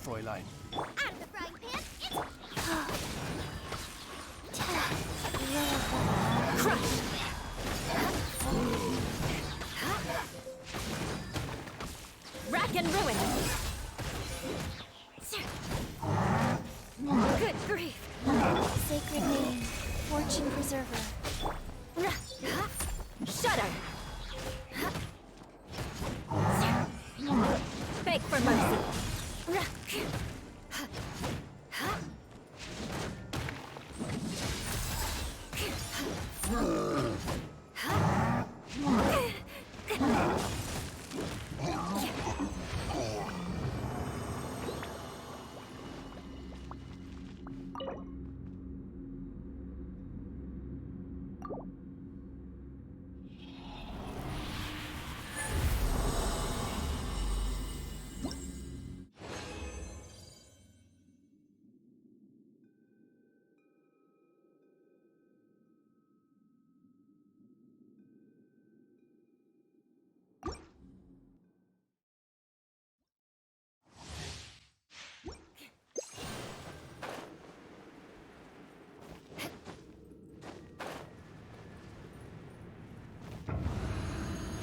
Fräulein. Out of the frying pan, it's Crush! Rack and ruin! Good grief! sacred name, fortune preserver. Shudder! Beg for mercy!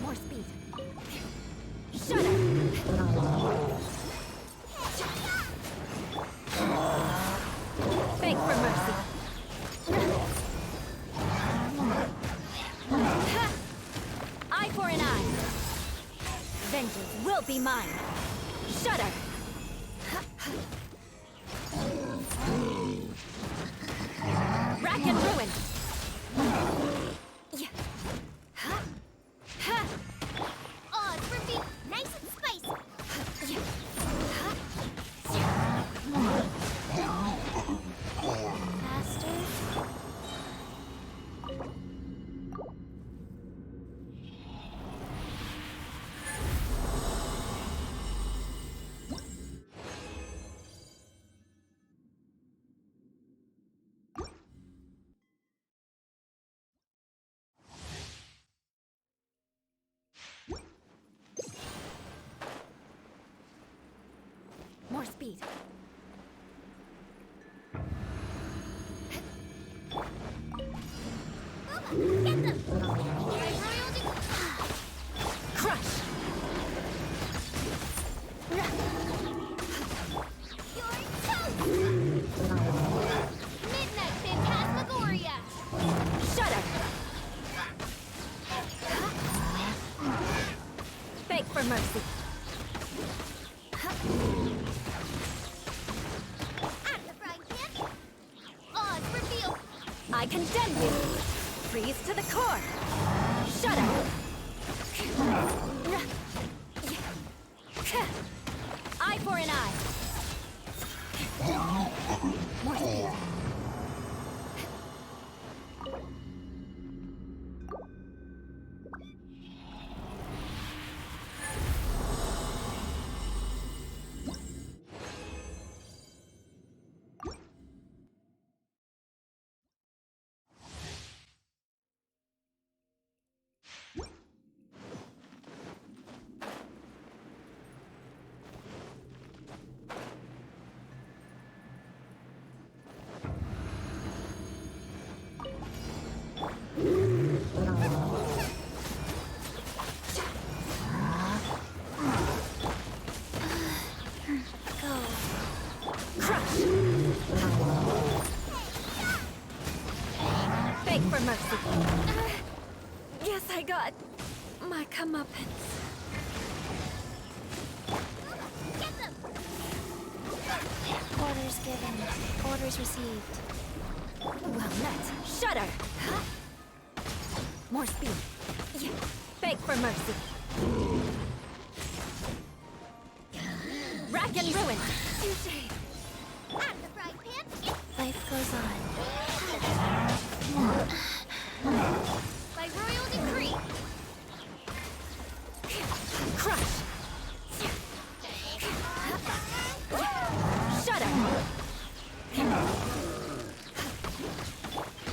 More speed. Shudder! Beg for mercy. Eye for an eye. Vengeance will be mine. Shudder! Rack and ruin. Odds for me, nice and spicy. Faster. More speed. Get them! Royalty! Crush! You're toast! Midnight Phantasmagoria! Shudder! Beg for mercy. Out of the frying pan, odds reveal! I condemn you! Freeze to the core! Shudder! Eye for an eye! More speed! Crush! Beg for mercy. Yes, I got my comeuppance. Get them! Orders given, orders received. Well met. Shudder! More speed. Beg for mercy. Rack and ruin. Touché. Out of the frying pan, Life goes on. by royal decree! Crush! Shudder!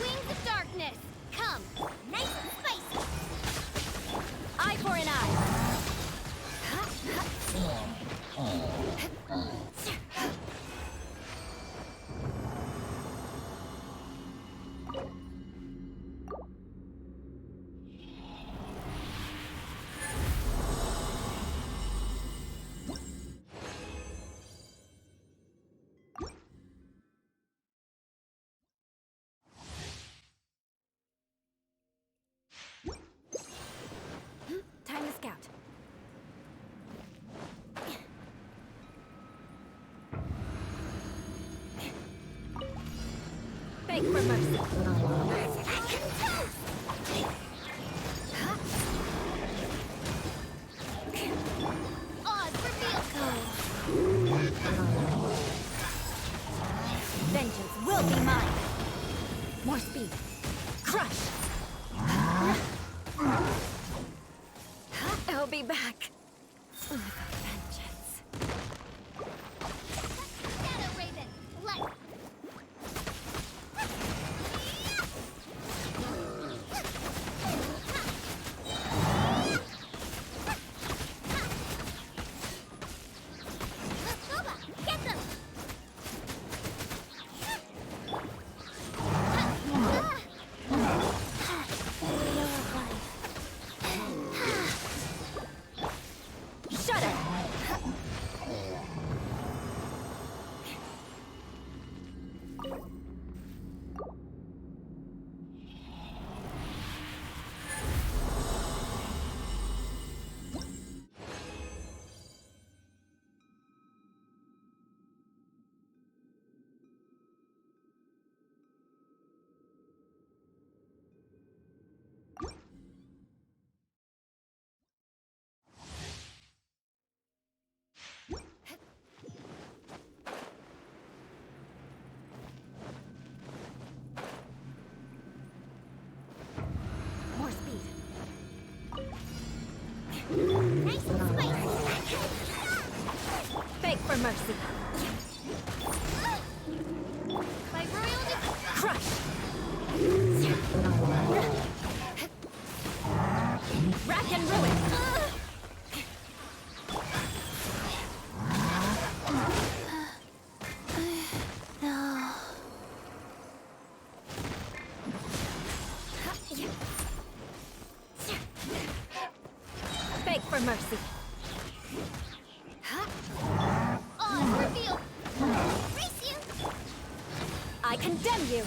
Wings of darkness, come! Nice and spicy! Eye for an eye! Beg for mercy. Odds revealed. Vengeance will be mine. More speed. Crush. I'll be back. With a vengeance. Shadow Raven. Let's. Let's go back. Get them. Shudder. More speed. Nice and spicy. Beg for mercy. By royal Crush. Rack and ruin. Beg for mercy. odds revealed. Race you. I condemn you.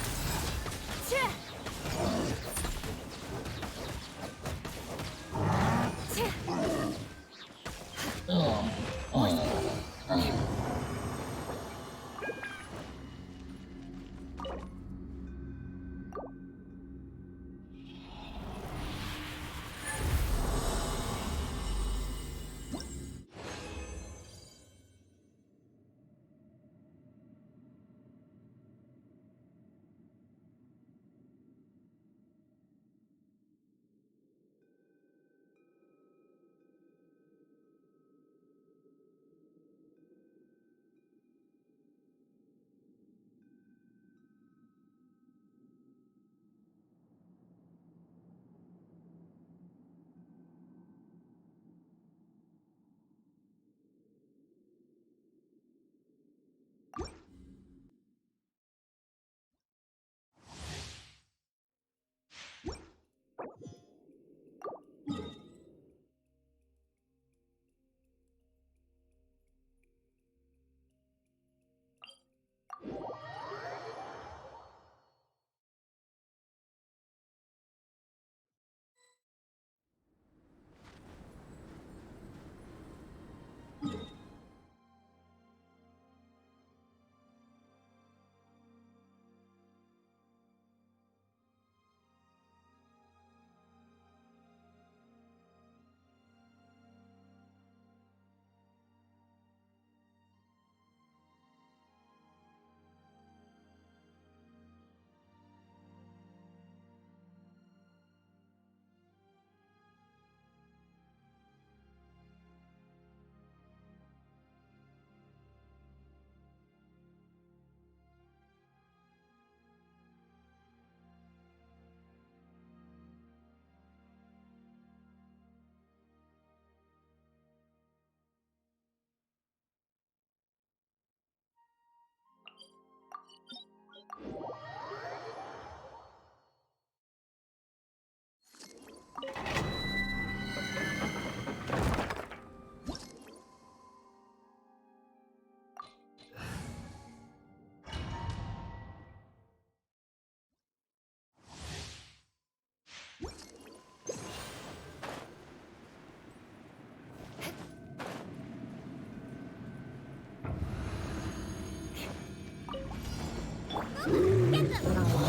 Get them.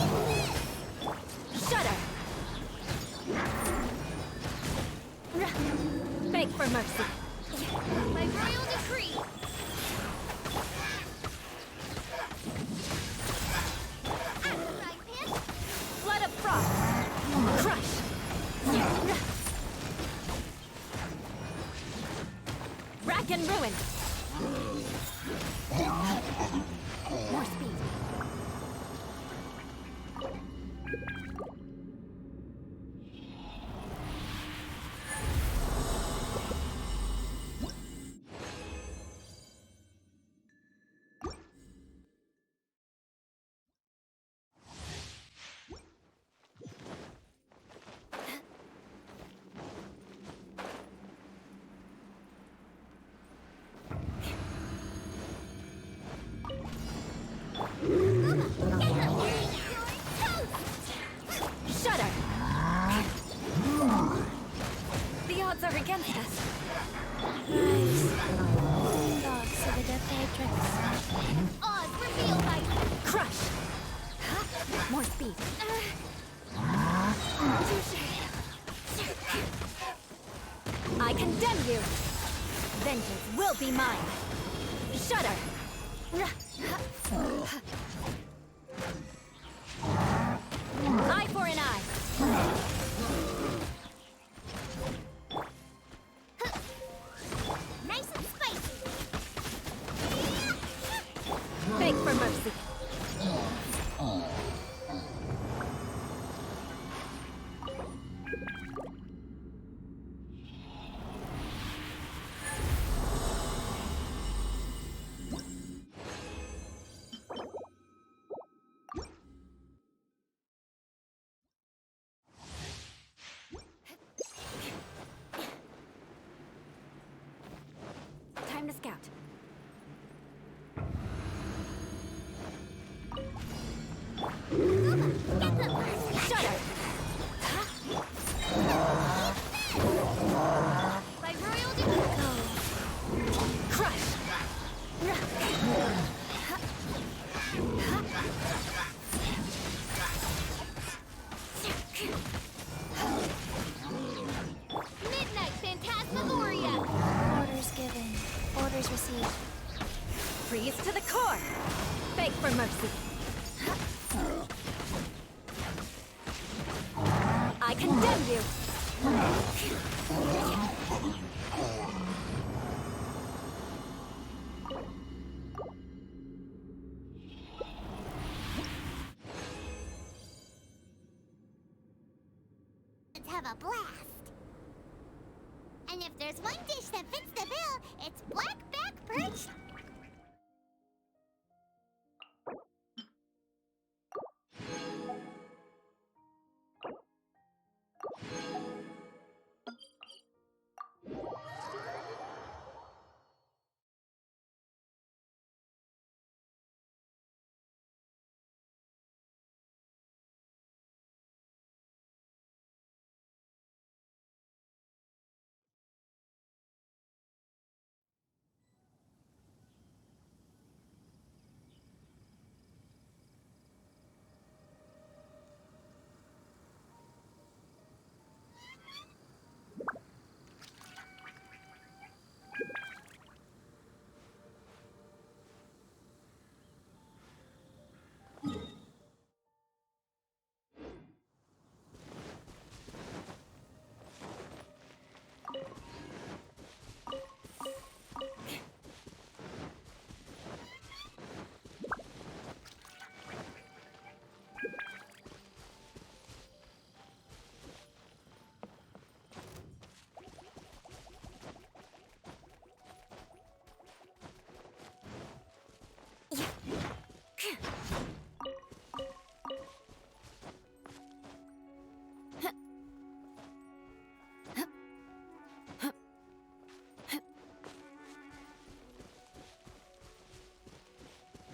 mercy. By royal decree. At the frying pan. Flood of frost. Crush. Rack and ruin. More speed. Shudder! The odds are against us. Rise. Dogs of the Death Matrix. Oz revealed by Crush! More speed. I condemn you! Vengeance will be mine! Shudder! Eye for an eye! nice and spicy. Beg for mercy! Time to scout. Shudder! By royal decree. Crush! Midnight Phantasmagoria. Orders given. Orders received. Freeze to the core! Beg for mercy! I condemn you! Let's have a blast. And if there's one dish that fits the bill, it's blackback perch.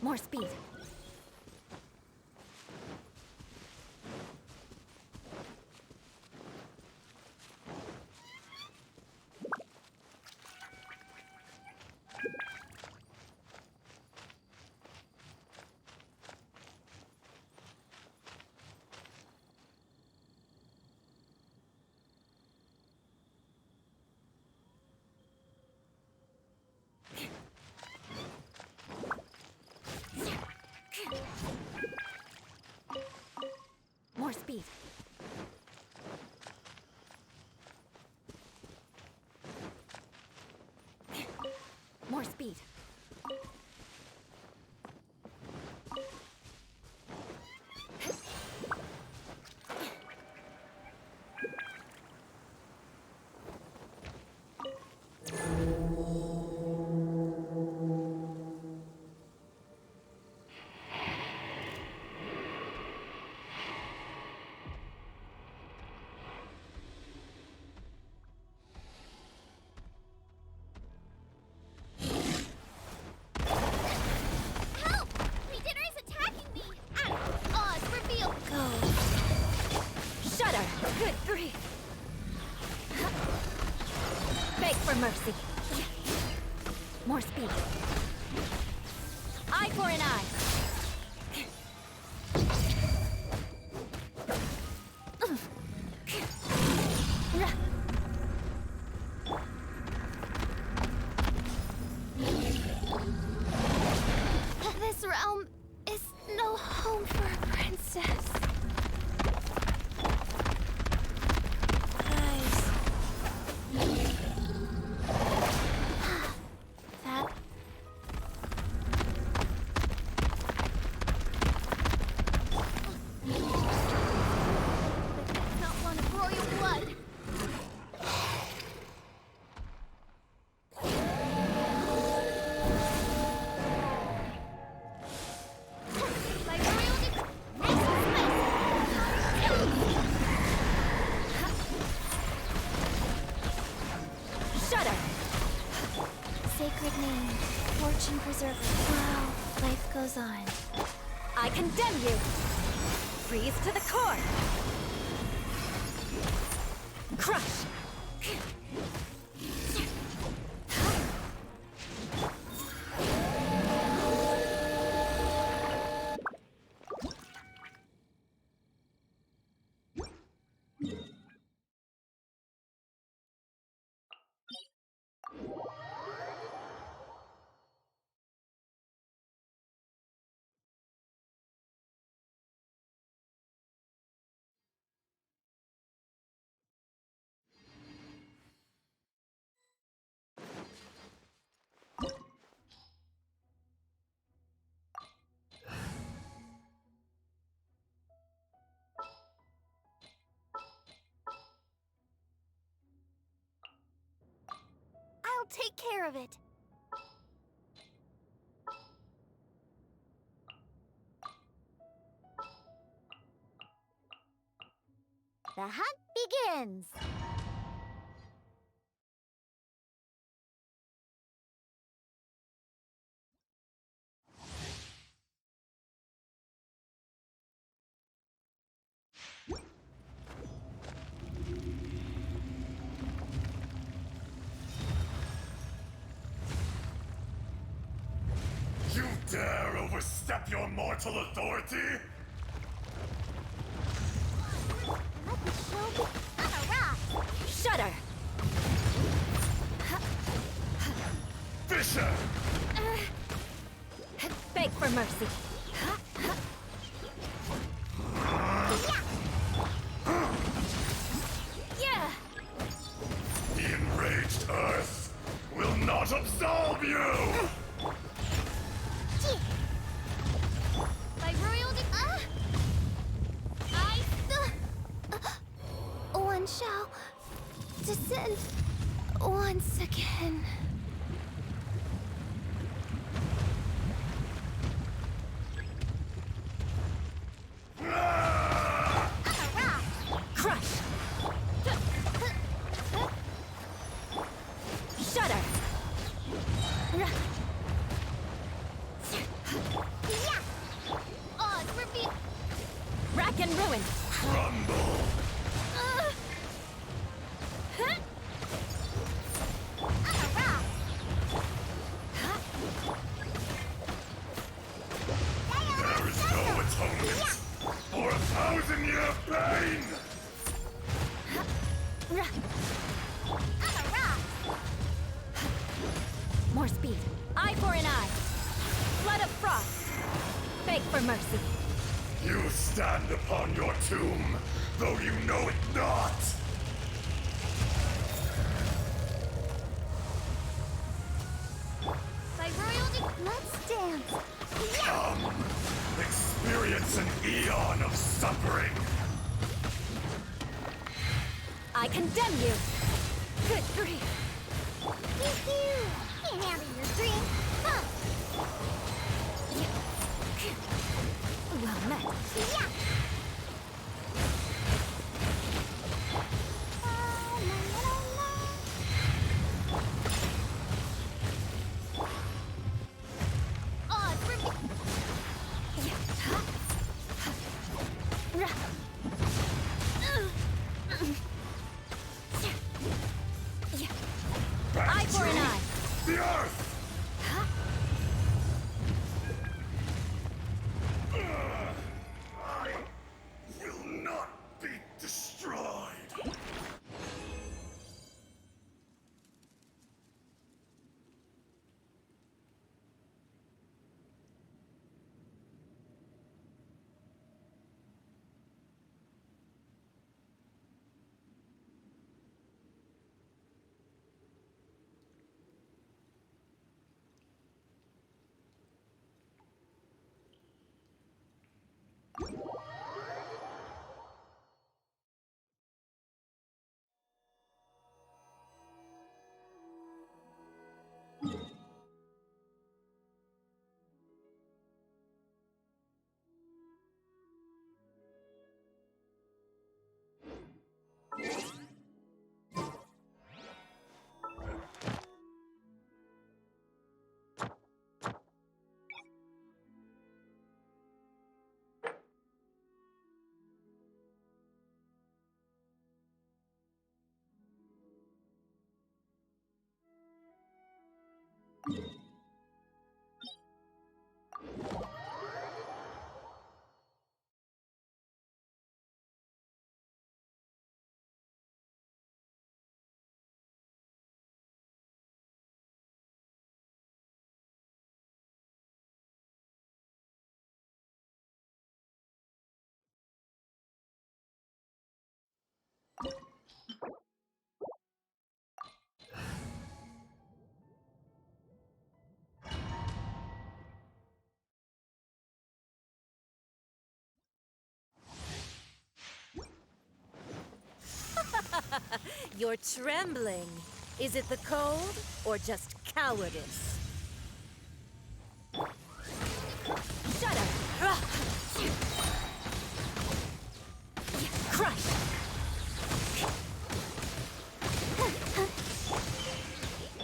More speed. speed. Help! Leader is attacking me! Oz, reveal! Go. Shudder! Good grief! Beg for mercy. More speed. Eye for an eye. This realm is no home for a princess. Guys. That. That's not one of royal blood! My royal nice Shudder! Sacred name. Fortune preserver. Wow. Life goes on. I condemn you! Freeze to the core! Crush! I'll take care of it. The hunt begins. You dare overstep your mortal authority? Let the show be on a rock. Shudder! Fisher! Beg for mercy. Yeah! The enraged Earth will not absolve you! My royal I One shall descend once again. Crush! Shudder! Oz, reveal! Rack and ruin! Crumble! On a rock. There is no atonement for 1,000-year pain! On a rock. More speed. Eye for an eye. Flood of frost. Beg for mercy. You stand upon your tomb, though you know it not! My Let's dance. Come, experience an eon of suffering. I condemn you! Good grief! Yoo-hoo! Can't handle your drink. Huh. Well met. Yeah. Eye for an eye! The earth! I will not be destroyed. You're trembling. Is it the cold or just cowardice? Shut up! Crush!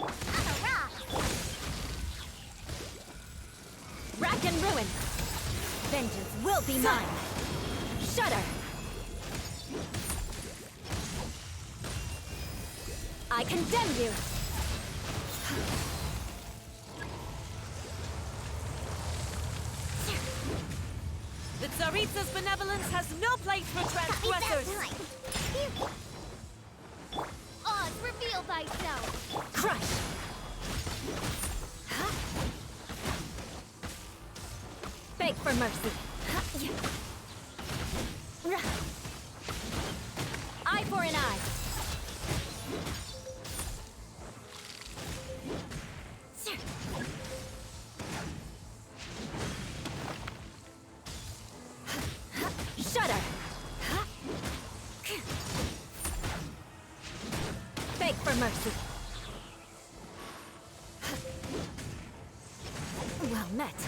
On a rock. Rack and ruin! Vengeance will be mine! Shudder! I condemn you! The Tsaritsa's benevolence has no place for transgressors! Oz, reveal thyself! Crush! Beg for mercy! Eye for an eye! Shudder! Beg for mercy! Well met.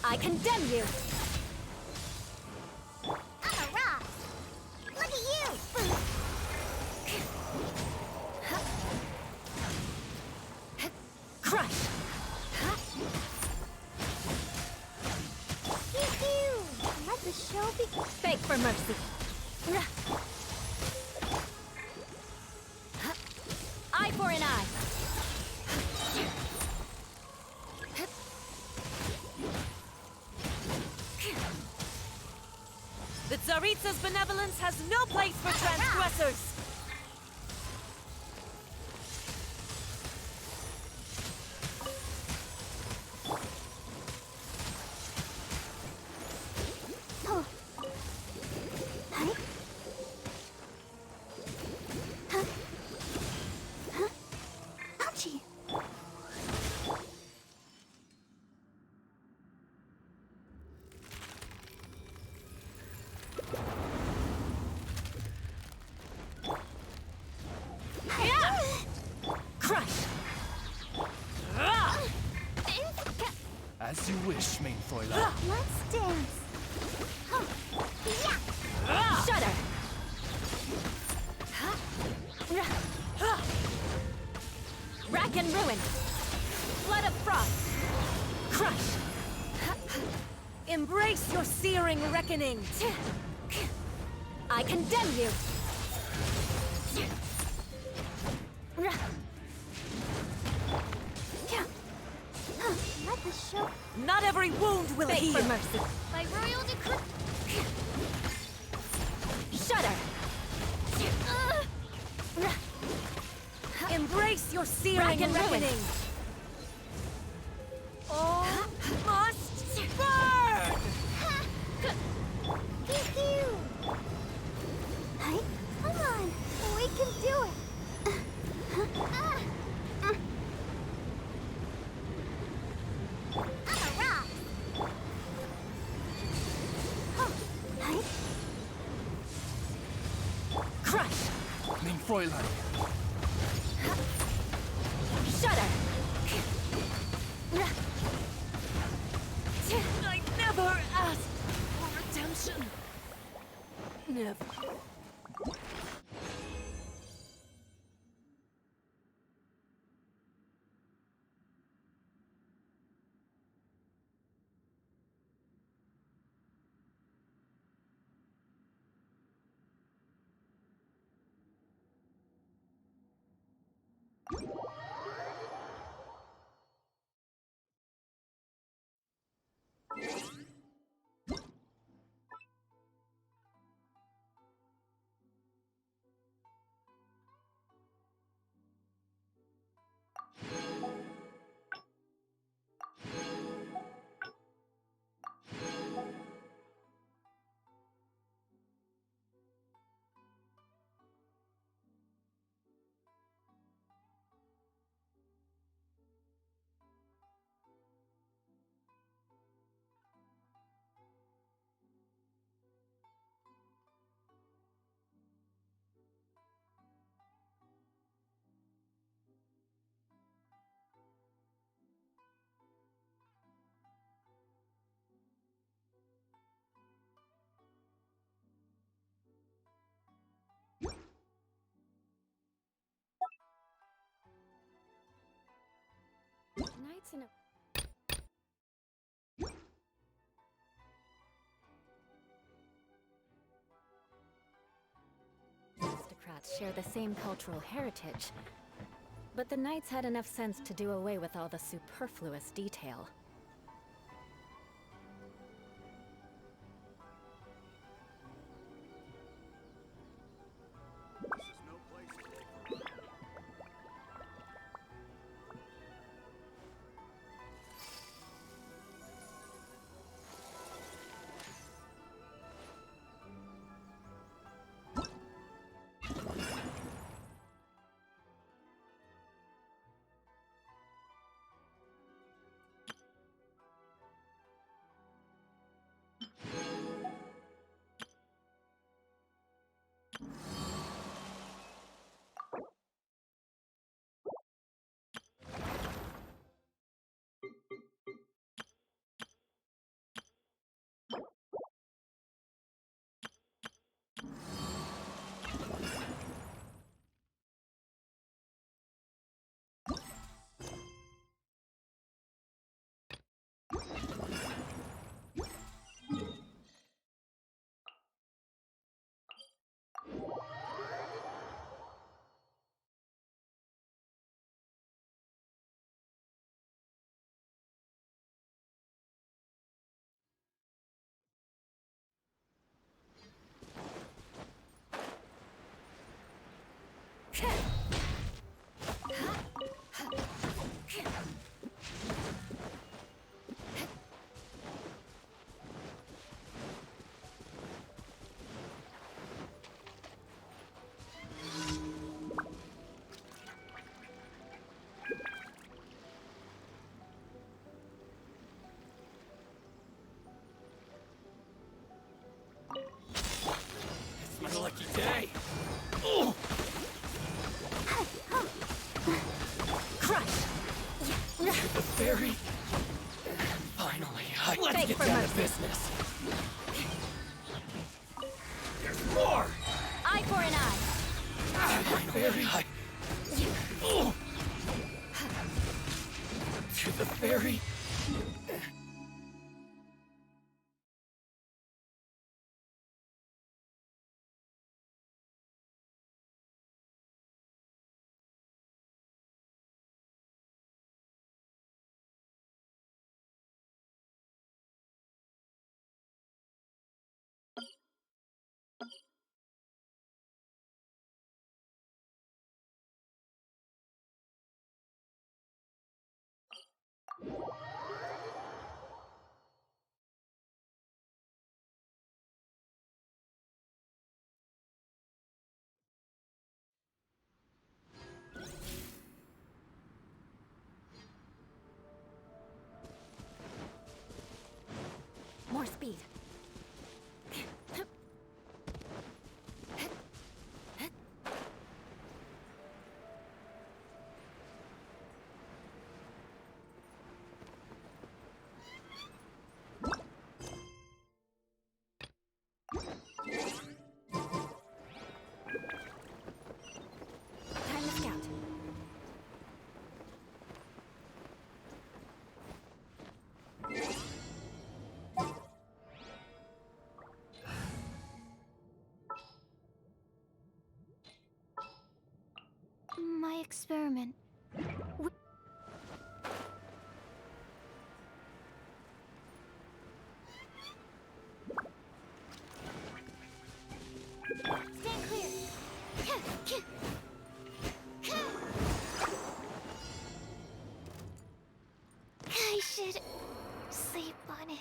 I condemn you! On a rock. Look at you. Crush! Yoo-hoo! Let the show begin. Beg for mercy! Eye for an eye! The Tsaritsa's benevolence has no place for transgressors! Oh. Huh? Huh? Huh? Ouchie. Finish, mein Fräulein. Let's dance. Huh. Yeah. Shudder! Rack and ruin! Flood of frost! Crush! Embrace your searing reckoning! I condemn you! Let the show. Not every wound will heal! For mercy! By royal decree. Shudder! Embrace your searing reckoning! All must burn! Pew-pew. Hey, come on. We can do it. I'm a rock. Huh. Hey. Crush! Mein Fräulein. Shudder! I never asked for redemption. Never. Nights in a... Aristocrats share the same cultural heritage, but the knights had enough sense to do away with all the superfluous detail. very high. Oh. To the very... More speed. Time to scout. My experiment. Stand clear. I should sleep on it.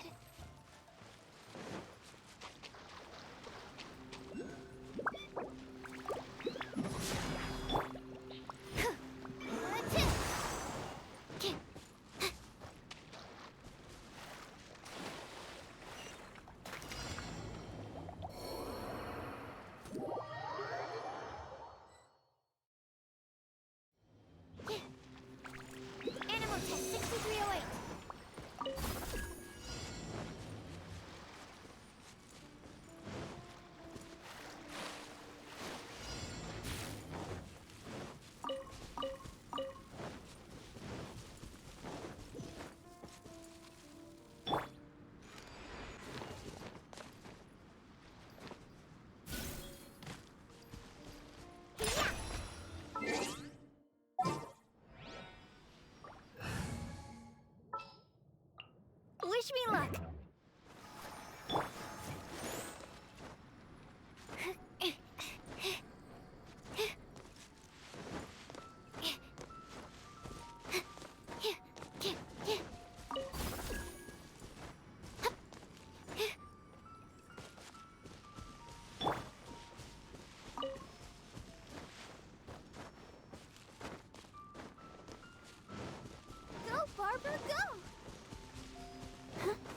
Animal test 6308. Wish me luck. Go, Barbara, go!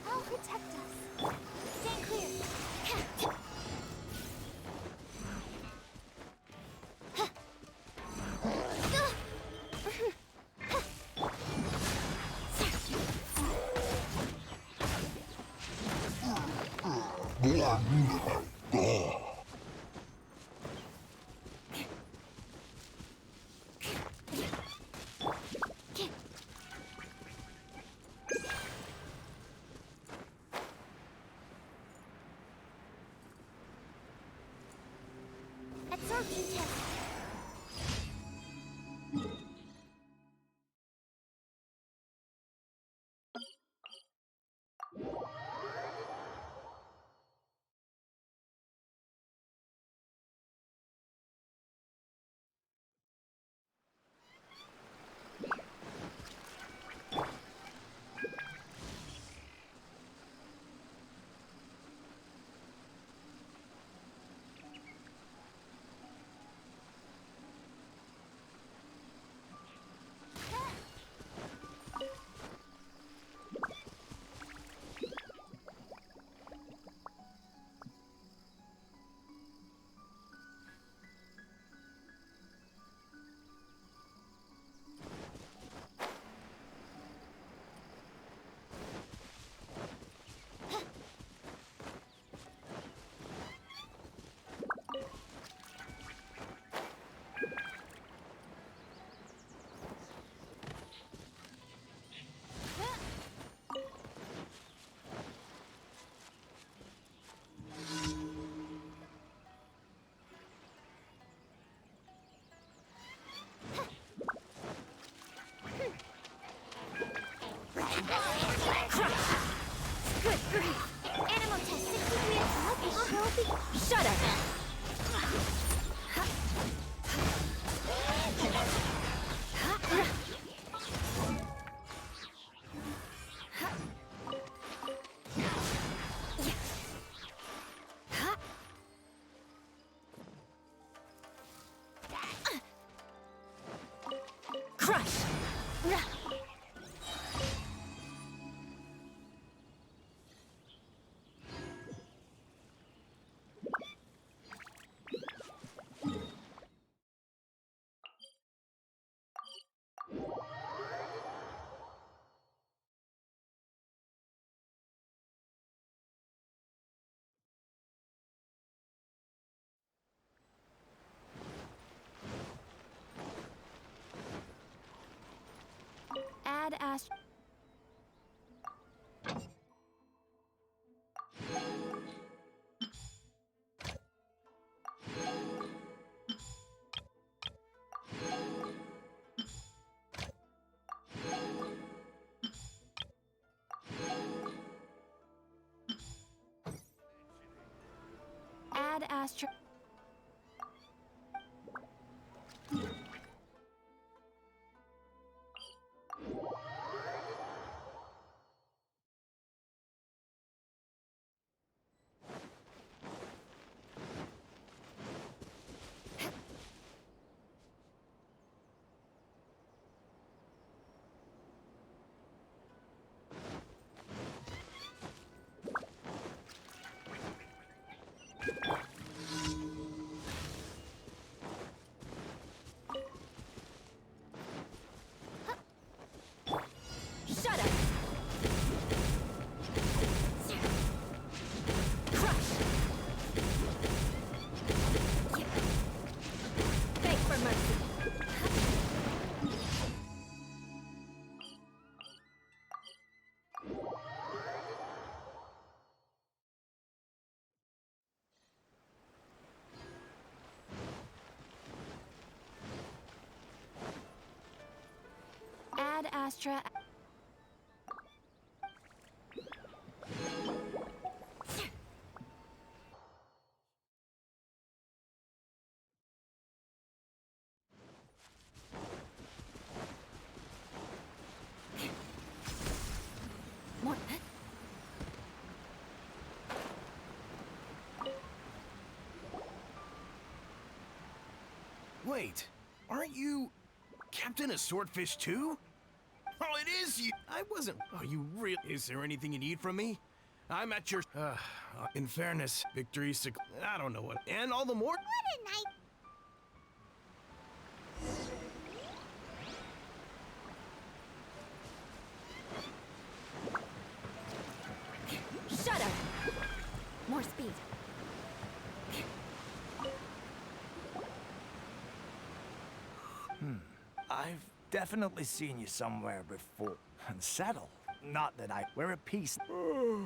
I'll protect us. Stand clear. Absorption test. Shudder! Crush! Add Ast. Add Astra. Shudder! Crush! Beg for mercy. Add Astra. More. Wait, aren't you Captain of Swordfish too? Oh, it is you! I wasn't. Are you real? Is there anything you need from me? I'm at your. In fairness, victory. I don't know what. And all the more. What a night. Shudder! More speed. I've definitely seen you somewhere before. And settle. Not that we're at peace. Huh.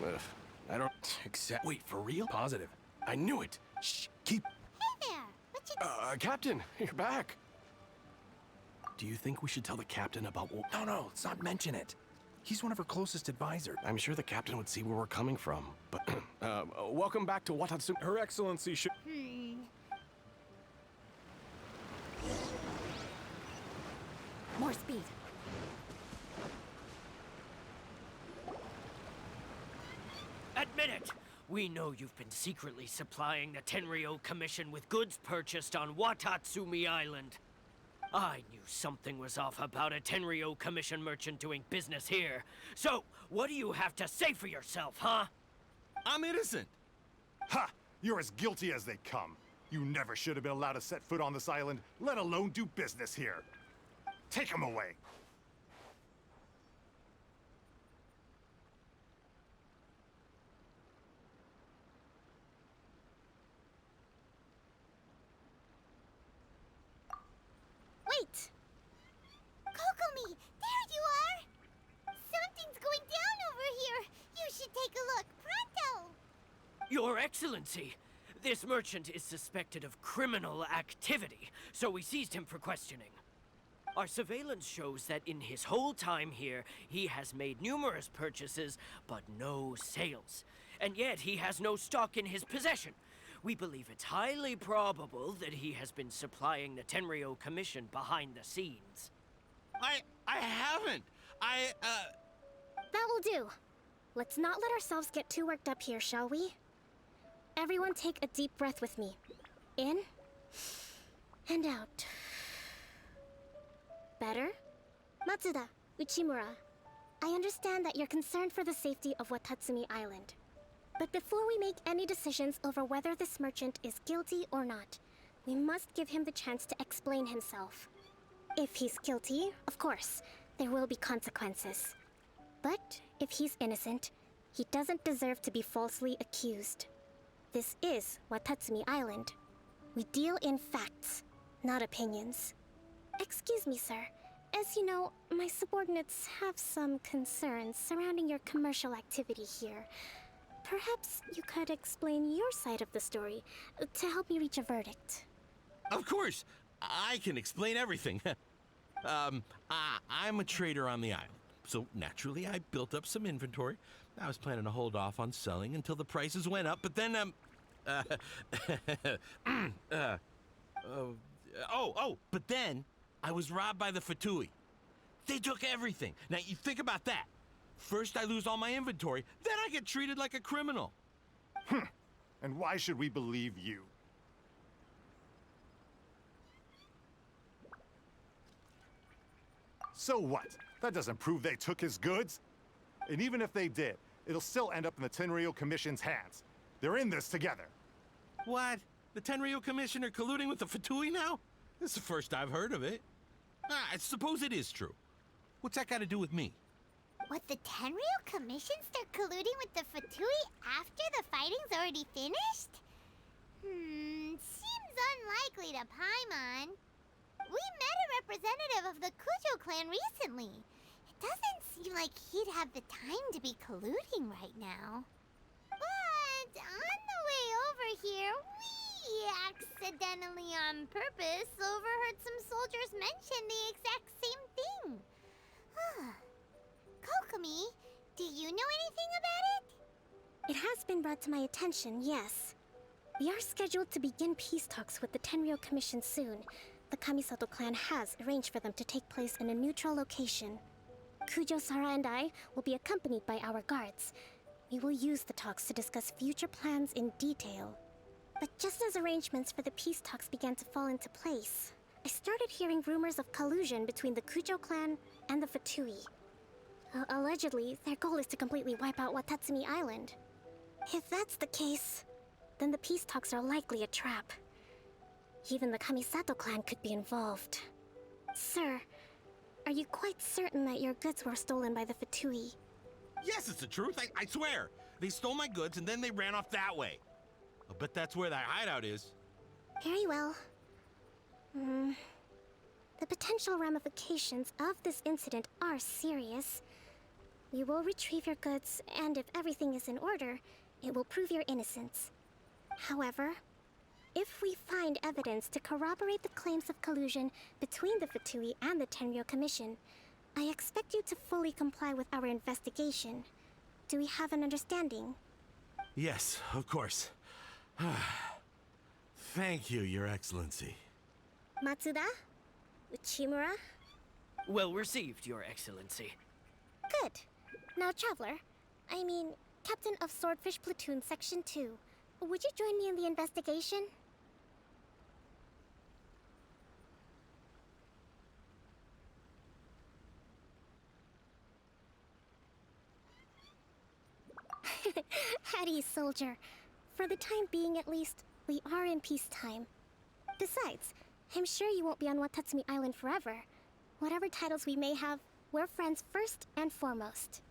Ugh, I don't accept. Wait, for real? Positive. I knew it. Shh, keep. Hey there. What you... Captain, you're back. Do you think we should tell the captain about what? No, let's not mention it. He's one of her closest advisors. I'm sure the captain would see where we're coming from. But, welcome back to Watatsu. Her Excellency should. More speed. Admit it! We know you've been secretly supplying the Tenryo Commission with goods purchased on Watatsumi Island. I knew something was off about a Tenryo Commission merchant doing business here. So, what do you have to say for yourself, huh? I'm innocent! Ha! You're as guilty as they come. You never should have been allowed to set foot on this island, let alone do business here. Take him away. Wait! Kokomi! There you are! Something's going down over here! You should take a look, pronto! Your Excellency, this merchant is suspected of criminal activity, so we seized him for questioning. Our surveillance shows that in his whole time here, he has made numerous purchases, but no sales. And yet he has no stock in his possession. We believe it's highly probable that he has been supplying the Tenryo Commission behind the scenes. I haven't. That will do. Let's not let ourselves get too worked up here, shall we? Everyone take a deep breath with me. In and out. Better? Matsuda, Uchimura, I understand that you're concerned for the safety of Watatsumi Island. But before we make any decisions over whether this merchant is guilty or not, we must give him the chance to explain himself. If he's guilty, of course, there will be consequences. But if he's innocent, he doesn't deserve to be falsely accused. This is Watatsumi Island. We deal in facts, not opinions. Excuse me, sir. As you know, my subordinates have some concerns surrounding your commercial activity here. Perhaps you could explain your side of the story to help me reach a verdict. Of course, I can explain everything. I'm a trader on the island, so naturally I built up some inventory. I was planning to hold off on selling until the prices went up, but then, but then I was robbed by the Fatui. They took everything. Now, you think about that. First I lose all my inventory, then I get treated like a criminal. And why should we believe you? So what? That doesn't prove they took his goods. And even if they did, it'll still end up in the Tenryo Commission's hands. They're in this together. What? The Tenryo Commission are colluding with the Fatui now? This is the first I've heard of it. I suppose it is true. What's that got to do with me? What, the Tenryo Commission start colluding with the Fatui after the fighting's already finished? Seems unlikely to Paimon. We met a representative of the Kujo clan recently. It doesn't seem like he'd have the time to be colluding right now. But on the way over here, we accidentally on purpose overheard some soldiers mention the exact same thing. Kokomi, do you know anything about it? It has been brought to my attention, yes. We are scheduled to begin peace talks with the Tenryo Commission soon. The Kamisato clan has arranged for them to take place in a neutral location. Kujo-Sara and I will be accompanied by our guards. We will use the talks to discuss future plans in detail. But just as arrangements for the peace talks began to fall into place, I started hearing rumors of collusion between the Kujo clan and the Fatui. Allegedly, their goal is to completely wipe out Watatsumi Island. If that's the case, then the peace talks are likely a trap. Even the Kamisato clan could be involved. Sir, are you quite certain that your goods were stolen by the Fatui? Yes, it's the truth. I swear. They stole my goods and then they ran off that way. I'll bet that's where that hideout is. Very well. The potential ramifications of this incident are serious. We will retrieve your goods, and if everything is in order, it will prove your innocence. However, if we find evidence to corroborate the claims of collusion between the Fatui and the Tenryo Commission, I expect you to fully comply with our investigation. Do we have an understanding? Yes, of course. Thank you, Your Excellency. Matsuda? Uchimura? Well received, Your Excellency. Good. Now, Traveler, Captain of Swordfish Platoon Section 2, would you join me in the investigation? Hattie, soldier. For the time being, at least, we are in peacetime. Besides, I'm sure you won't be on Watatsumi Island forever. Whatever titles we may have, we're friends first and foremost.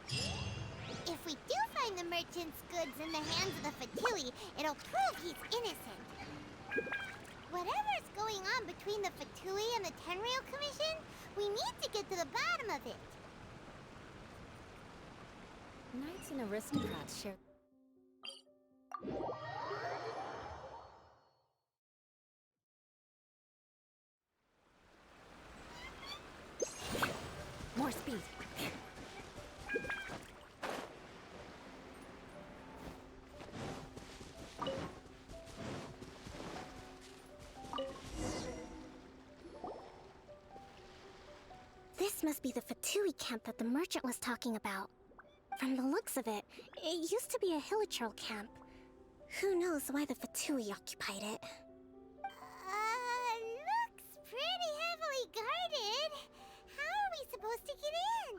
If we do find the merchant's goods in the hands of the Fatui, it'll prove he's innocent. Whatever's going on between the Fatui and the Tenryo Commission, we need to get to the bottom of it. Knights and aristocrats share More speed. This must be the Fatui camp that the merchant was talking about. From the looks of it, it used to be a Hilichurl camp. Who knows why the Fatui occupied it? Looks pretty heavily guarded. How are we supposed to get in?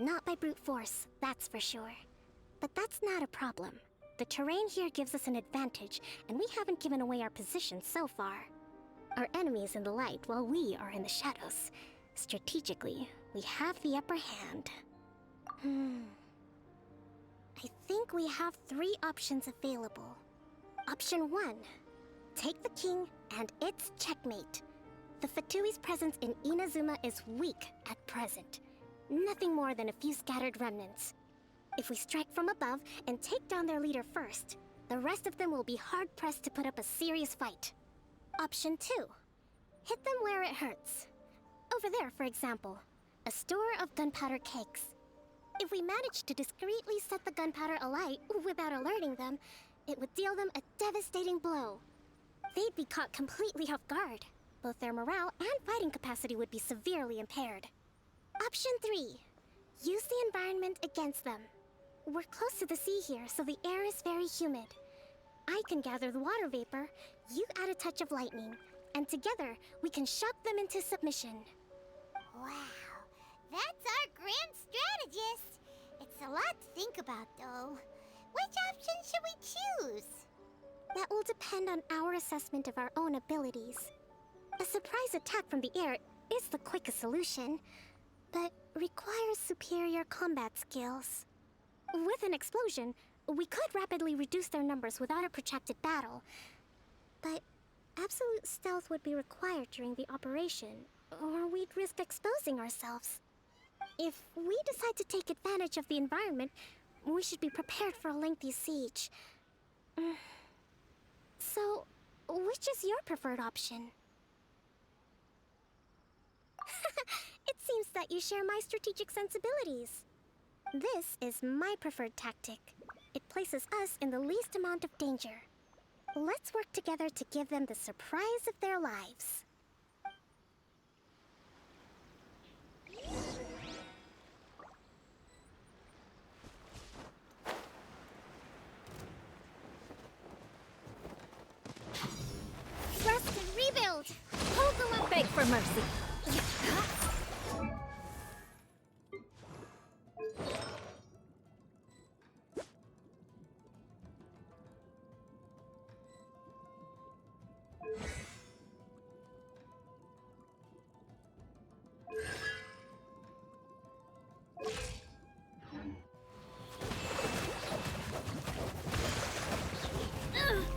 Not by brute force, that's for sure. But that's not a problem. The terrain here gives us an advantage, and we haven't given away our position so far. Our enemy's in the light while we are in the shadows. Strategically, we have the upper hand. I think we have 3 options available. Option 1. Take the king, and it's checkmate. The Fatui's presence in Inazuma is weak at present. Nothing more than a few scattered remnants. If we strike from above and take down their leader first, the rest of them will be hard-pressed to put up a serious fight. Option 2. Hit them where it hurts. Over there, for example, a store of gunpowder cakes. If we manage to discreetly set the gunpowder alight without alerting them, it would deal them a devastating blow. They'd be caught completely off guard. Both their morale and fighting capacity would be severely impaired. Option 3. Use the environment against them. We're close to the sea here, so the air is very humid. I can gather the water vapor, you add a touch of lightning, and together we can shock them into submission. Wow, that's our grand strategist. It's a lot to think about, though. Which option should we choose? That will depend on our assessment of our own abilities. A surprise attack from the air is the quickest solution, but requires superior combat skills. With an explosion, we could rapidly reduce their numbers without a protracted battle, but absolute stealth would be required during the operation, or we'd risk exposing ourselves. If we decide to take advantage of the environment, we should be prepared for a lengthy siege. So, which is your preferred option? It seems that you share my strategic sensibilities. This is my preferred tactic. It places us in the least amount of danger. Let's work together to give them the surprise of their lives. Rest and rebuild! Hold the line! Beg for mercy.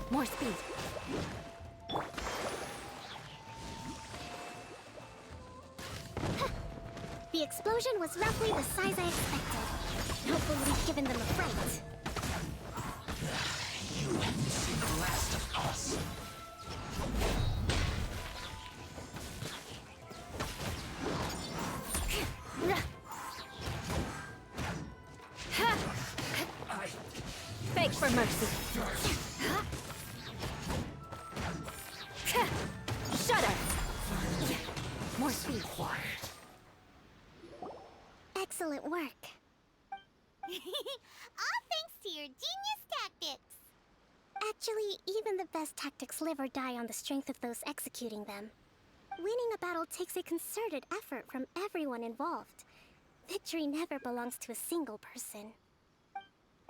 More speed. The explosion was roughly the size I expected. Hopefully we've given them a fright. You have to see the last of us. Beg for mercy. Shudder. More speed. Excellent work. All thanks to your genius tactics. Actually, even the best tactics live or die on the strength of those executing them. Winning a battle takes a concerted effort from everyone involved. Victory never belongs to a single person.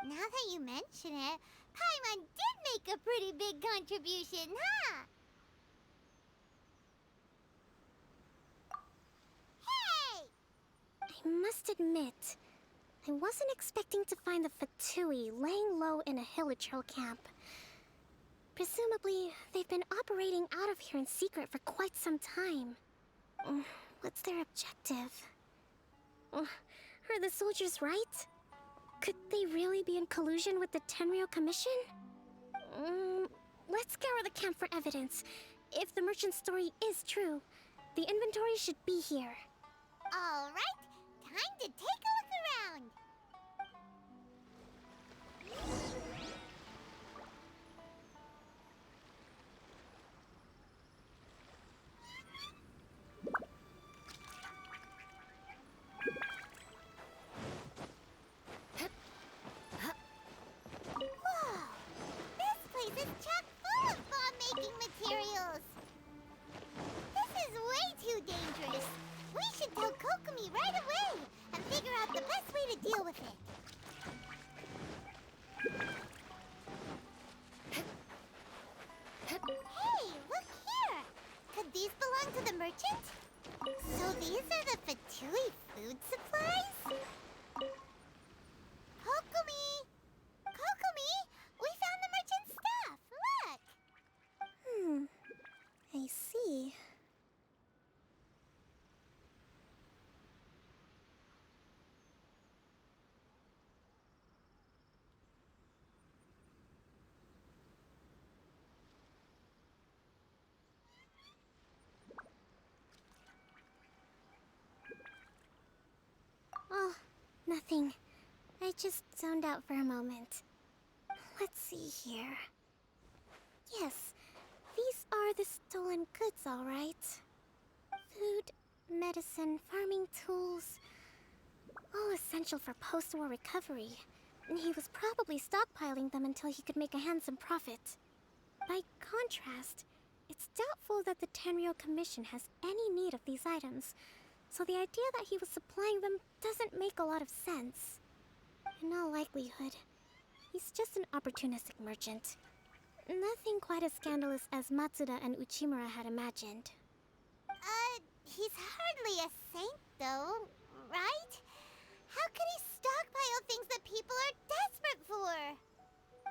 Now that you mention it, Paimon did make a pretty big contribution, huh? Hey! I must admit, I wasn't expecting to find the Fatui laying low in a Hilichurl camp. Presumably, they've been operating out of here in secret for quite some time. What's their objective? Are the soldiers right? Could they really be in collusion with the Tenryou Commission? Let's scour the camp for evidence. If the merchant's story is true, the inventory should be here. All right, time to take a look around. Whoa! This place is chock full of bomb-making materials. This is way too dangerous. We should tell Kokomi right away and figure out the best way to deal with it. Hey, look here! Could these belong to the merchant? So these are the Fatui food supplies? Kokomi! Kokomi! We found the merchant's stuff! Look! I see. Oh, nothing. I just zoned out for a moment. Let's see here. Yes, these are the stolen goods, all right. Food, medicine, farming tools, all essential for post-war recovery. And he was probably stockpiling them until he could make a handsome profit. By contrast, it's doubtful that the Tenryou Commission has any need of these items, so the idea that he was supplying them doesn't make a lot of sense. In all likelihood, he's just an opportunistic merchant. Nothing quite as scandalous as Matsuda and Uchimura had imagined. He's hardly a saint, though, right? How could he stockpile things that people are desperate for?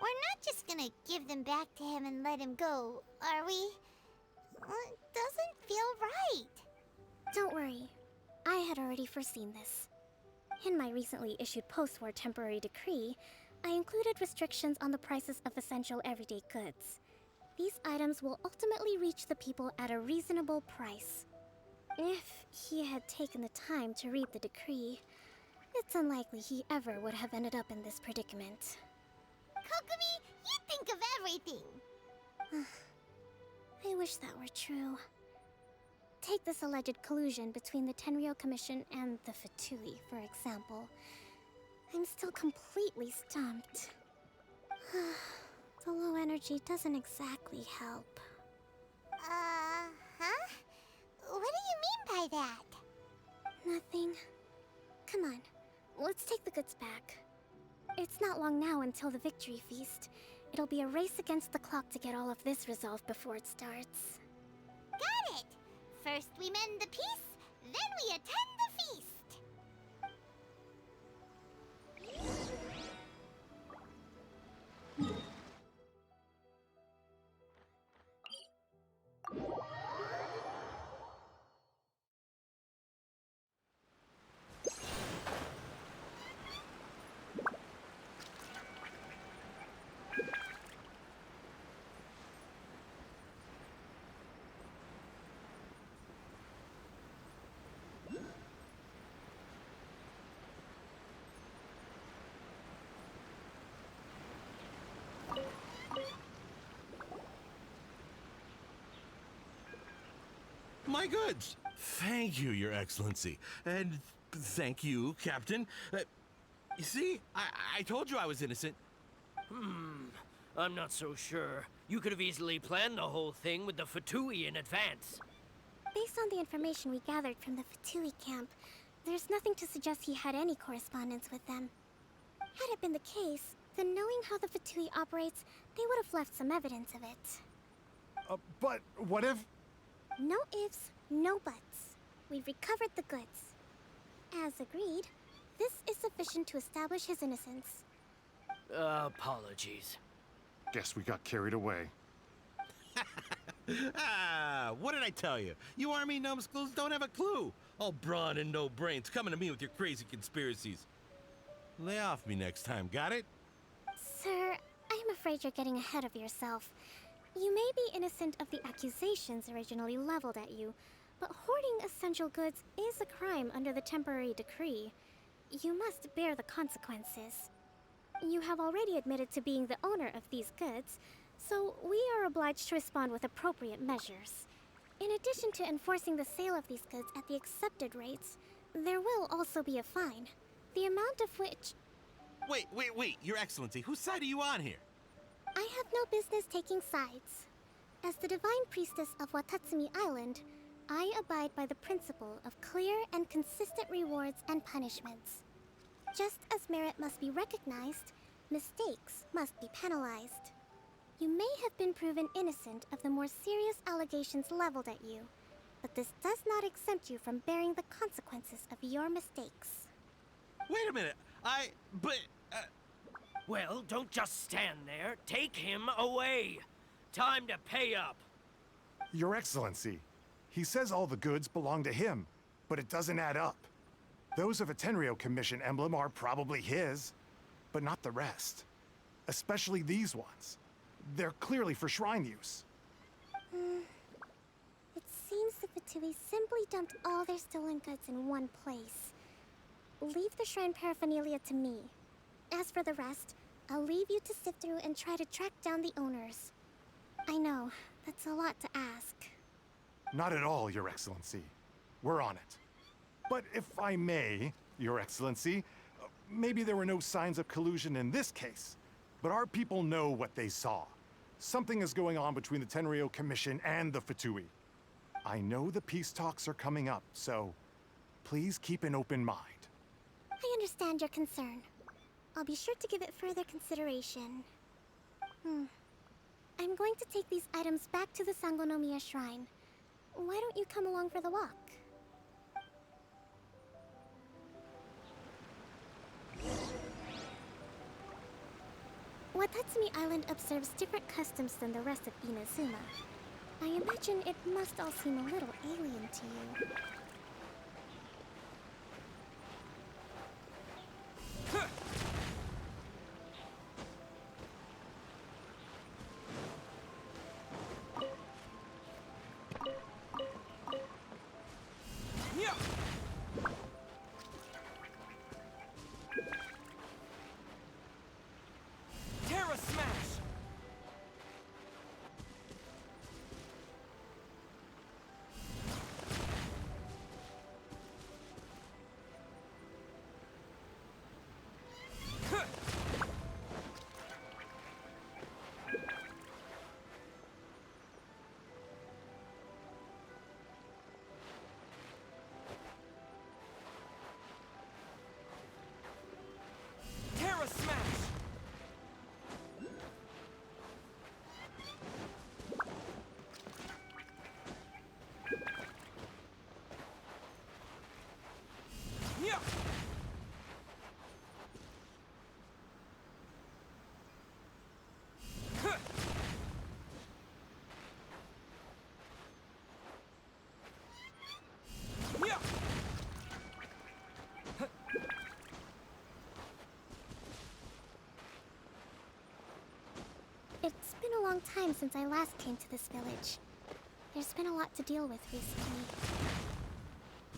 We're not just gonna give them back to him and let him go, are we? It doesn't feel right. Don't worry. I had already foreseen this. In my recently issued post-war temporary decree, I included restrictions on the prices of essential everyday goods. These items will ultimately reach the people at a reasonable price. If he had taken the time to read the decree, it's unlikely he ever would have ended up in this predicament. Kokomi, you think of everything! I wish that were true. Take this alleged collusion between the Tenryou Commission and the Fatui, for example. I'm still completely stumped. The low energy doesn't exactly help. Huh? What do you mean by that? Nothing. Come on, let's take the goods back. It's not long now until the victory feast. It'll be a race against the clock to get all of this resolved before it starts. Got it! First we mend the peace, then we attend the feast! My goods! Thank you, Your Excellency. And thank you, Captain. You see, I told you I was innocent. I'm not so sure. You could have easily planned the whole thing with the Fatui in advance. Based on the information we gathered from the Fatui camp, there's nothing to suggest he had any correspondence with them. Had it been the case, then knowing how the Fatui operates, they would have left some evidence of it. But what if... No ifs, no buts. We've recovered the goods. As agreed, this is sufficient to establish his innocence. Apologies. Guess we got carried away. What did I tell you? You army numbskulls don't have a clue. All brawn and no brains coming to me with your crazy conspiracies. Lay off me next time, got it? Sir, I am afraid you're getting ahead of yourself. You may be innocent of the accusations originally leveled at you, But hoarding essential goods is a crime under the temporary decree. You must bear the consequences. You have already admitted to being the owner of these goods, so we are obliged to respond with appropriate measures. In addition to enforcing the sale of these goods at the accepted rates, there will also be a fine, the amount of which... Wait, Your Excellency, whose side are you on here? I have no business taking sides. As the Divine Priestess of Watatsumi Island, I abide by the principle of clear and consistent rewards and punishments. Just as merit must be recognized, mistakes must be penalized. You may have been proven innocent of the more serious allegations leveled at you, but this does not exempt you from bearing the consequences of your mistakes. Wait a minute, Well, don't just stand there. Take him away. Time to pay up. Your Excellency, he says all the goods belong to him, but it doesn't add up. Those of a Tenryou Commission emblem are probably his, but not the rest. Especially these ones. They're clearly for shrine use. It seems the Fatui simply dumped all their stolen goods in one place. Leave the shrine paraphernalia to me. As for the rest, I'll leave you to sift through and try to track down the owners. I know, that's a lot to ask. Not at all, Your Excellency. We're on it. But if I may, Your Excellency, maybe there were no signs of collusion in this case, but our people know what they saw. Something is going on between the Tenryou Commission and the Fatui. I know the peace talks are coming up, so please keep an open mind. I understand your concern. I'll be sure to give it further consideration. I'm going to take these items back to the Sangonomiya Shrine. Why don't you come along for the walk? Watatsumi Island observes different customs than the rest of Inazuma. I imagine it must all seem a little alien to you. Terra Smash! Terra Smash! Yeah! Yeah! It's been a long time since I last came to this village. There's been a lot to deal with recently.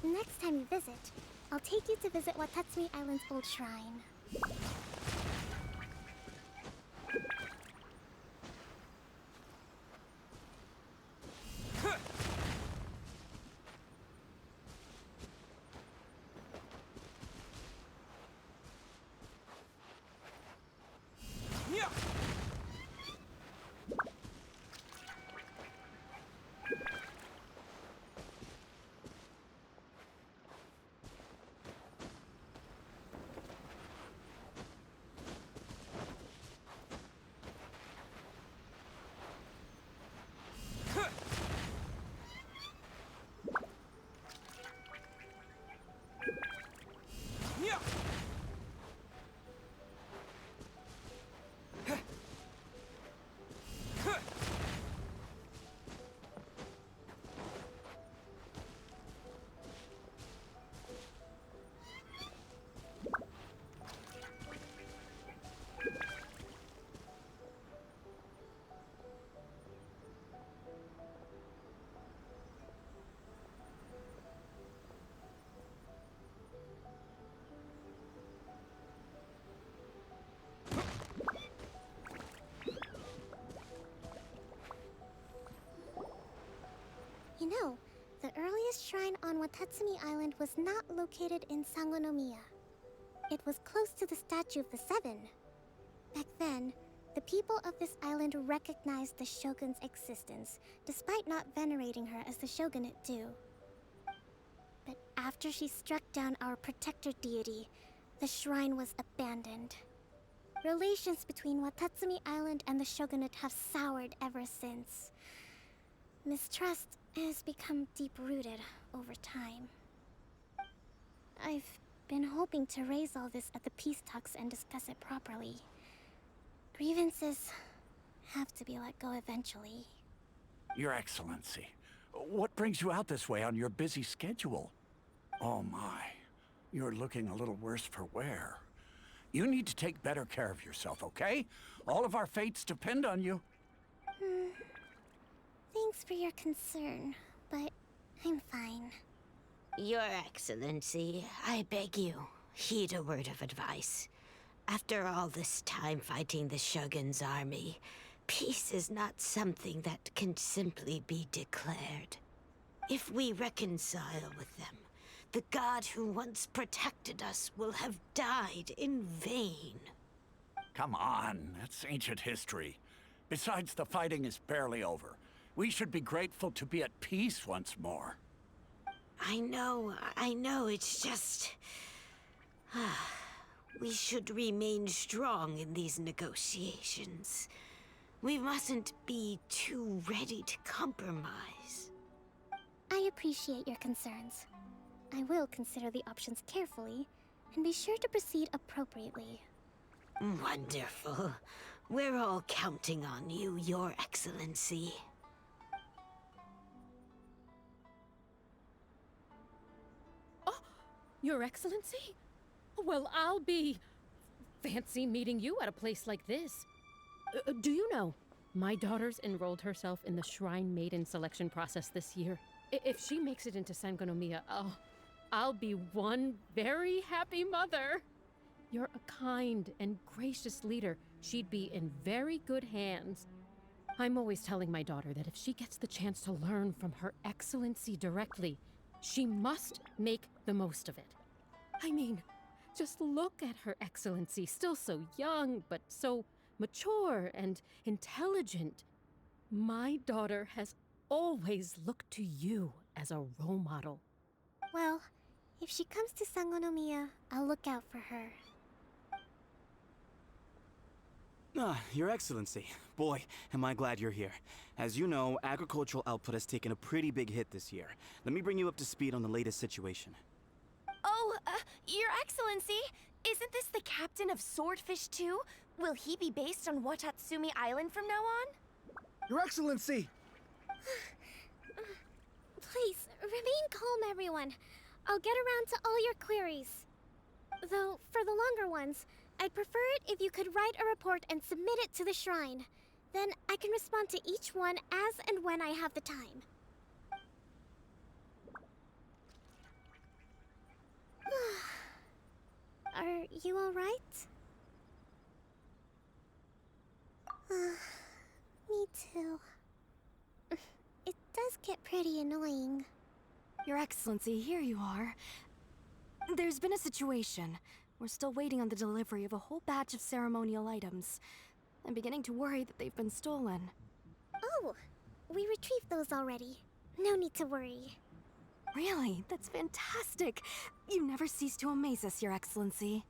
Next time you visit, I'll take you to visit Watatsumi Island's old shrine. Yeah! You know, the earliest shrine on Watatsumi Island was not located in Sangonomiya. It was close to the Statue of the Seven. Back then, the people of this island recognized the shogun's existence, despite not venerating her as the shogunate do. But after she struck down our protector deity, the shrine was abandoned. Relations between Watatsumi Island and the shogunate have soured ever since. Mistrust has become deep-rooted over time. I've been hoping to raise all this at the peace talks and discuss it properly. Grievances have to be let go eventually. Your Excellency, what brings you out this way on your busy schedule? Oh my, you're looking a little worse for wear. You need to take better care of yourself, okay? All of our fates depend on you. Thanks for your concern, but I'm fine. Your Excellency, I beg you, heed a word of advice. After all this time fighting the Shogun's army, peace is not something that can simply be declared. If we reconcile with them, the god who once protected us will have died in vain. Come on, that's ancient history. Besides, the fighting is barely over. We should be grateful to be at peace once more. I know, it's just... we should remain strong in these negotiations. We mustn't be too ready to compromise. I appreciate your concerns. I will consider the options carefully, and be sure to proceed appropriately. Wonderful. We're all counting on you, Your Excellency. Your Excellency? Well, I'll be... fancy meeting you at a place like this. Do you know, my daughter's enrolled herself in the Shrine Maiden selection process this year. If she makes it into Sangonomiya, I'll be one very happy mother. You're a kind and gracious leader. She'd be in very good hands. I'm always telling my daughter that if she gets the chance to learn from Her Excellency directly, she must make the most of it. I mean, just look at Her Excellency, still so young, but so mature and intelligent. My daughter has always looked to you as a role model. Well, if she comes to Sangonomiya, I'll look out for her. Your Excellency. Boy, am I glad you're here. As you know, agricultural output has taken a pretty big hit this year. Let me bring you up to speed on the latest situation. Oh, Your Excellency, isn't this the captain of Swordfish 2? Will he be based on Watatsumi Island from now on? Your Excellency! Please, remain calm, everyone. I'll get around to all your queries. Though, for the longer ones, I'd prefer it if you could write a report and submit it to the shrine. Then I can respond to each one as and when I have the time. Are you alright? Me too. It does get pretty annoying. Your Excellency, here you are. There's been a situation. We're still waiting on the delivery of a whole batch of ceremonial items. I'm beginning to worry that they've been stolen. Oh, we retrieved those already. No need to worry. Really? That's fantastic. You never cease to amaze us, Your Excellency.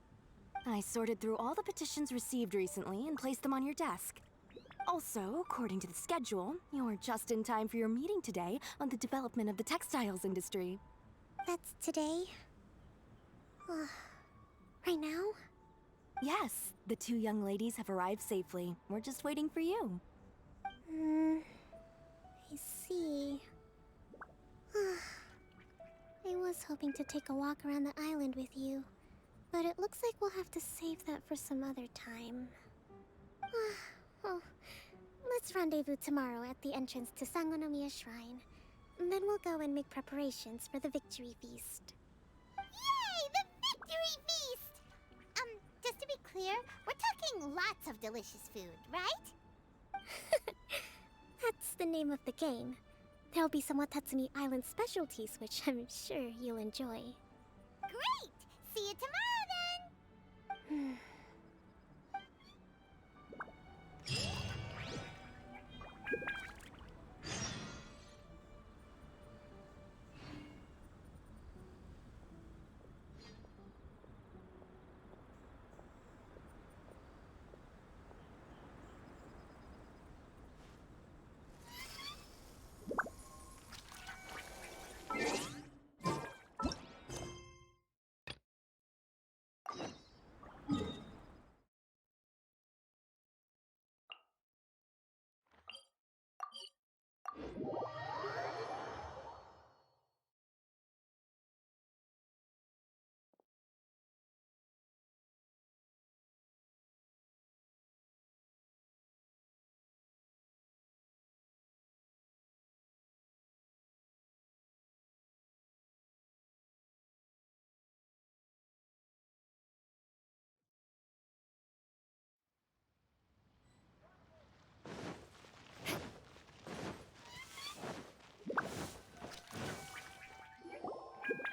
I sorted through all the petitions received recently and placed them on your desk. Also, according to the schedule, you're just in time for your meeting today on the development of the textiles industry. That's today? Right now? Yes, the two young ladies have arrived safely. We're just waiting for you. I see. I was hoping to take a walk around the island with you, but it looks like we'll have to save that for some other time. Oh, let's rendezvous tomorrow at the entrance to Sangonomiya Shrine. And then we'll go and make preparations for the victory feast. Yay! The victory feast! Just to be clear, we're talking lots of delicious food, right? That's the name of the game. There'll be some Watatsumi Island specialties, which I'm sure you'll enjoy. Great! See you tomorrow then!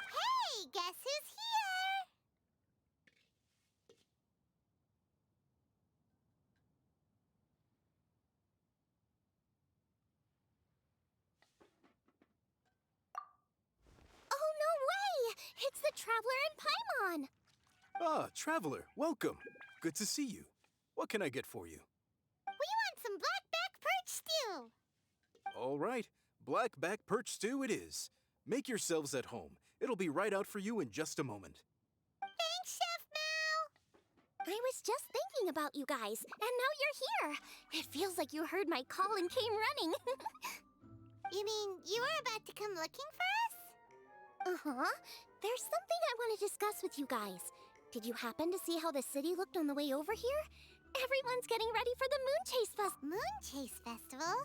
Hey, guess who's here? Oh, no way! It's the Traveler and Paimon! Ah, Traveler, welcome. Good to see you. What can I get for you? We want some blackback perch stew. All right, blackback perch stew it is. Make yourselves at home. It'll be right out for you in just a moment. Thanks, Chef Mao. I was just thinking about you guys, and now you're here. It feels like you heard my call and came running. You mean you were about to come looking for us? Uh-huh. There's something I want to discuss with you guys. Did you happen to see how the city looked on the way over here? Everyone's getting ready for the Moon Chase Festival. Moon Chase Festival?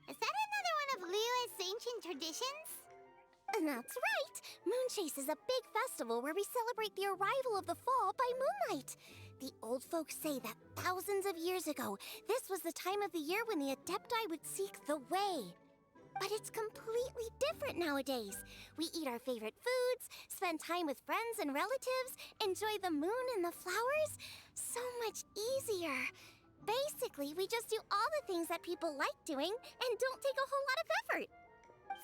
Is that another one of Liyue's ancient traditions? That's right. Moon Chase is a big festival where we celebrate the arrival of the fall by moonlight. The old folks say that thousands of years ago, this was the time of the year when the Adepti would seek the way. But it's completely different nowadays. We eat our favorite foods, spend time with friends and relatives, enjoy the moon and the flowers. So much easier. Basically, we just do all the things that people like doing and don't take a whole lot of effort.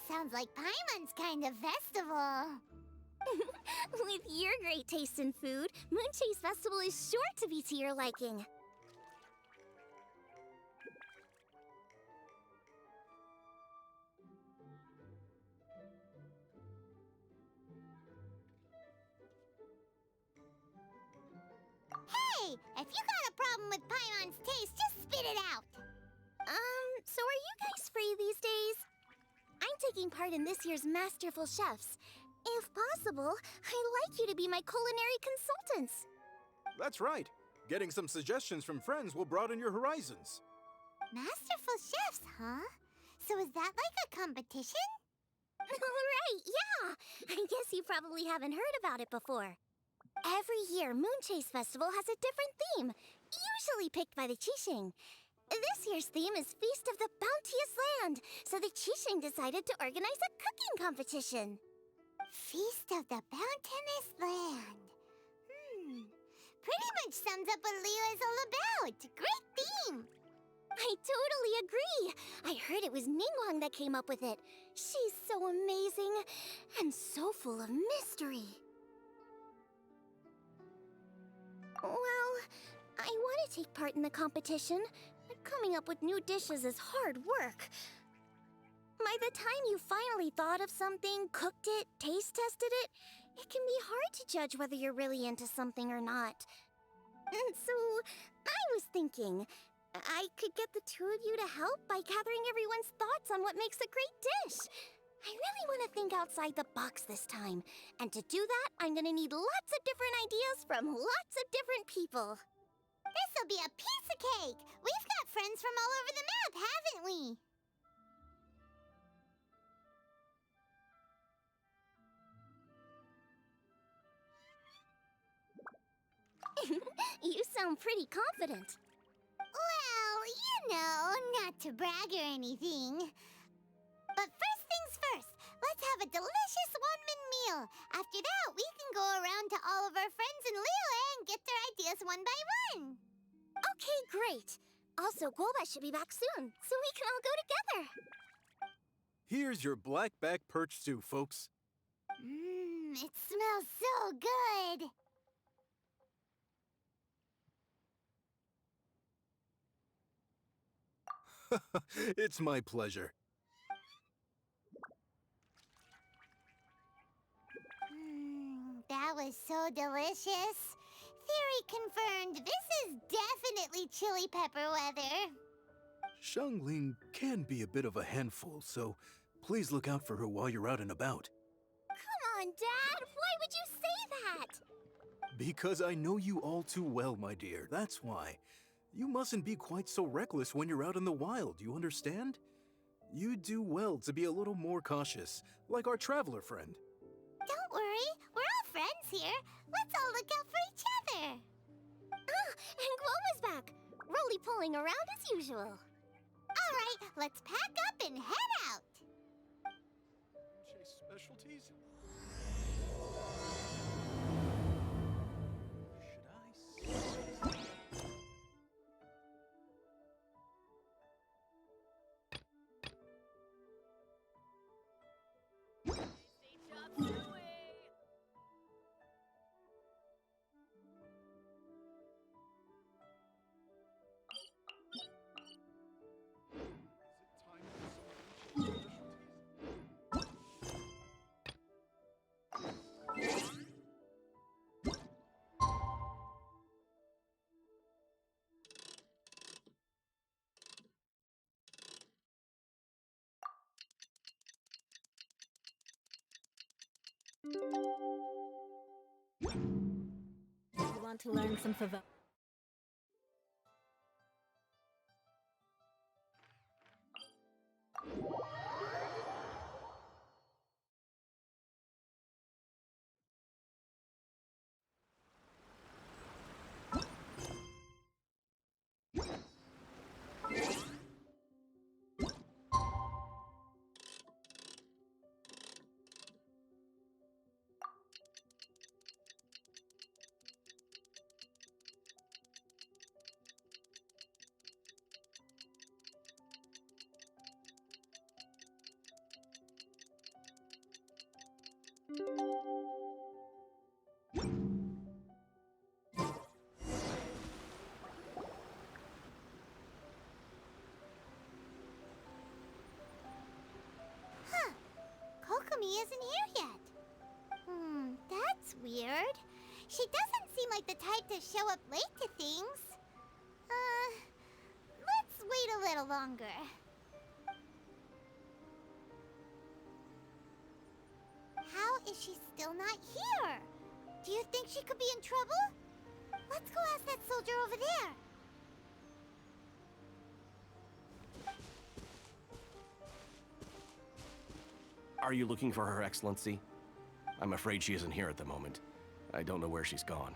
Sounds like Paimon's kind of festival. With your great taste in food, Moon Chase Festival is sure to be to your liking. Hey, if you got a problem with Paimon's taste, just spit it out. So are you guys free these days? I'm taking part in this year's Masterful Chefs. If possible, I'd like you to be my culinary consultants. That's right. Getting some suggestions from friends will broaden your horizons. Masterful chefs, huh? So is that like a competition? Right, yeah. I guess you probably haven't heard about it before. Every year, Moon Chase Festival has a different theme, usually picked by the Qixing. This year's theme is Feast of the Bounteous Land, so the Qixing decided to organize a cooking competition. Feast of the Bounteous Land. Pretty much sums up what Liyue is all about. Great theme. I totally agree. I heard it was Ningguang that came up with it. She's so amazing and so full of mystery. Well, I want to take part in the competition, but coming up with new dishes is hard work. By the time you finally thought of something, cooked it, taste tested it, it can be hard to judge whether you're really into something or not. And so, I was thinking, I could get the two of you to help by gathering everyone's thoughts on what makes a great dish. I really want to think outside the box this time. And to do that, I'm gonna need lots of different ideas from lots of different people. This'll be a piece of cake. We've got friends from all over the map, haven't we? You sound pretty confident. Well, you know, not to brag or anything. But first things a delicious one-man meal. After that, we can go around to all of our friends in Liyue and get their ideas one by one. Okay, great. Also, Guoba should be back soon, so we can all go together. Here's your black-back perch stew, folks. It smells so good. It's my pleasure. That was so delicious. Theory confirmed. This is definitely chili pepper weather. Xiangling can be a bit of a handful, so please look out for her while you're out and about. Come on, Dad. Why would you say that? Because I know you all too well, my dear. That's why. You mustn't be quite so reckless when you're out in the wild, you understand? You do well to be a little more cautious, like our traveler friend. Don't worry. We're all friends here. Let's all look out for each other. Ah, and Guoba's back. Roly-poling around as usual. All right, let's pack up and head out. Chase specialties? You want to learn some favor? Kokomi isn't here yet. That's weird. She doesn't seem like the type to show up late to things. Let's wait a little longer. How is she still not here? Do you think she could be in trouble? Let's go ask that soldier over there. Are you looking for Her Excellency? I'm afraid she isn't here at the moment. I don't know where she's gone.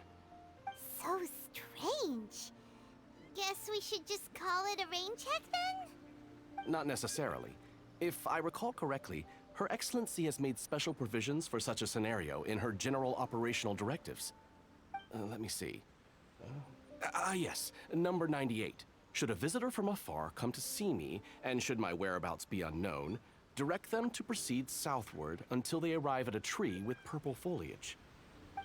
So strange. Guess we should just call it a rain check then? Not necessarily. If I recall correctly, Her Excellency has made special provisions for such a scenario in her general operational directives. Let me see. Yes, number 98. Should a visitor from afar come to see me, and should my whereabouts be unknown, direct them to proceed southward until they arrive at a tree with purple foliage.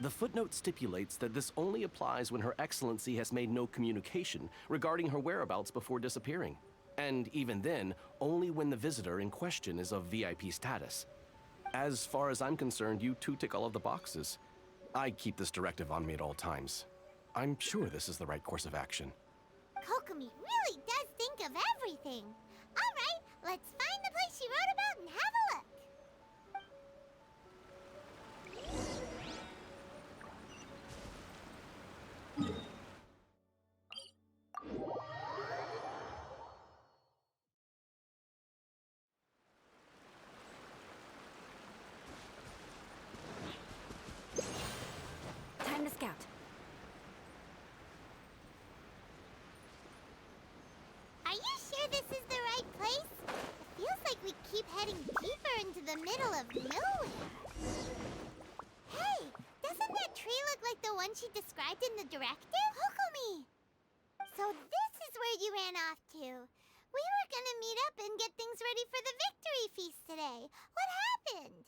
The footnote stipulates that this only applies when Her Excellency has made no communication regarding her whereabouts before disappearing. And even then, only when the visitor in question is of VIP status. As far as I'm concerned, you two tick all of the boxes. I keep this directive on me at all times. I'm sure this is the right course of action. Kokomi really does think of everything. All right, let's find the place she wrote about and have a look. Time to scout. Are you sure this is the right place? It feels like we keep heading deeper into the middle of nowhere. Hey, doesn't that tree look like the one she described in the directive? Kokomi! So this is where you ran off to. We were gonna meet up and get things ready for the victory feast today. What happened?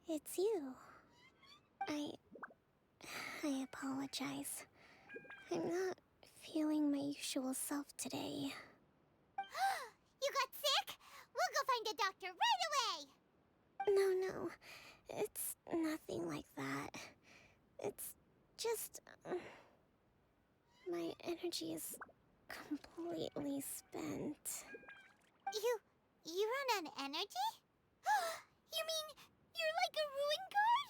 It's you. I apologize. I'm not feeling my usual self today. You got sick? We'll go find a doctor right away! No. It's nothing like that. It's just... my energy is completely spent. You run on energy? You mean you're like a ruin guard?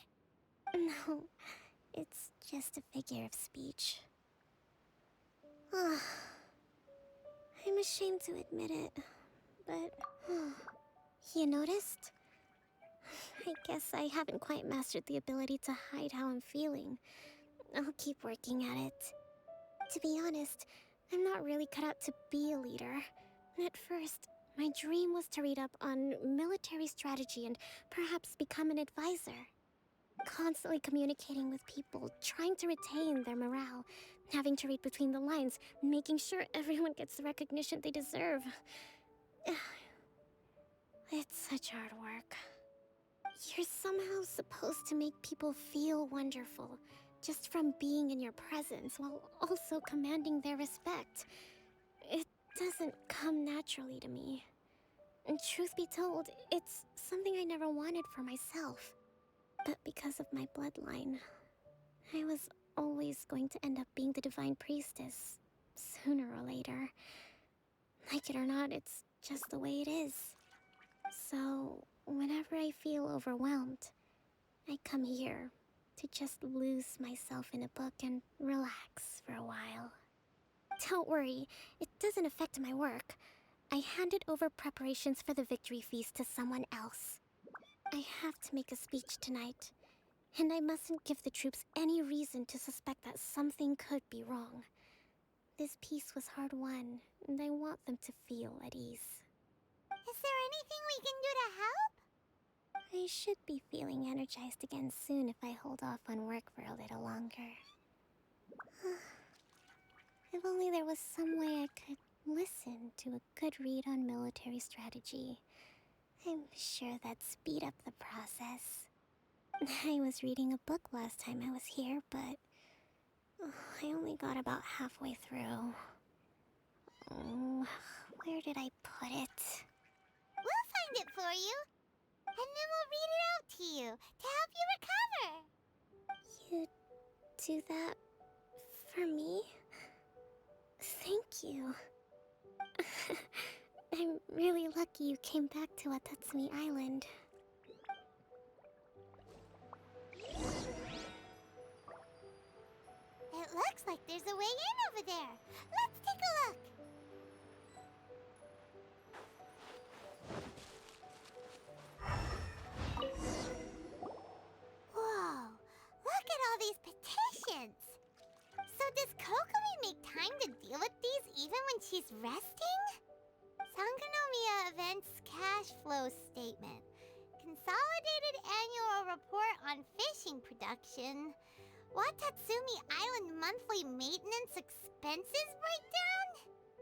No, it's just a figure of speech. I'm ashamed to admit it, but... You noticed? I guess I haven't quite mastered the ability to hide how I'm feeling. I'll keep working at it. To be honest, I'm not really cut out to be a leader. At first, my dream was to read up on military strategy and perhaps become an advisor. Constantly communicating with people, trying to retain their morale, having to read between the lines, making sure everyone gets the recognition they deserve. It's such hard work. You're somehow supposed to make people feel wonderful, just from being in your presence, while also commanding their respect. It doesn't come naturally to me. And truth be told, it's something I never wanted for myself. But because of my bloodline, I was always going to end up being the Divine Priestess, sooner or later. Like it or not, it's just the way it is. So, whenever I feel overwhelmed, I come here to just lose myself in a book and relax for a while. Don't worry, it doesn't affect my work. I handed over preparations for the victory feast to someone else. I have to make a speech tonight, and I mustn't give the troops any reason to suspect that something could be wrong. This peace was hard won, and I want them to feel at ease. Is there anything we can do to help? I should be feeling energized again soon if I hold off on work for a little longer. If only there was some way I could listen to a good read on military strategy. I'm sure that'd speed up the process. I was reading a book last time I was here, but I only got about halfway through. Where did I put it? We'll find it for you. And then we'll read it out to you to help you recover. You do that for me? Thank you. I'm really lucky you came back to Watatsumi Island. It looks like there's a way in over there. Let's take a look. Whoa, look at all these petitions. So does Kokomi make time to deal with these even when she's resting? Sangonomiya Events Cash Flow Statement. Consolidated Annual Report on Fishing Production. Watatsumi Island Monthly Maintenance Expenses Breakdown?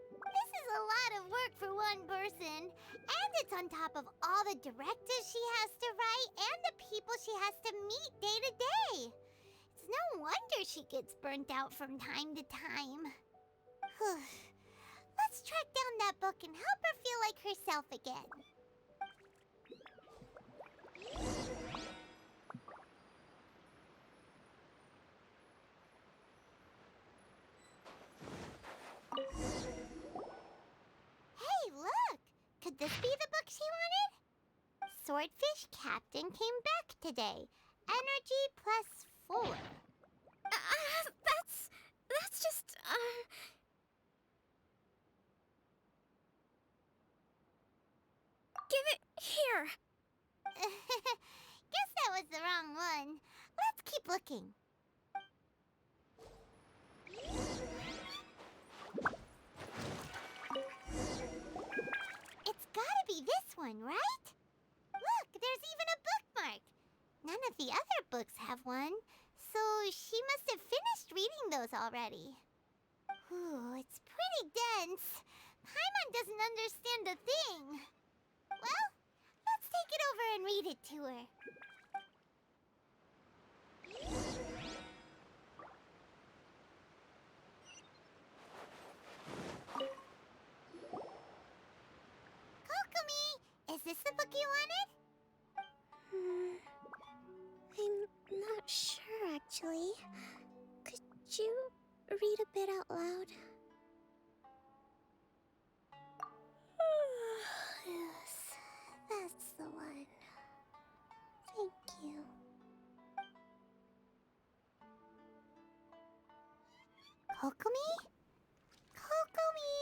This is a lot of work for one person. And it's on top of all the directives she has to write and the people she has to meet day to day. It's no wonder she gets burnt out from time to time. Let's track down that book and help her feel like herself again. Hey, look! Could this be the book she wanted? Swordfish Captain came back today. Energy +4. That's just, Give it here! Guess that was the wrong one. Let's keep looking. It's gotta be this one, right? Look, there's even a bookmark. None of the other books have one, so she must have finished reading those already. Ooh, it's pretty dense. Paimon doesn't understand a thing. Well, let's take it over and read it to her. Kokumi, is this the book you wanted? I'm not sure, actually. Could you read a bit out loud? Yes, that's the one. Thank you. Kokumi? Kokumi!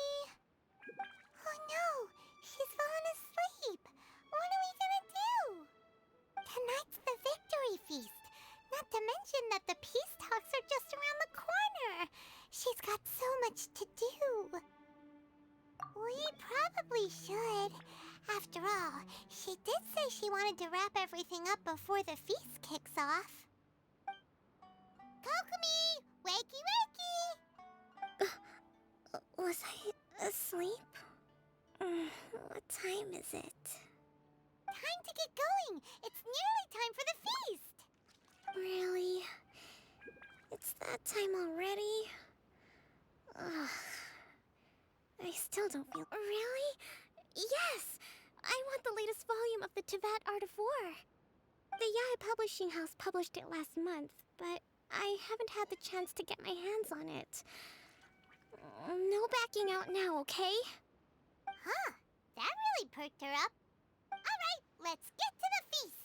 Oh no! She's fallen asleep! What are we gonna do? Tonight's the victory feast! Not to mention that the peace talks are just around the corner! She's got so much to do! We probably should. After all, she did say she wanted to wrap everything up before the feast kicks off. Kokumi! Wakey wakey! Was I asleep? What time is it? Time to get going! It's nearly time for the feast! Really? It's that time already? Ugh. I still don't feel... Really? Yes! I want the latest volume of the Teyvat Art of War. The Yae Publishing House published it last month, but I haven't had the chance to get my hands on it. No backing out now, okay? Huh. That really perked her up. Alright, let's get to the feast!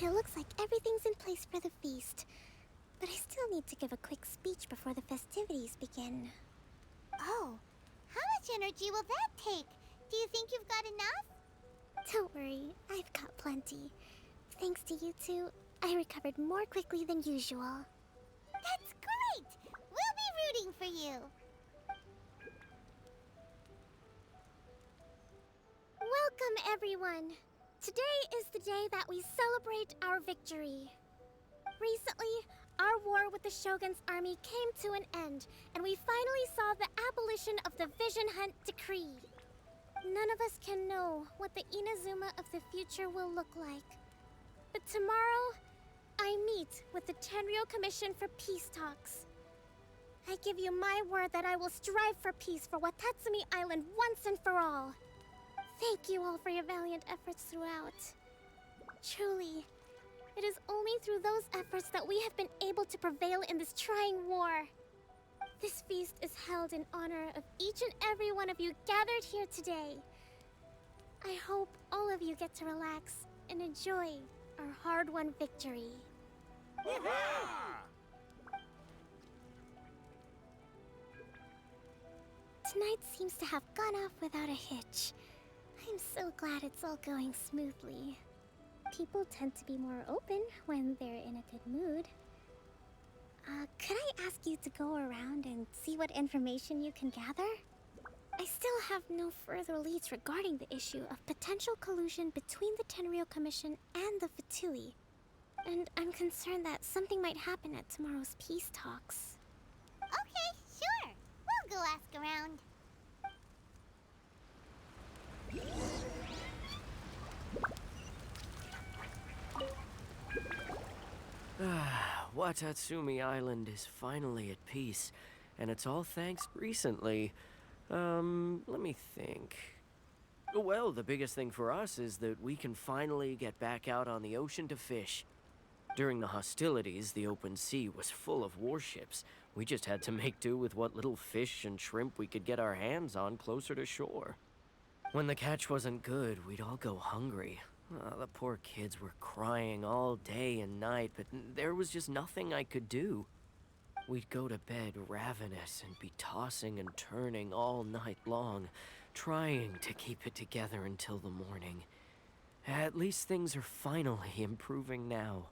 It looks like everything's in place for the feast. But I still need to give a quick speech before the festivities begin. Oh, how much energy will that take? Do you think you've got enough? Don't worry, I've got plenty. Thanks to you two, I recovered more quickly than usual. That's great! We'll be rooting for you. Welcome, everyone! Today is the day that we celebrate our victory. Recently, our war with the Shogun's army came to an end, and we finally saw the abolition of the Vision Hunt Decree. None of us can know what the Inazuma of the future will look like. But tomorrow, I meet with the Tenryou Commission for Peace Talks. I give you my word that I will strive for peace for Watatsumi Island once and for all. Thank you all for your valiant efforts throughout. Truly, it is only through those efforts that we have been able to prevail in this trying war. This feast is held in honor of each and every one of you gathered here today. I hope all of you get to relax and enjoy our hard-won victory. Tonight seems to have gone off without a hitch. I'm so glad it's all going smoothly. People tend to be more open when they're in a good mood. Could I ask you to go around and see what information you can gather? I still have no further leads regarding the issue of potential collusion between the Tenryou Commission and the Fatui. And I'm concerned that something might happen at tomorrow's peace talks. Okay, sure. We'll go ask around. Watatsumi Island is finally at peace, and it's all thanks recently. Let me think. Well, the biggest thing for us is that we can finally get back out on the ocean to fish. During the hostilities, the open sea was full of warships, We just had to make do with what little fish and shrimp we could get our hands on closer to shore. When the catch wasn't good, we'd all go hungry. The poor kids were crying all day and night, but there was just nothing I could do. We'd go to bed ravenous and be tossing and turning all night long, trying to keep it together until the morning. At least things are finally improving now.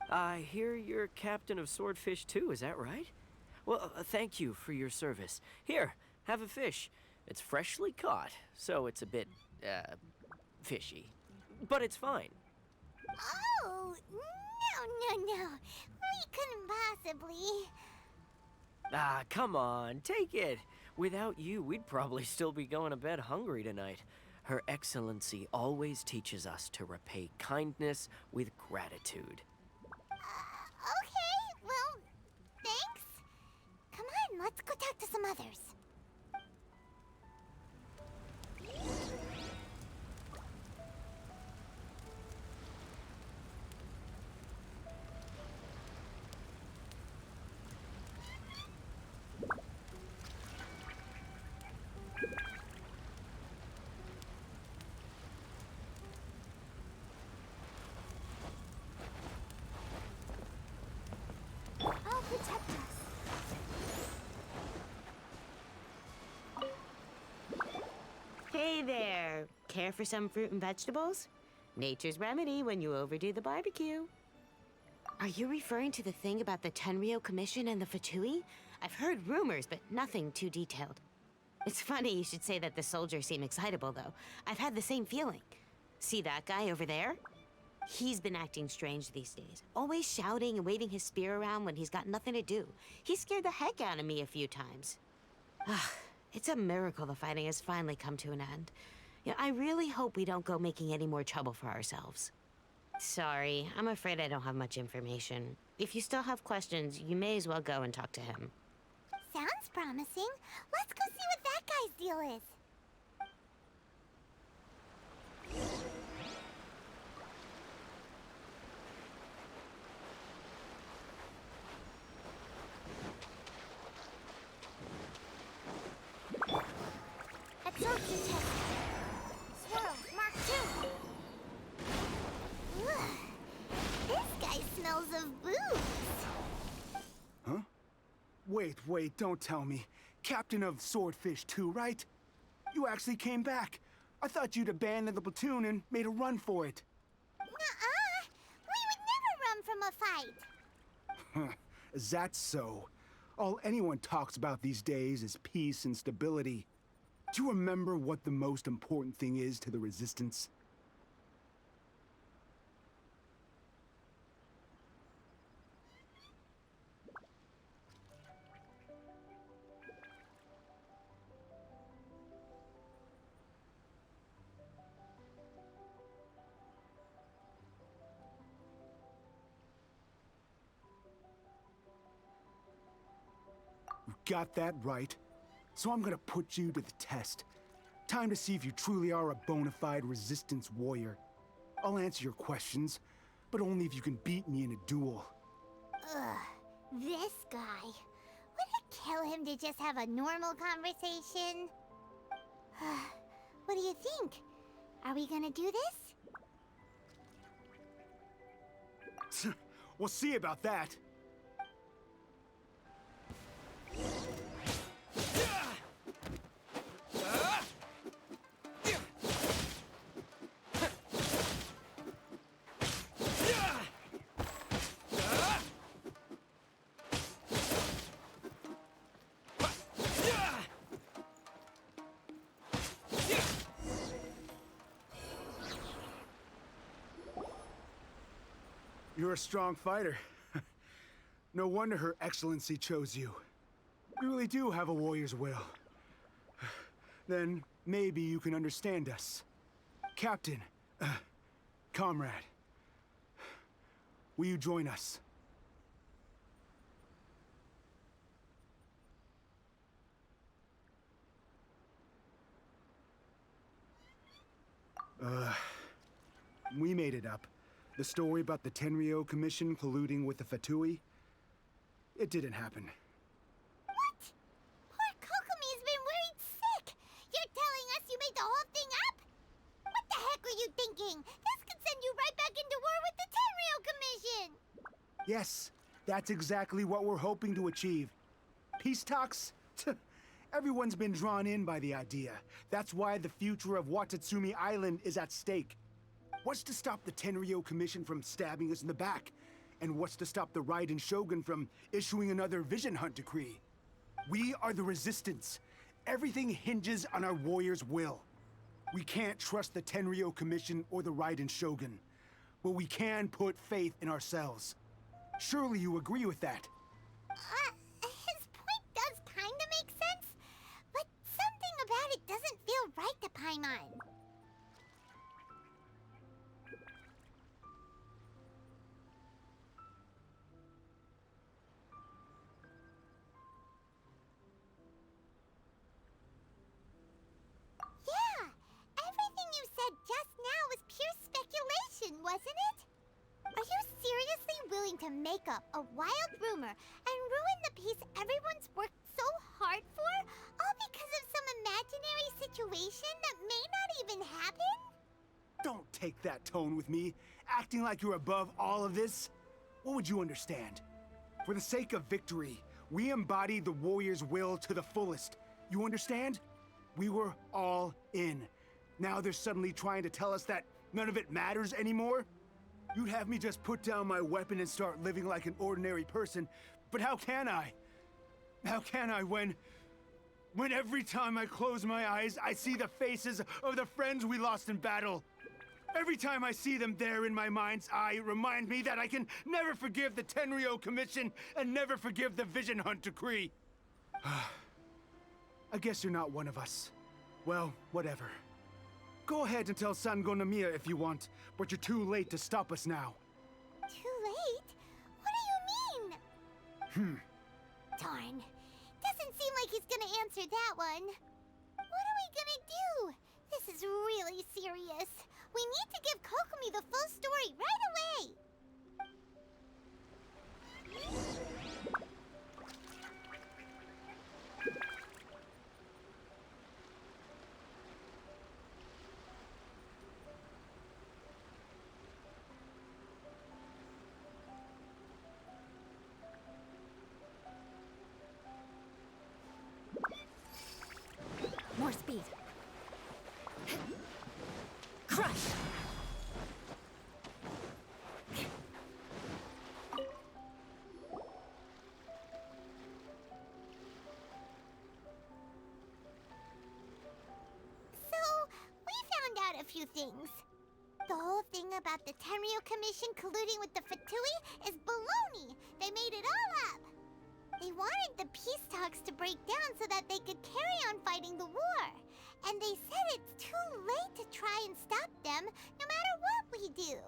I hear you're captain of Swordfish too, is that right? Well, thank you for your service. Here, have a fish. It's freshly caught, so it's a bit, fishy. But it's fine. Oh, no. We couldn't possibly. Ah, come on, take it. Without you, we'd probably still be going to bed hungry tonight. Her Excellency always teaches us to repay kindness with gratitude. Okay, well, thanks. Come on, let's go talk to some others. I'll protect us. Hey there. Care for some fruit and vegetables? Nature's remedy when you overdo the barbecue. Are you referring to the thing about the Tenryo Commission and the Fatui? I've heard rumors, but nothing too detailed. It's funny you should say that the soldiers seem excitable, though. I've had the same feeling. See that guy over there? He's been acting strange these days. Always shouting and waving his spear around when he's got nothing to do. He scared the heck out of me a few times. It's a miracle the fighting has finally come to an end. Yeah, I really hope we don't go making any more trouble for ourselves. Sorry, I'm afraid I don't have much information. If you still have questions, you may as well go and talk to him. Sounds promising. Let's go see what that guy's deal is. Absorption test. Swirl, Mark 2. Ugh. This guy smells of booze. Huh? Wait, don't tell me. Captain of Swordfish 2, right? You actually came back. I thought you'd abandoned the platoon and made a run for it. Nuh-uh. We would never run from a fight. Huh. Is that so? All anyone talks about these days is peace and stability. Do you remember what the most important thing is to the Resistance? You got that right. So I'm gonna put you to the test. Time to see if you truly are a bona fide Resistance warrior. I'll answer your questions, but only if you can beat me in a duel. Ugh, this guy. Would it kill him to just have a normal conversation? What do you think? Are we gonna do this? We'll see about that. You're a strong fighter. No wonder Her Excellency chose you. You really do have a warrior's will. Then maybe you can understand us. Captain, comrade, will you join us? We made it up. The story about the Tenryo Commission colluding with the Fatui? It didn't happen. Yes, that's exactly what we're hoping to achieve. Peace talks? Everyone's been drawn in by the idea. That's why the future of Watatsumi Island is at stake. What's to stop the Tenryo Commission from stabbing us in the back? And what's to stop the Raiden Shogun from issuing another Vision Hunt decree? We are the Resistance. Everything hinges on our warriors' will. We can't trust the Tenryo Commission or the Raiden Shogun, but we can put faith in ourselves. Surely you agree with that? His point does kinda make sense, but something about it doesn't feel right to Paimon. Yeah, everything you said just now was pure speculation, wasn't it? Are you seriously willing to make up a wild rumor and ruin the peace everyone's worked so hard for, all because of some imaginary situation that may not even happen? Don't take that tone with me, acting like you're above all of this. What would you understand? For the sake of victory, we embody the warrior's will to the fullest. You understand? We were all in. Now they're suddenly trying to tell us that none of it matters anymore? You'd have me just put down my weapon and start living like an ordinary person, but how can I? How can I when every time I close my eyes, I see the faces of the friends we lost in battle? Every time I see them there in my mind's eye, it reminds me that I can never forgive the Tenryo Commission and never forgive the Vision Hunt decree. I guess you're not one of us. Well, whatever. Go ahead and tell Sango Nomiya if you want, but you're too late to stop us now. Too late? What do you mean? Darn. Doesn't seem like he's gonna answer that one. What are we gonna do? This is really serious. We need to give Kokomi the full story right away. More speed. Crush! So, we found out a few things. The whole thing about the Tenryo Commission colluding with the Fatui is baloney. They made it all up. They wanted the peace talks to break down so that they could carry on fighting the war. And they said it's too late to try and stop them, no matter what we do.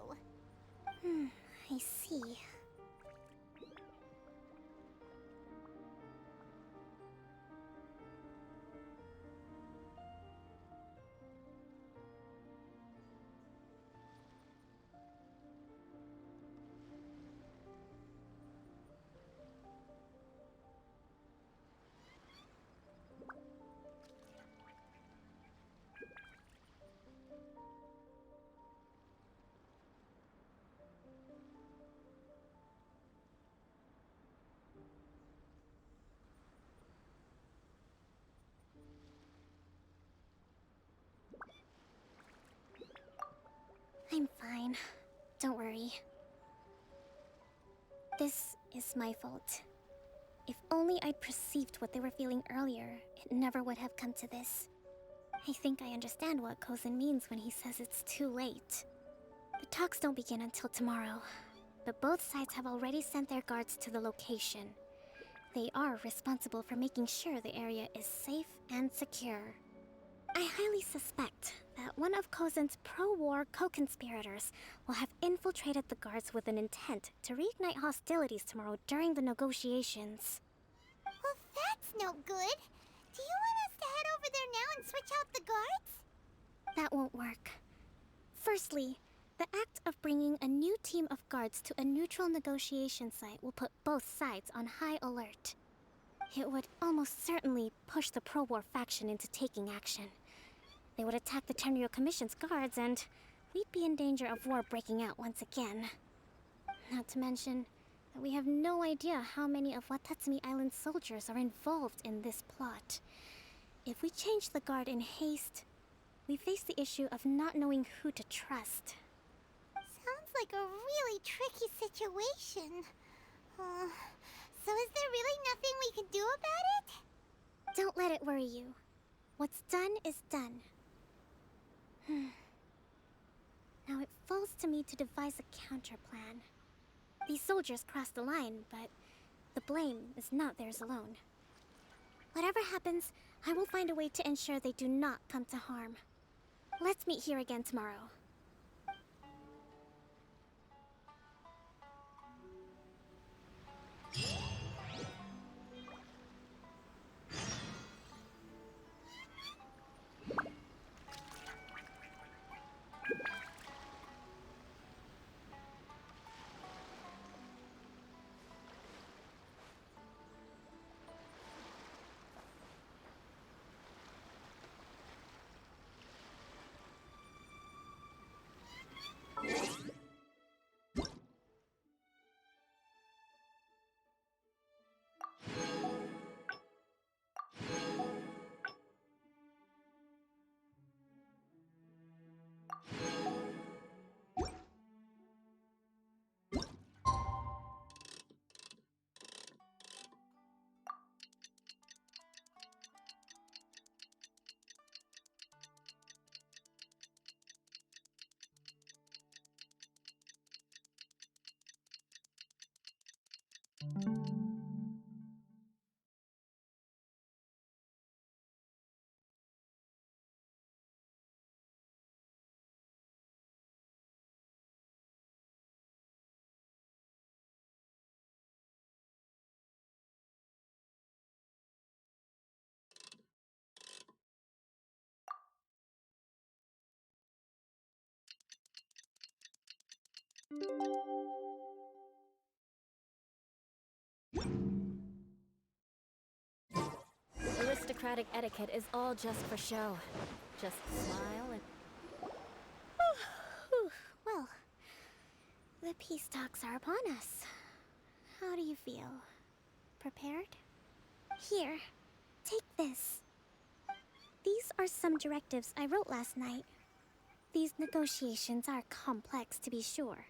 I see. I'm fine. Don't worry. This is my fault. If only I'd perceived what they were feeling earlier, it never would have come to this. I think I understand what Kozin means when he says it's too late. The talks don't begin until tomorrow, but both sides have already sent their guards to the location. They are responsible for making sure the area is safe and secure. I highly suspect that one of Kozin's pro-war co-conspirators will have infiltrated the guards with an intent to reignite hostilities tomorrow during the negotiations. Well, that's no good. Do you want us to head over there now and switch out the guards? That won't work. Firstly, the act of bringing a new team of guards to a neutral negotiation site will put both sides on high alert. It would almost certainly push the pro-war faction into taking action. They would attack the Tenryo Commission's guards, and we'd be in danger of war breaking out once again. Not to mention, that we have no idea how many of Watatsumi Island's soldiers are involved in this plot. If we change the guard in haste, we face the issue of not knowing who to trust. Sounds like a really tricky situation. So is there really nothing we can do about it? Don't let it worry you. What's done is done. Now it falls to me to devise a counter plan. These soldiers crossed the line, but the blame is not theirs alone. Whatever happens, I will find a way to ensure they do not come to harm. Let's meet here again tomorrow. Aristocratic etiquette is all just for show. Just smile and... Well, the peace talks are upon us. How do you feel? Prepared? Here, take this. These are some directives I wrote last night. These negotiations are complex, to be sure,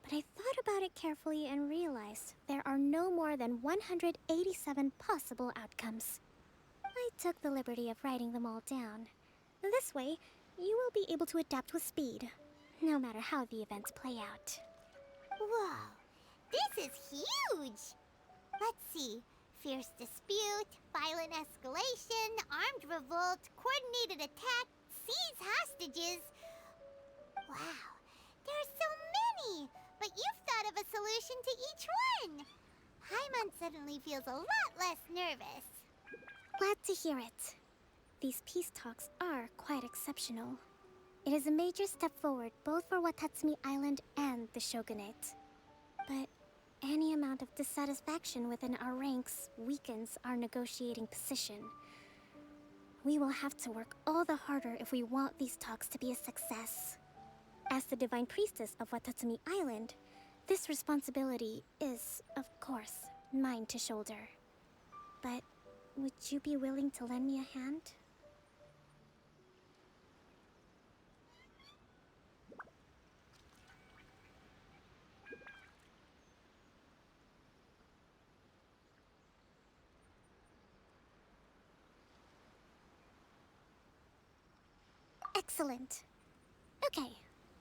but I thought about it carefully and realized there are no more than 187 possible outcomes. I took the liberty of writing them all down. This way, you will be able to adapt with speed, no matter how the events play out. Whoa, this is huge! Let's see. Fierce dispute, violent escalation, armed revolt, coordinated attack, seize hostages. Wow, there are so many! But you've thought of a solution to each one! Paimon suddenly feels a lot less nervous. Glad to hear it. These peace talks are quite exceptional. It is a major step forward both for Watatsumi Island and the Shogunate. But any amount of dissatisfaction within our ranks weakens our negotiating position. We will have to work all the harder if we want these talks to be a success. As the Divine Priestess of Watatsumi Island, this responsibility is, of course, mine to shoulder. But would you be willing to lend me a hand? Excellent. Okay,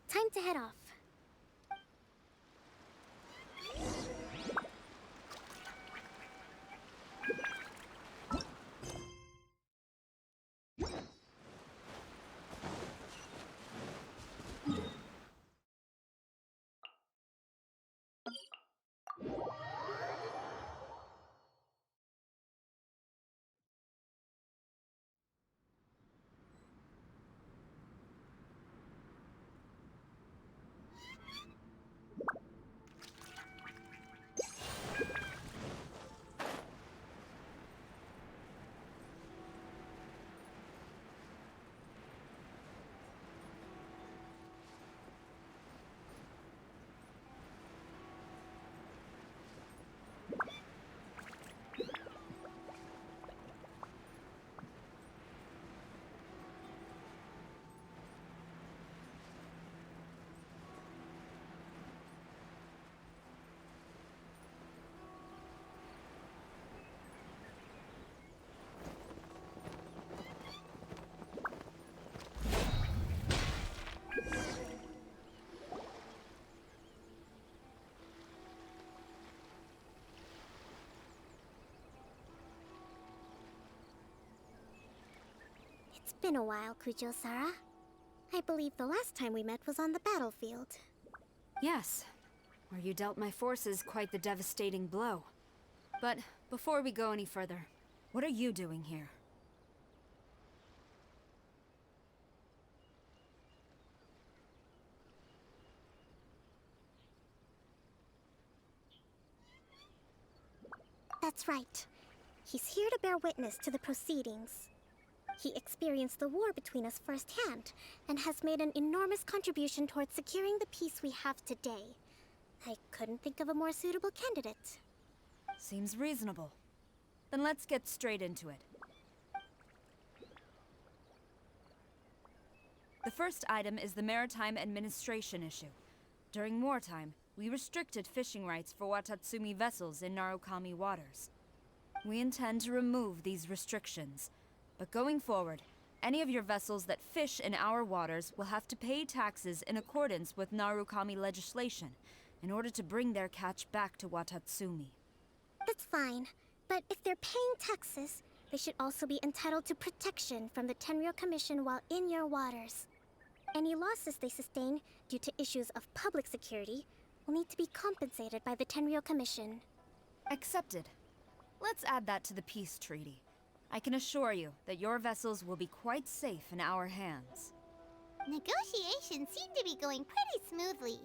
time to head off. It's been a while, Kujo-Sara. I believe the last time we met was on the battlefield. Yes, where you dealt my forces quite the devastating blow. But before we go any further, what are you doing here? That's right. He's here to bear witness to the proceedings. He experienced the war between us firsthand, and has made an enormous contribution towards securing the peace we have today. I couldn't think of a more suitable candidate. Seems reasonable. Then let's get straight into it. The first item is the Maritime Administration issue. During wartime, we restricted fishing rights for Watatsumi vessels in Narukami waters. We intend to remove these restrictions, but going forward, any of your vessels that fish in our waters will have to pay taxes in accordance with Narukami legislation in order to bring their catch back to Watatsumi. That's fine, but if they're paying taxes, they should also be entitled to protection from the Tenryou Commission while in your waters. Any losses they sustain due to issues of public security will need to be compensated by the Tenryou Commission. Accepted. Let's add that to the peace treaty. I can assure you that your vessels will be quite safe in our hands. Negotiations seem to be going pretty smoothly.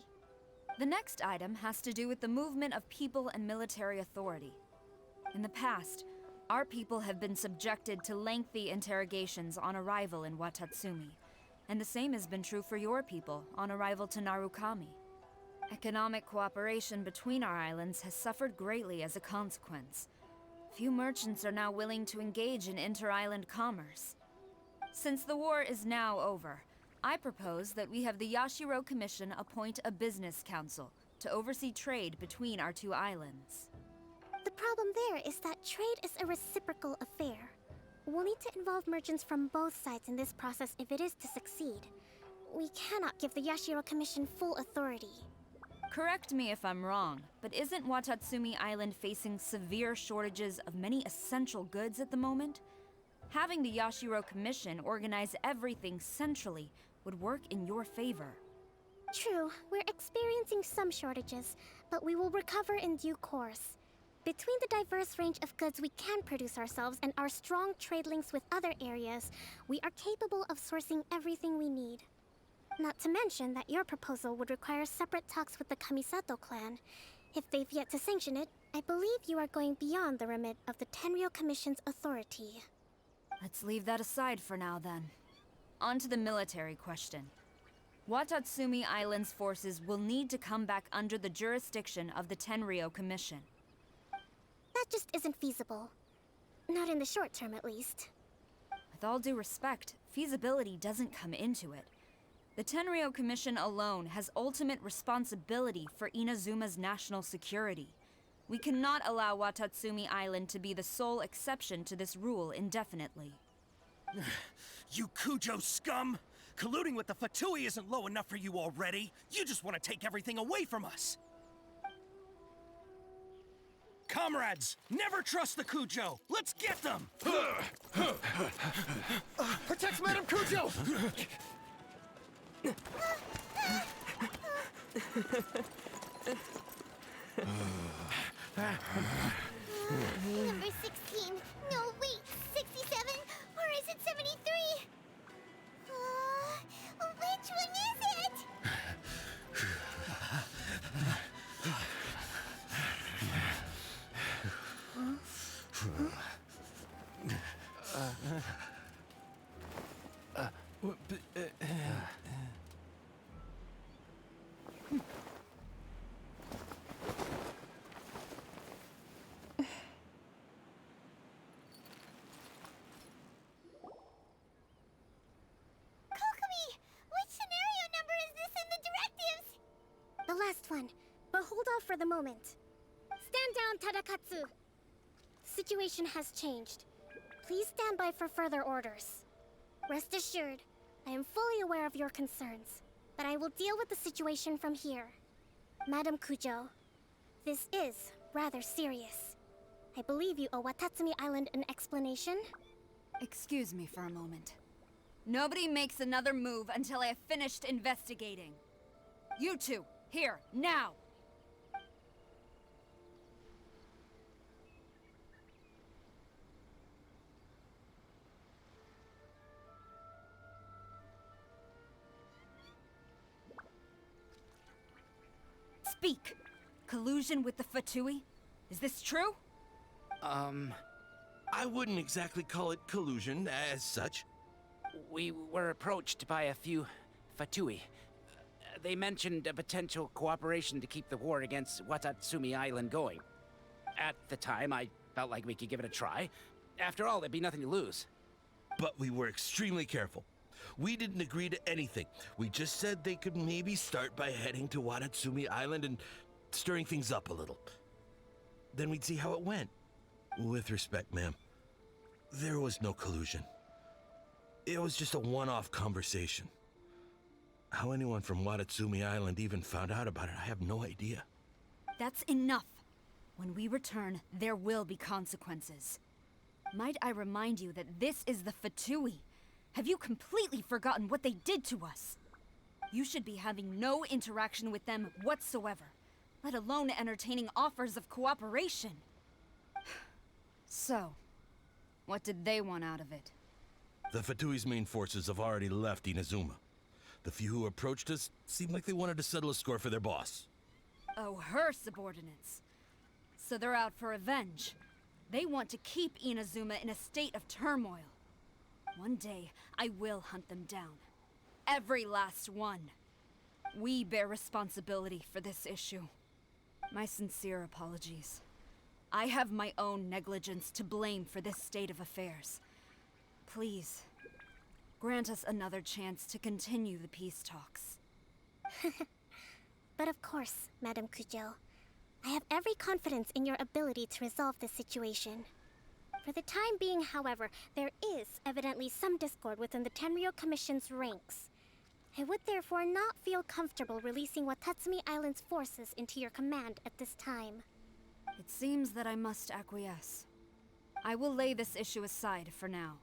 The next item has to do with the movement of people and military authority. In the past, our people have been subjected to lengthy interrogations on arrival in Watatsumi, and the same has been true for your people on arrival to Narukami. Economic cooperation between our islands has suffered greatly as a consequence. Few merchants are now willing to engage in inter-island commerce. Since the war is now over, I propose that we have the Yashiro Commission appoint a business council to oversee trade between our two islands. The problem there is that trade is a reciprocal affair. We'll need to involve merchants from both sides in this process if it is to succeed. We cannot give the Yashiro Commission full authority. Correct me if I'm wrong, but isn't Watatsumi Island facing severe shortages of many essential goods at the moment? Having the Yashiro Commission organize everything centrally would work in your favor. True, we're experiencing some shortages, but we will recover in due course. Between the diverse range of goods we can produce ourselves and our strong trade links with other areas, we are capable of sourcing everything we need. Not to mention that your proposal would require separate talks with the Kamisato clan. If they've yet to sanction it, I believe you are going beyond the remit of the Tenryou Commission's authority. Let's leave that aside for now, then. On to the military question. Watatsumi Island's forces will need to come back under the jurisdiction of the Tenryou Commission. That just isn't feasible. Not in the short term, at least. With all due respect, feasibility doesn't come into it. The Tenryou Commission alone has ultimate responsibility for Inazuma's national security. We cannot allow Watatsumi Island to be the sole exception to this rule indefinitely. You Kujo scum! Colluding with the Fatui isn't low enough for you already. You just want to take everything away from us. Comrades, never trust the Kujo. Let's get them! Protect Madame Kujo! Number 16. No, wait. 67? Or is it 73? Which one is it? The last one, but hold off for the moment. Stand down, Tadakatsu! Situation has changed. Please stand by for further orders. Rest assured, I am fully aware of your concerns, but I will deal with the situation from here. Madam Kujo, this is rather serious. I believe you owe Watatsumi Island an explanation? Excuse me for a moment. Nobody makes another move until I have finished investigating. You two, here, now! Speak! Collusion with the Fatui? Is this true? I wouldn't exactly call it collusion as such. We were approached by a few Fatui. They mentioned a potential cooperation to keep the war against Watatsumi Island going. At the time, I felt like we could give it a try. After all, there'd be nothing to lose. But we were extremely careful. We didn't agree to anything. We just said they could maybe start by heading to Watatsumi Island and stirring things up a little. Then we'd see how it went. With respect, ma'am, there was no collusion. It was just a one-off conversation. How anyone from Watatsumi Island even found out about it, I have no idea. That's enough. When we return, there will be consequences. Might I remind you that this is the Fatui? Have you completely forgotten what they did to us? You should be having no interaction with them whatsoever, let alone entertaining offers of cooperation. So, what did they want out of it? The Fatui's main forces have already left Inazuma. The few who approached us seemed like they wanted to settle a score for their boss. Oh, her subordinates. So they're out for revenge. They want to keep Inazuma in a state of turmoil. One day, I will hunt them down. Every last one. We bear responsibility for this issue. My sincere apologies. I have my own negligence to blame for this state of affairs. Please, grant us another chance to continue the peace talks. But of course, Madame Kujo. I have every confidence in your ability to resolve this situation. For the time being, however, there is evidently some discord within the Tenryou Commission's ranks. I would therefore not feel comfortable releasing Watatsumi Island's forces into your command at this time. It seems that I must acquiesce. I will lay this issue aside for now.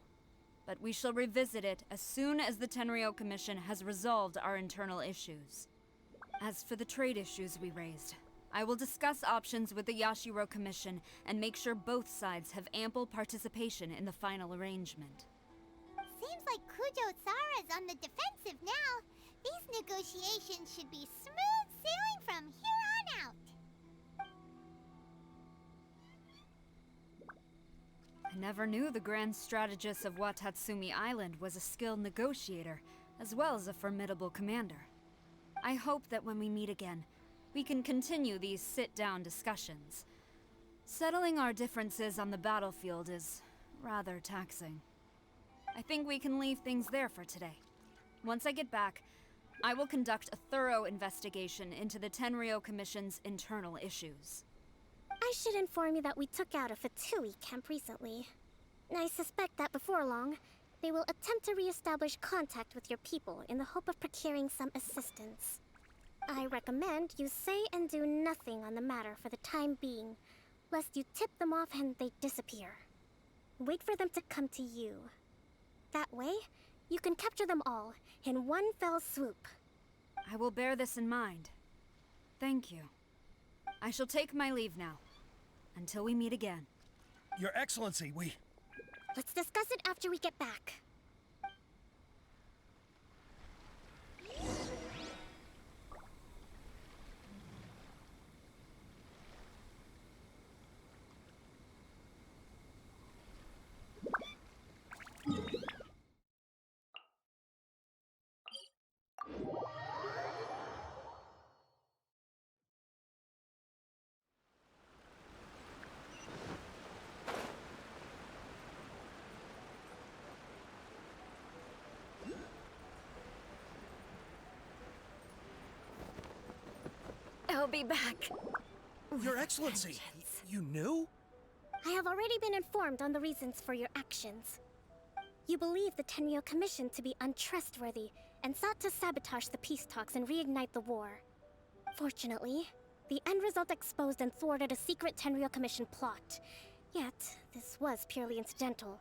But we shall revisit it as soon as the Tenryou Commission has resolved our internal issues. As for the trade issues we raised, I will discuss options with the Yashiro Commission and make sure both sides have ample participation in the final arrangement. Seems like Kujo-sara's on the defensive now. These negotiations should be smooth sailing from here on out. I never knew the grand strategist of Watatsumi Island was a skilled negotiator, as well as a formidable commander. I hope that when we meet again, we can continue these sit-down discussions. Settling our differences on the battlefield is rather taxing. I think we can leave things there for today. Once I get back, I will conduct a thorough investigation into the Tenryou Commission's internal issues. I should inform you that we took out a Fatui camp recently. I suspect that before long, they will attempt to re-establish contact with your people in the hope of procuring some assistance. I recommend you say and do nothing on the matter for the time being, lest you tip them off and they disappear. Wait for them to come to you. That way, you can capture them all in one fell swoop. I will bear this in mind. Thank you. I shall take my leave now. Until we meet again. Your Excellency, we... Let's discuss it after we get back. I'll be back. Your Excellency, you knew? I have already been informed on the reasons for your actions. You believe the Tenryou Commission to be untrustworthy and sought to sabotage the peace talks and reignite the war. Fortunately, the end result exposed and thwarted a secret Tenryou Commission plot. Yet, this was purely incidental,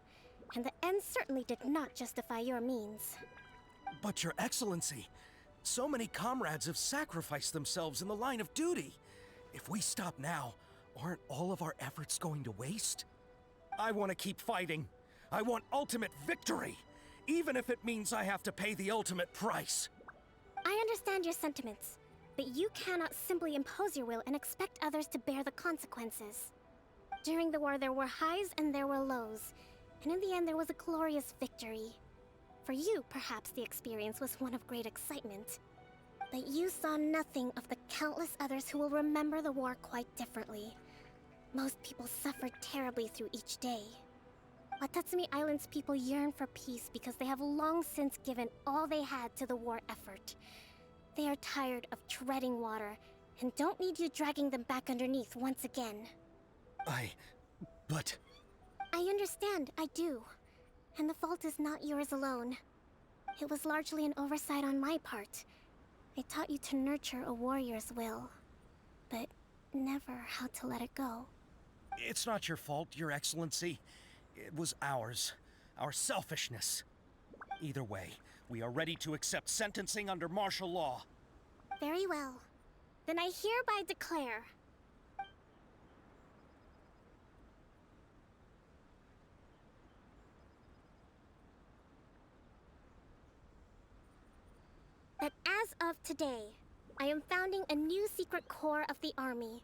And the end certainly did not justify your means. But Your Excellency, so many comrades have sacrificed themselves in the line of duty. If we stop now, aren't all of our efforts going to waste? I want to keep fighting. I want ultimate victory, even if it means I have to pay the ultimate price. I understand your sentiments, but you cannot simply impose your will and expect others to bear the consequences. During the war, there were highs and there were lows, and in the end, there was a glorious victory. For you, perhaps the experience was one of great excitement. But you saw nothing of the countless others who will remember the war quite differently. Most people suffered terribly through each day. Watatsumi Island's people yearn for peace because they have long since given all they had to the war effort. They are tired of treading water and don't need you dragging them back underneath once again. But... I understand, I do. And the fault is not yours alone. It was largely an oversight on my part. I taught you to nurture a warrior's will, but never how to let it go. It's not your fault, Your Excellency. It was ours. Our selfishness. Either way, we are ready to accept sentencing under martial law. Very well. Then I hereby declare... that as of today, I am founding a new secret corps of the army.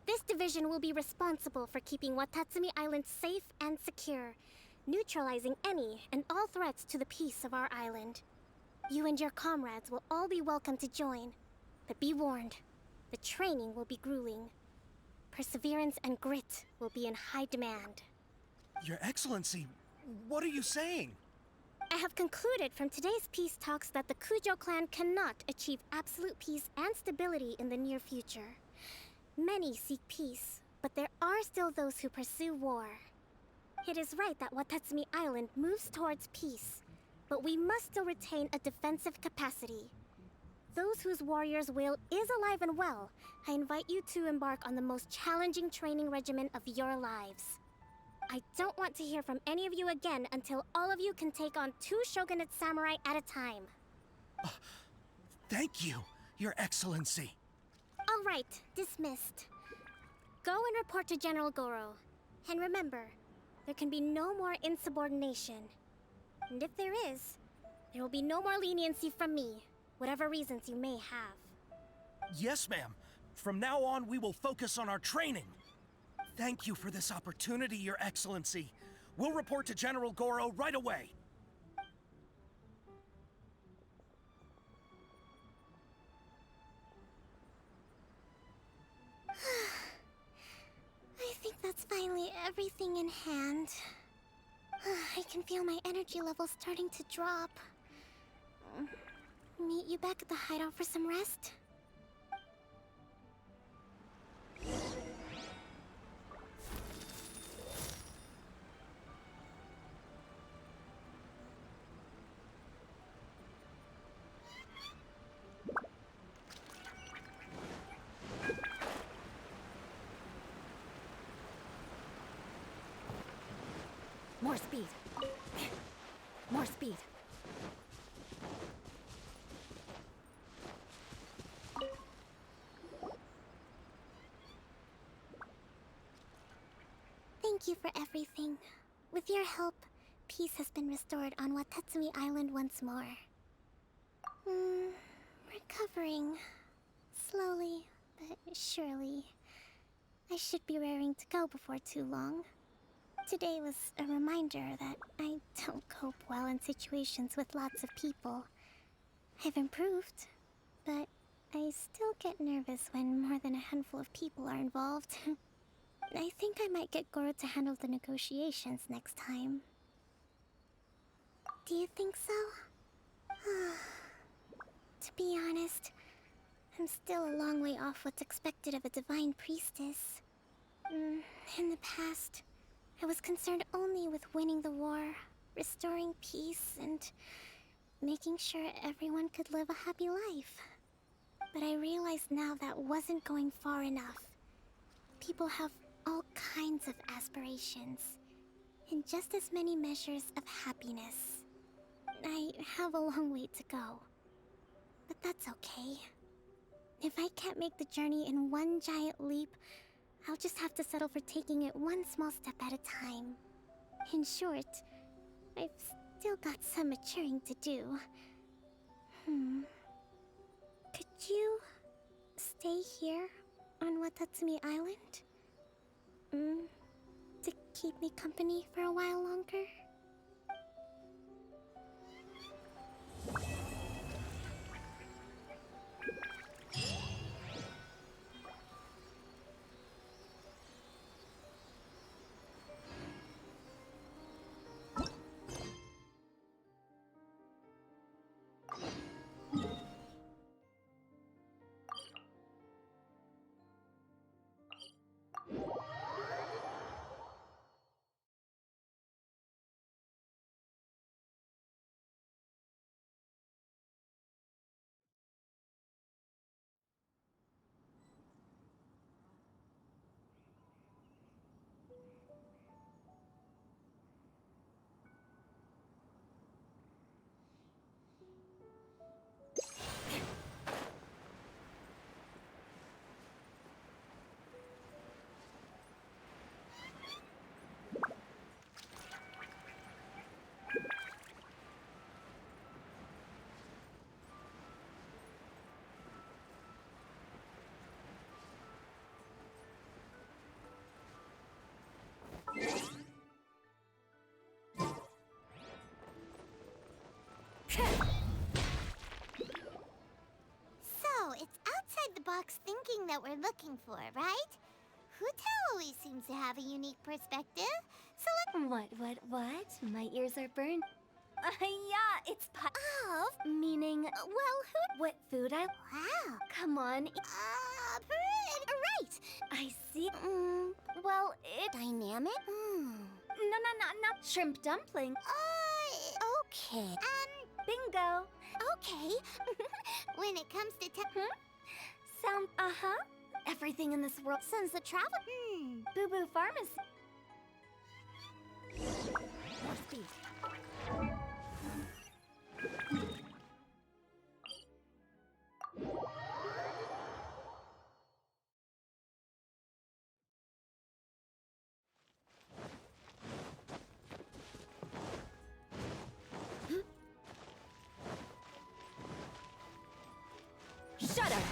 This division will be responsible for keeping Watatsumi Island safe and secure, neutralizing any and all threats to the peace of our island. You and your comrades will all be welcome to join, but be warned, the training will be grueling. Perseverance and grit will be in high demand. Your Excellency, what are you saying? I have concluded from today's peace talks that the Kujo clan cannot achieve absolute peace and stability in the near future. Many seek peace, but there are still those who pursue war. It is right that Watatsumi Island moves towards peace, but we must still retain a defensive capacity. Those whose warrior's will is alive and well, I invite you to embark on the most challenging training regimen of your lives. I don't want to hear from any of you again until all of you can take on 2 shogunate samurai at a time. Thank you, Your Excellency. All right, dismissed. Go and report to General Goro. And remember, there can be no more insubordination. And if there is, there will be no more leniency from me, whatever reasons you may have. Yes, ma'am. From now on, we will focus on our training. Thank you for this opportunity, Your Excellency. We'll report to General Goro right away. I think that's finally everything in hand. I can feel my energy levels starting to drop. Meet you back at the hideout for some rest? More speed. More speed. Thank you for everything. With your help, peace has been restored on Watatsumi Island once more. Recovering. Slowly, but surely. I should be raring to go before too long. Today was a reminder that I don't cope well in situations with lots of people. I've improved, but I still get nervous when more than a handful of people are involved. I think I might get Goro to handle the negotiations next time. Do you think so? To be honest, I'm still a long way off what's expected of a divine priestess. In the past, I was concerned only with winning the war, restoring peace, and making sure everyone could live a happy life. But I realize now that wasn't going far enough. People have all kinds of aspirations. and just as many measures of happiness. I have a long way to go, but that's okay. If I can't make the journey in one giant leap, I'll just have to settle for taking it one small step at a time. In short, I've still got some maturing to do. Could you stay here on Watatsumi Island? To keep me company for a while longer? So, it's outside the box thinking that we're looking for, right? Huta always seems to have a unique perspective, so What? My ears are burned. Yeah, it's of meaning, well, what food I... Wow. Come on. Right. I see. Well, it... Dynamic? Not shrimp dumpling. Okay. Bingo. Okay. When it comes to Sound, Everything in this world sends the travel. Boo Boo Pharmacy. More speed. Shudder!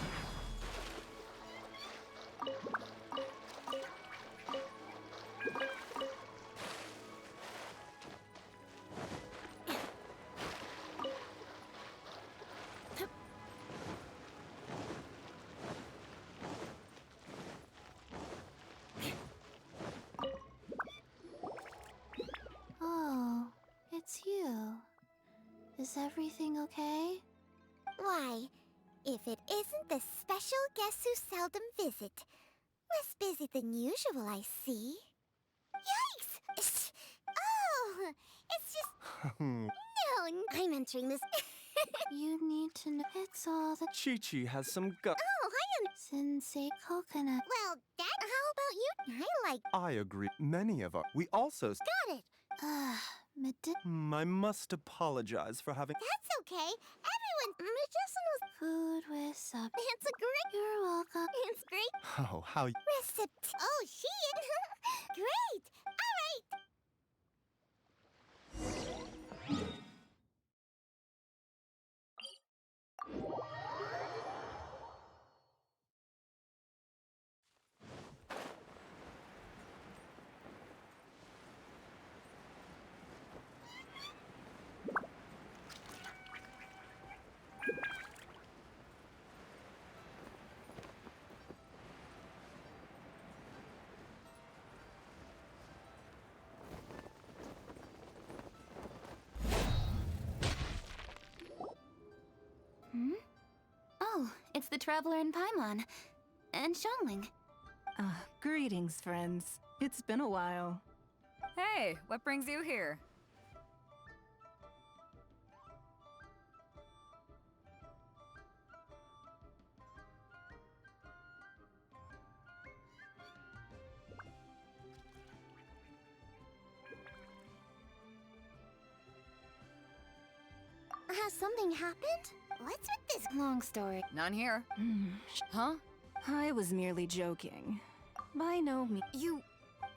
Oh, it's you. Is everything okay? Why, if it isn't the special guest who seldom visit. Less busy than usual, I see. Yikes! Oh, it's just... No, I'm entering this... You need to know it's all the Chi-Chi has some gut. Oh, I Sensei coconut. Well, Dad, how about you? I like... I agree. Many of us. We also... Got it. I must apologize for having... That's okay. Everyone... Medicinal... Food with sub. It's a great... You're welcome. It's great. Oh, how... Recipe. Oh, she... Great. All right. Oh, it's the Traveler in Paimon. And Xiangling. Greetings, friends. It's been a while. Hey, what brings you here? Has something happened? What's with this? Long story. None here. Huh? I was merely joking. By no means.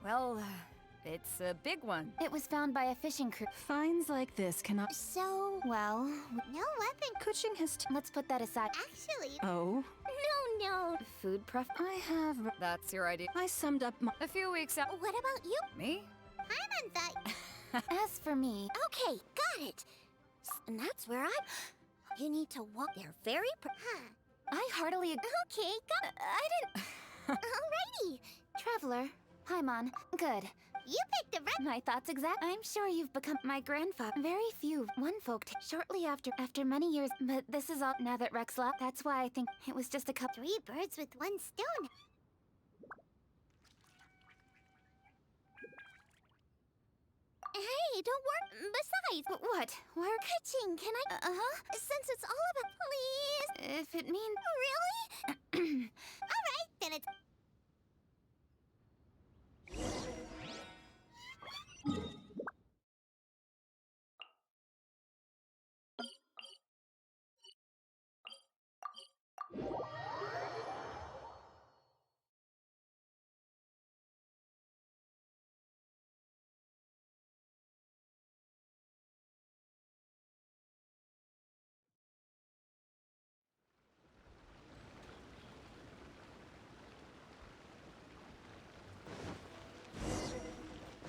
Well, it's a big one. It was found by a fishing crew. Finds like this cannot. So, Well, no weapon. Kuching has. Let's put that aside. Actually, Oh, no. food I have. That's your idea. I summed up my. A few weeks out. What about you? Me? Paimon thought. As for me, Okay, got it. And that's where You need to walk there very I heartily. Okay, got I didn't. Alrighty. Traveler, Paimon, good. You picked the right. My thoughts exact. I'm sure you've become my grandfather. Very few. One folk shortly after many years. But this is all now that Rex left. That's why I think it was just a couple. 3 birds with 1 stone. Hey, don't worry. Besides, What? Where? Kuching, can I? Since it's all about, please. If it means. Really? Alright, then it's.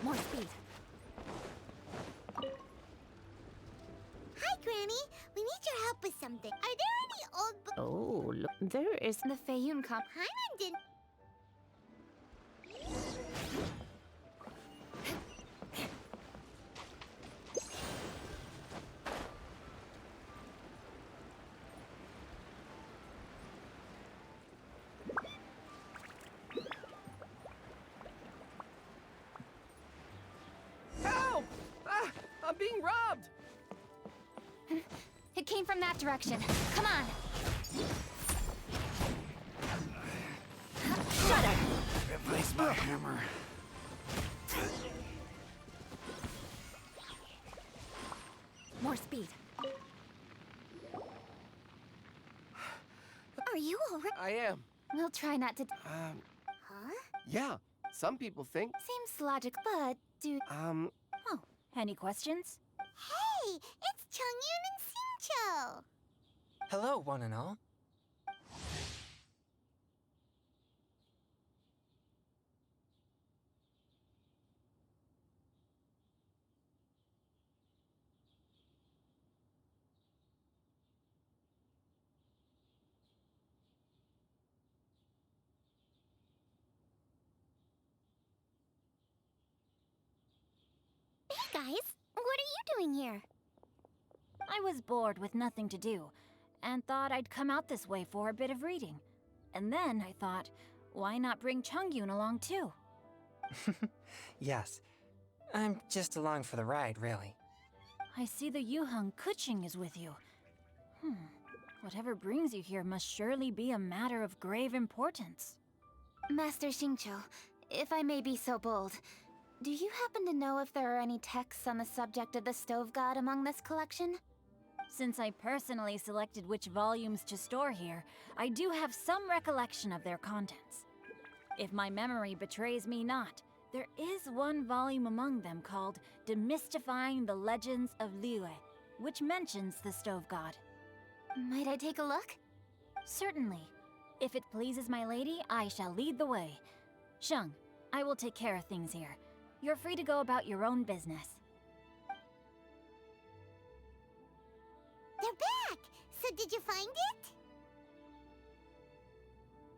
More speed. Hi, Granny. We need your help with something. Are there any old books? Oh, look. There is the Feiyun comp. Paimon didn't. Help! Ah, I'm being robbed! It came from that direction. Come on. Shut up. Replace my hammer. More speed. Are you alright? I am. We'll try not to. Huh? Yeah. Some people think. Seems logic, but do. Oh, any questions? Hey, it's Chongyun and Xingqiu. Hello, one and all. Hey guys, what are you doing here? I was bored with nothing to do, and thought I'd come out this way for a bit of reading. And then I thought, why not bring Chongyun along too? Yes. I'm just along for the ride, really. I see the Yuheng Kuching is with you. Whatever brings you here must surely be a matter of grave importance. Master Xingqiu, if I may be so bold, do you happen to know if there are any texts on the subject of the Stove God among this collection? Since I personally selected which volumes to store here, I do have some recollection of their contents. If my memory betrays me not, there is one volume among them called Demystifying the Legends of Liyue, which mentions the Stove God. Might I take a look? Certainly. If it pleases my lady, I shall lead the way. Sheng, I will take care of things here. You're free to go about your own business. They're back! So did you find it?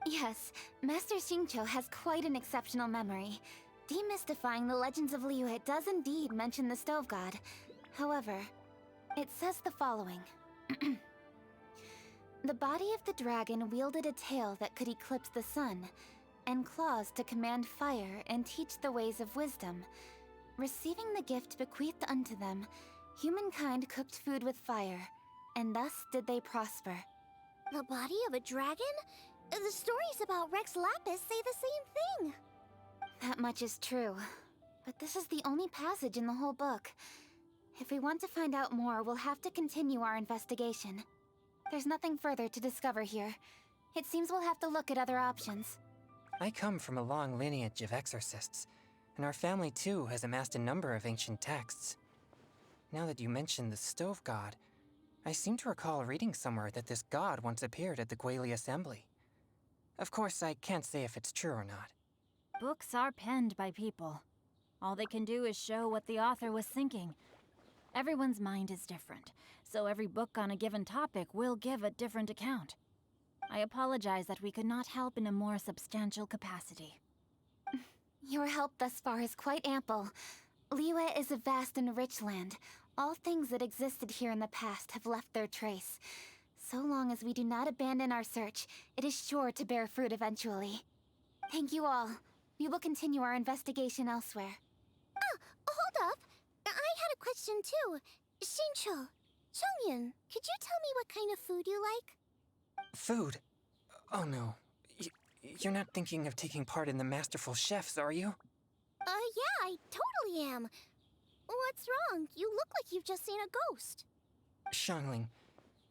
Yes, Master Xingqiu has quite an exceptional memory. Demystifying the Legends of Liyue does indeed mention the Stove God. However, it says the following. The body of the dragon wielded a tail that could eclipse the sun, and claws to command fire and teach the ways of wisdom. Receiving the gift bequeathed unto them, humankind cooked food with fire, and thus did they prosper. The body of a dragon? The stories about Rex Lapis say the same thing. That much is true, but this is the only passage in the whole book. If we want to find out more, we'll have to continue our investigation. There's nothing further to discover here. It seems we'll have to look at other options. I come from a long lineage of exorcists, and our family too has amassed a number of ancient texts. Now that you mention the Stove God, I seem to recall reading somewhere that this god once appeared at the Guili Assembly. Of course, I can't say if it's true or not. Books are penned by people. All they can do is show what the author was thinking. Everyone's mind is different, so every book on a given topic will give a different account. I apologize that we could not help in a more substantial capacity. Your help thus far is quite ample. Liyue is a vast and rich land. All things that existed here in the past have left their trace. So long as we do not abandon our search, it is sure to bear fruit eventually. Thank you all. We will continue our investigation elsewhere. Hold up. I had a question too. Shincho, Chongyun, could you tell me what kind of food you like? Food? Oh no. You're not thinking of taking part in the Masterful Chefs, are you? Yeah, I totally am. What's wrong? You look like you've just seen a ghost. Xiangling,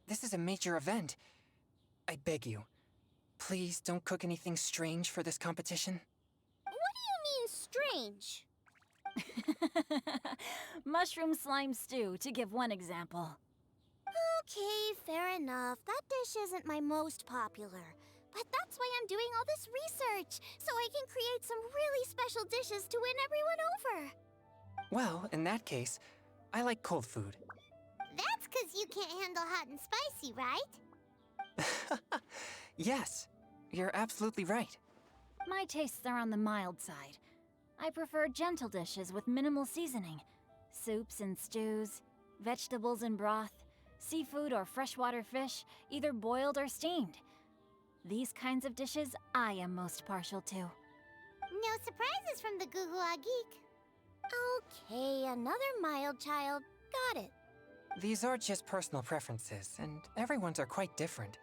this is a major event. I beg you, please don't cook anything strange for this competition. What do you mean, strange? Mushroom slime stew, to give one example. Okay, fair enough. That dish isn't my most popular. But that's why I'm doing all this research, so I can create some really special dishes to win everyone over. Well, in that case, I like cold food. That's 'cause you can't handle hot and spicy, right? Yes, you're absolutely right. My tastes are on the mild side. I prefer gentle dishes with minimal seasoning. Soups and stews, vegetables and broth, seafood or freshwater fish, either boiled or steamed. These kinds of dishes I am most partial to. No surprises from the Guhua Geek. Okay, another mild child. Got it. These are just personal preferences, and everyone's are quite different.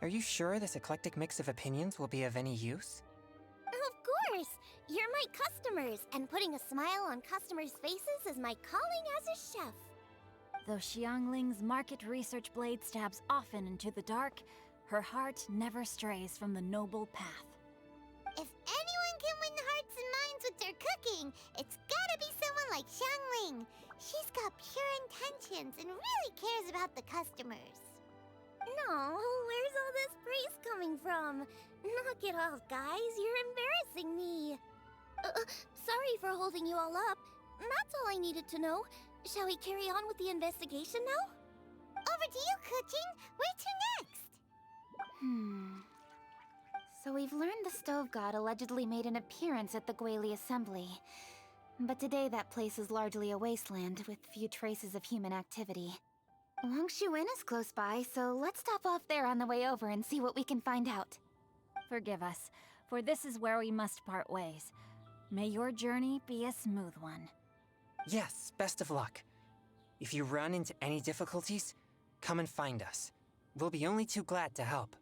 Are you sure this eclectic mix of opinions will be of any use? Of course! You're my customers, and putting a smile on customers' faces is my calling as a chef. Though Xiangling's market research blade stabs often into the dark, her heart never strays from the noble path. If anyone can win hearts and minds with their cooking, it's gotta be someone like Xiangling. She's got pure intentions and really cares about the customers. No, where's all this praise coming from? Knock it off, guys. You're embarrassing me. Sorry for holding you all up. That's all I needed to know. Shall we carry on with the investigation now? Over to you, Kuching. Where to next? So we've learned the Stove God allegedly made an appearance at the Guili Assembly. But today that place is largely a wasteland with few traces of human activity. Longshu Inn is close by, so let's stop off there on the way over and see what we can find out. Forgive us, for this is where we must part ways. May your journey be a smooth one. Yes, best of luck. If you run into any difficulties, come and find us. We'll be only too glad to help.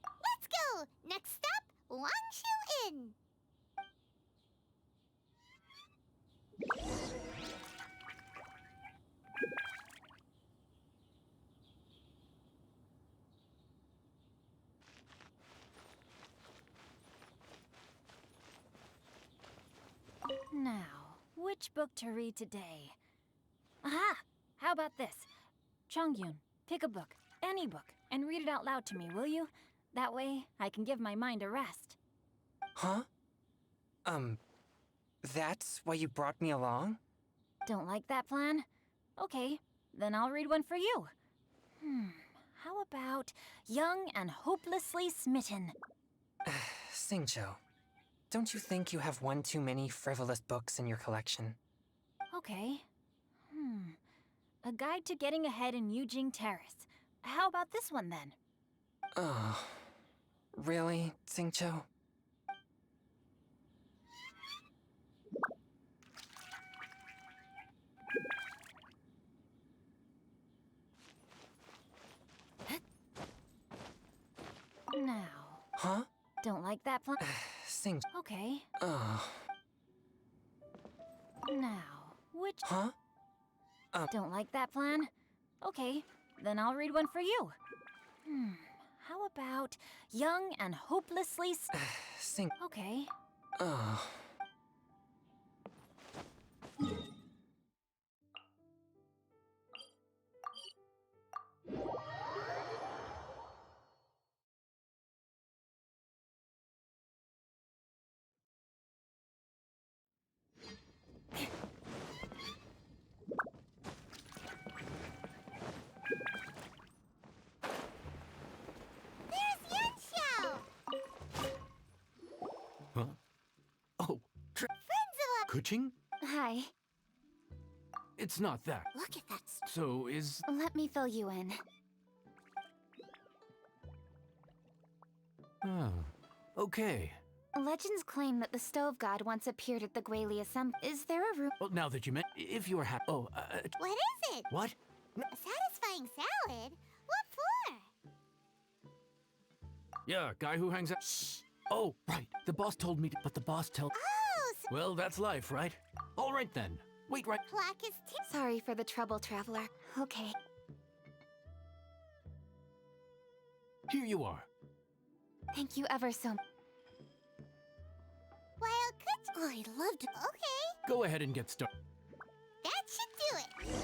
Let's go! Next stop, Longshu Inn! Now, which book to read today? Aha! How about this? Chongyun, pick a book, any book, and read it out loud to me, will you? That way, I can give my mind a rest. Huh? That's why you brought me along? Don't like that plan? Okay, then I'll read one for you. How about Young and Hopelessly Smitten? Xingqiu, don't you think you have one too many frivolous books in your collection? Okay. A Guide to Getting Ahead in Yujing Terrace. How about this one, then? Oh, really, Xingqiu? Now. Huh? Don't like that plan? Xingqiu. Okay. Oh. Now, which... Huh? Don't like that plan? Okay, then I'll read one for you. How about young and hopelessly... Sing. Okay. Oh. There's Yanxiao! Huh? Oh, Friends Kuching? Hi. It's not that. Look at that. So is... Let me fill you in. Oh, okay. Legends claim that the Stove God once appeared at the Guili Assembly. Is there a room? Well, now that you if you are happy... Oh, What is it? what? A satisfying salad? What for? Yeah, guy who hangs out... Shh! Oh, right. The boss told me to... But the boss told... Oh, so Well, that's life, right? All right, then. Wait, right... plaque is Sorry for the trouble, Traveler. Okay. Here you are. Thank you ever so much. While Kuch... I loved it. Okay, Go ahead and get started. that should do it.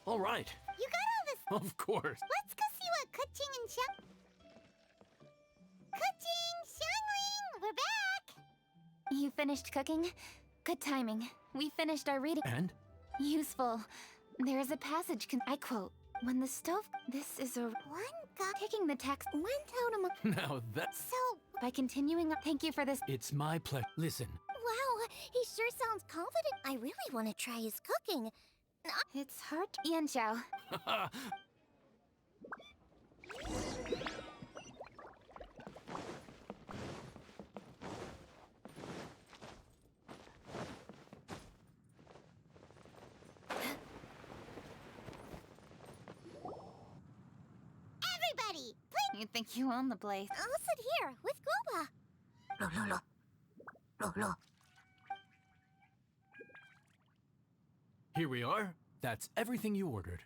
All right. You got all this. Of course. Let's go see what Kuching and Xiang... Kuching, Xiangling, we're back! You finished cooking? Good timing. We finished our reading. And? Useful. There is a passage I quote, when the stove... This is a... One guy... Taking the text went out among... Now that's... So... By continuing... Thank you for this... It's my pleasure. Listen. Wow, he sure sounds confident. I really want to try his cooking. It's hard... Yanxiao. Everybody, please... You think you own the place? I'll sit here with Guoba. Here we are. That's everything you ordered.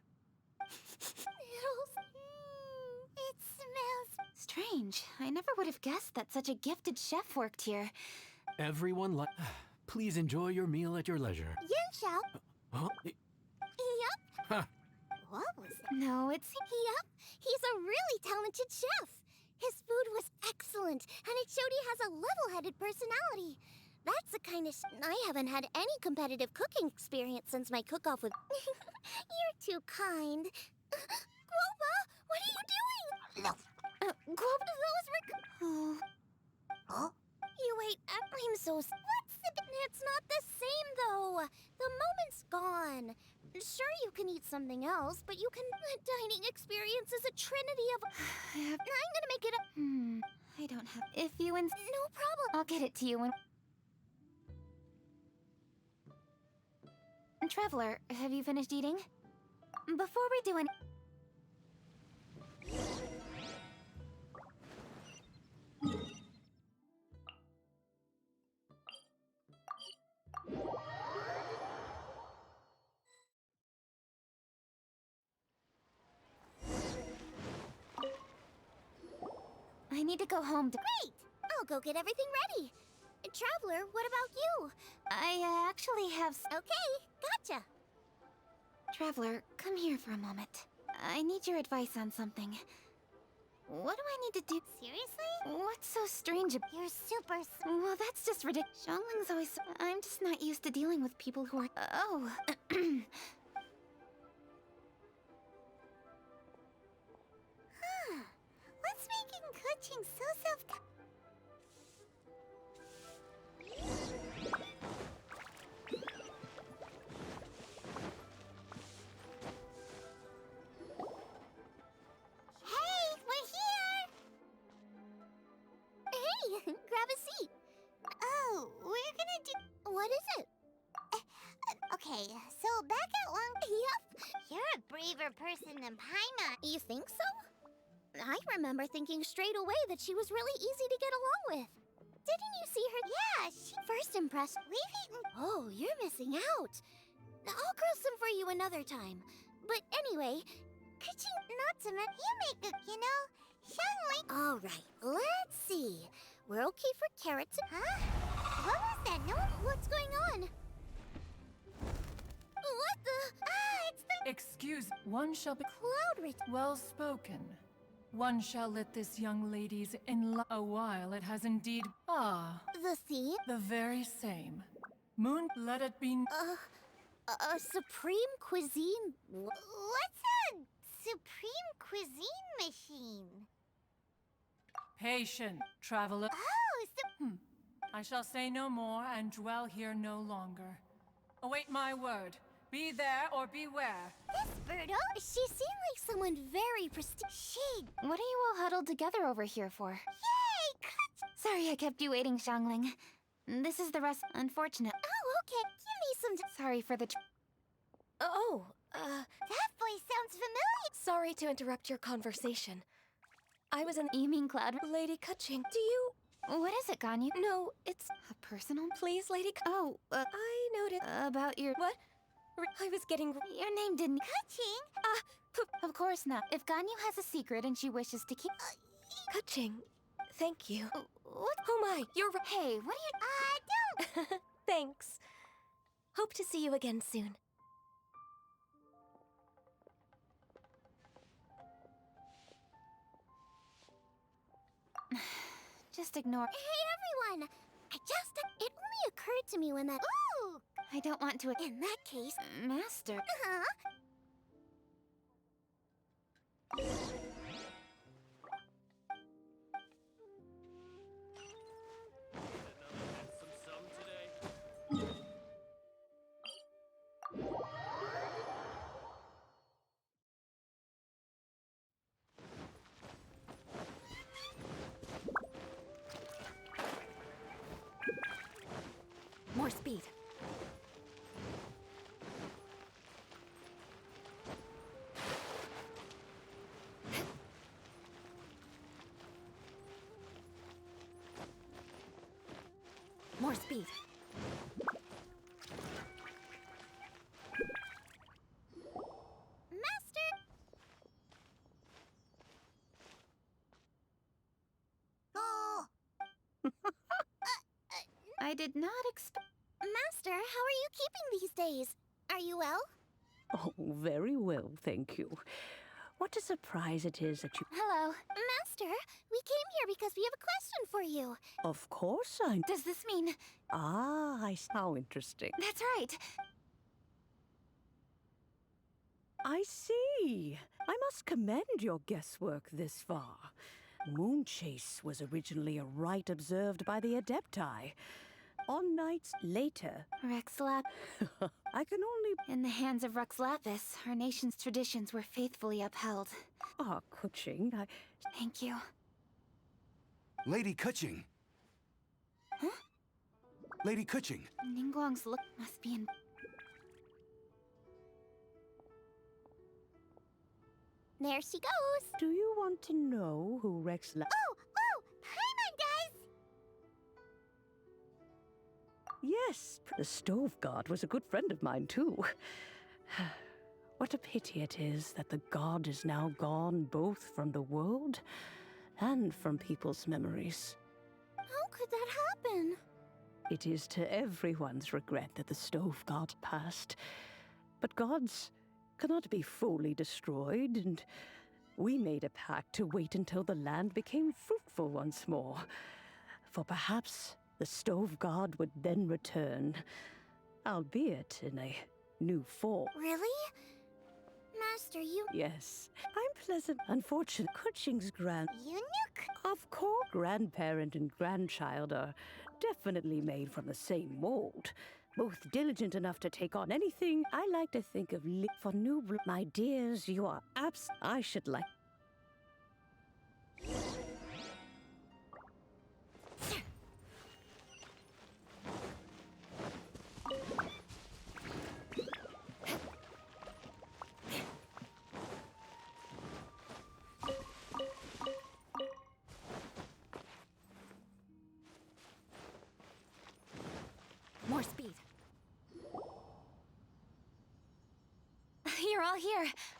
It smells... Strange. I never would have guessed that such a gifted chef worked here. Everyone like... Please enjoy your meal at your leisure. Yanxiao. Huh? Yup. Ha! What was that? No, it's... Yup. He's a really talented chef. His food was excellent, and it showed he has a level-headed personality. That's the kind of... I haven't had any competitive cooking experience since my cook-off with... You're too kind. Guoba, what are you doing? No. Guoba, those were... Oh. Huh? You wait, I'm so... What's the... It's not the same, though. The moment's gone. Sure, you can eat something else, but you can... The dining experience is a trinity of... I'm gonna make it up. I don't have... If you No problem. I'll get it to you when... Traveler, have you finished eating? Before we do any... I need to go home to... Great! I'll go get everything ready. Traveler, what about you? I actually have... Okay, gotcha. Traveler, come here for a moment. I need your advice on something. What do I need to do? Seriously? What's so strange about... You're super... Well, that's just ridiculous. Xiangling's always... I'm just not used to dealing with people who are... Oh. Huh. What's making Kuching so self... Hey, we're here! Hey, grab a seat. Oh, we're gonna do... What is it? Okay, so back at Long... Yep. You're a braver person than Paimon. You think so? I remember thinking straight away that she was really easy to get along with. Didn't you see her? Yeah, she... First impressed. We've eaten... Oh, you're missing out. I'll grill some for you another time. But anyway, Could you... Not to mention... You make a... You know... Xiangling... all right, let's see. We're okay for carrots. Huh? What was that? No... What's going on? What the... it's the... Excuse, one shall be Cloud. well spoken. One shall let this young lady's in a while it has indeed... Ah, The theme? the very same. Moon, let it be... A supreme cuisine? What's a supreme cuisine machine? Patient, traveler. Oh, so... I shall say no more and dwell here no longer. Await my word. Be there or beware. This Birdo? She seemed like someone very prestigious. What are you all huddled together over here for? Yay! Sorry I kept you waiting, Xiangling. This is the rest. Unfortunate. Oh, okay. Give me some... Sorry for the... That voice sounds familiar. Sorry to interrupt your conversation. I was an... You mean Cloud? Lady Kutching, do you... What is it, Ganyu? No, it's... A personal? Please, Lady I noted... About your... What? I was getting... Your name didn't... Kutching? Of course not. If Ganyu has a secret and she wishes to keep... Kutching, thank you. What? Oh my, you're... Hey, what are you... don't... Thanks. Hope to see you again soon. Just ignore... Hey, everyone! It only occurred to me when that... Ooh! I don't want to... In that case... Master... Huh? More speed. More speed. Master! Oh! I did not expect... Master, how are you keeping these days? Are you well? Oh, very well, thank you. What a surprise it is that you... Hello. Master, we came here because we have a question for you. Of course I... Does this mean... Ah, how interesting. That's right. I see. I must commend your guesswork this far. Moon Chase was originally a rite observed by the Adepti. On nights later... Rex Lap... I can only... In the hands of Rex Lapis, our nation's traditions were faithfully upheld. Ah, Kutching, Thank you. Lady Kutching. Huh? Lady Kutching. Ningguang's look must be in... There she goes. Do you want to know who Rex Lap... Oh! Hi, my guys! Yes, the Stove God was a good friend of mine, too. What a pity it is that the god is now gone both from the world and from people's memories. How could that happen? It is to everyone's regret that the Stove God passed. But gods cannot be fully destroyed, and we made a pact to wait until the land became fruitful once more. For perhaps the Stove God would then return, albeit in a new form. Really? Master, you... Yes, I'm pleasant. Unfortunate. Kutching's Eunuch? Of course, grandparent and grandchild are definitely made from the same mold. Both diligent enough to take on anything. I like to think of for new... My dears, you are I should like...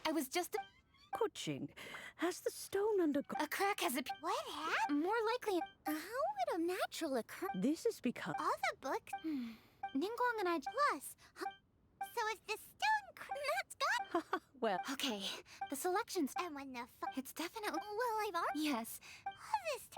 I was just... Kuching, has the stone undergone... A crack has appeared. What happened? More likely, how would a natural occur? This is because... All the books. Ningguang and I... Plus, so if the stone that's got... Well... Okay, the selections... And when the It's definitely... Well, I've already... Yes. All this...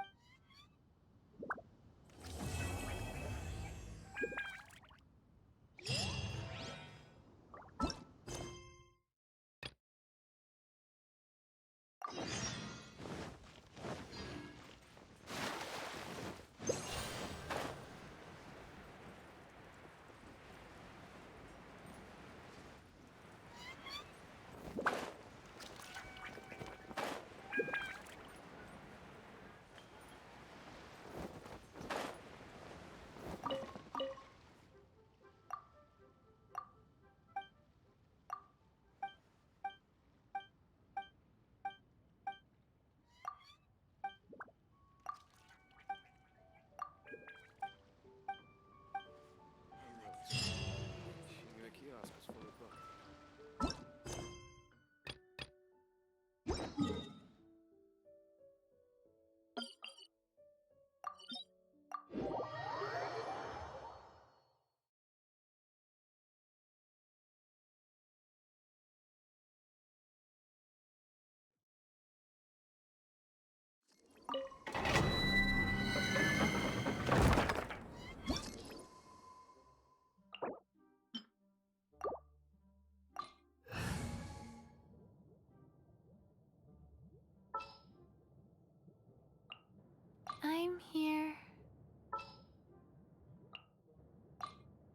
I'm here.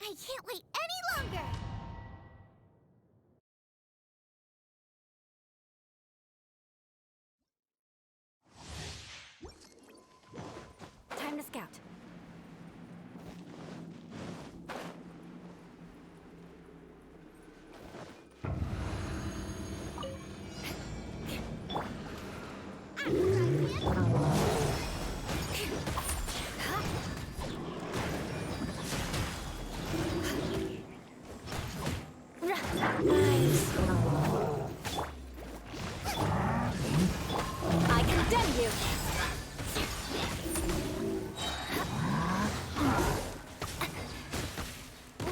I can't wait any longer! Time to scout. I condemn you!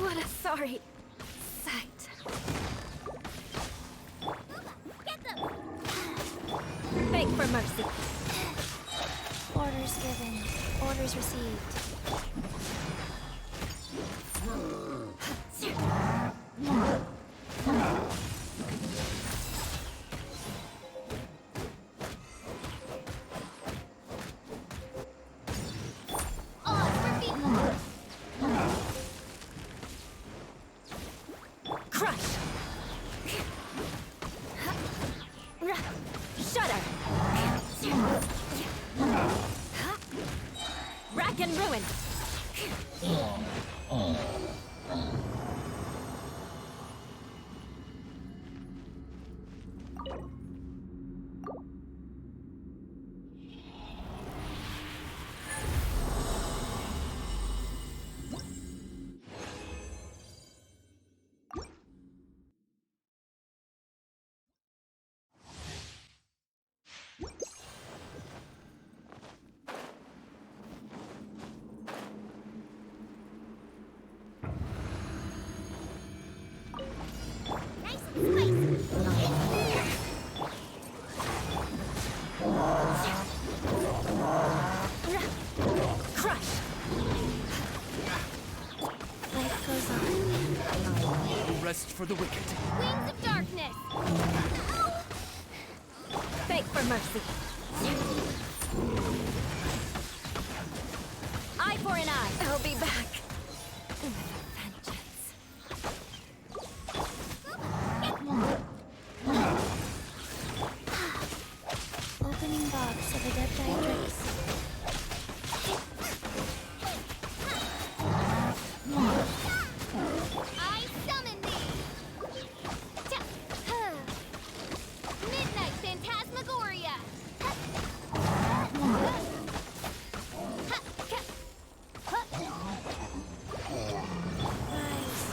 What a sorry sight. Get them! Beg for mercy. Orders given. Orders received. Crush! Shudder! Rack and ruin! Crush! Life goes on. Rest for the wicked. Wings of darkness! Beg for mercy. Eye for an eye. I'll be back. With a vengeance. Opening box of Adepti Trace. I summon thee! Midnight Phantasmagoria! Rise.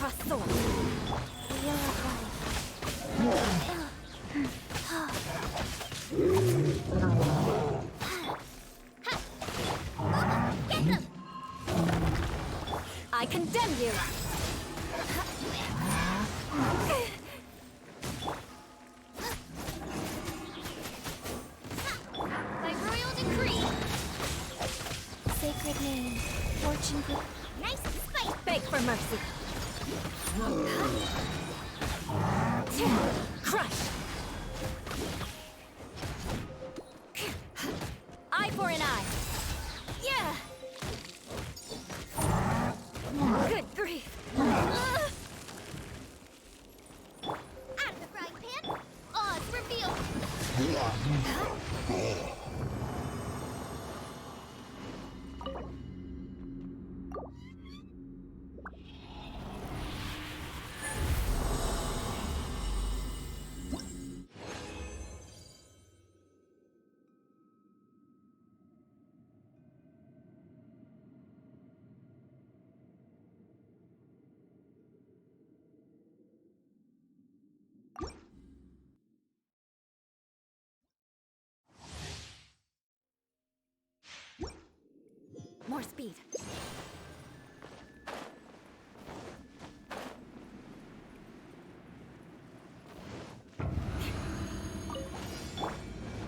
cross swords. Wheel of Get them! I condemn you! By royal decree. Sacred name. Fortune group. Nice and spicy. Beg for mercy. Crush! Eye for an eye. Yeah! Good grief. Out of the frying pan. Oz revealed. More speed.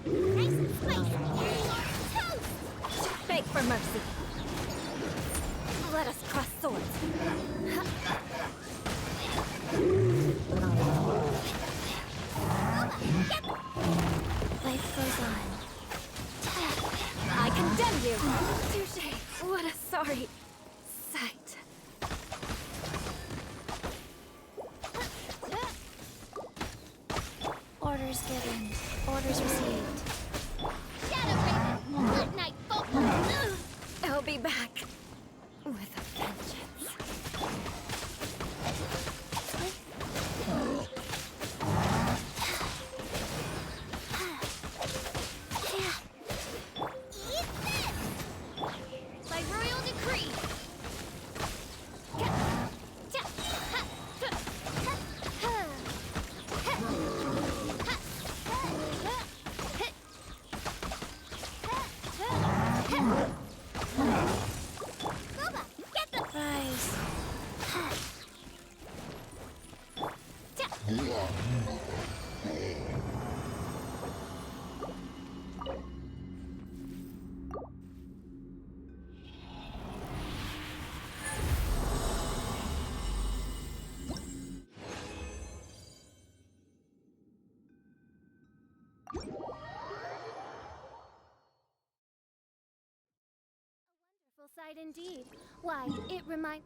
Nice and spicy. Toast. Beg for mercy. Let us cross swords. Life goes on. I condemn you! Touché! What a sorry sight. Orders given. Orders received. Shadow Raven. Let night fall. I'll be back with a vengeance. Eat this. By royal decree. Rise. Wonderful sight indeed. Why, it reminds...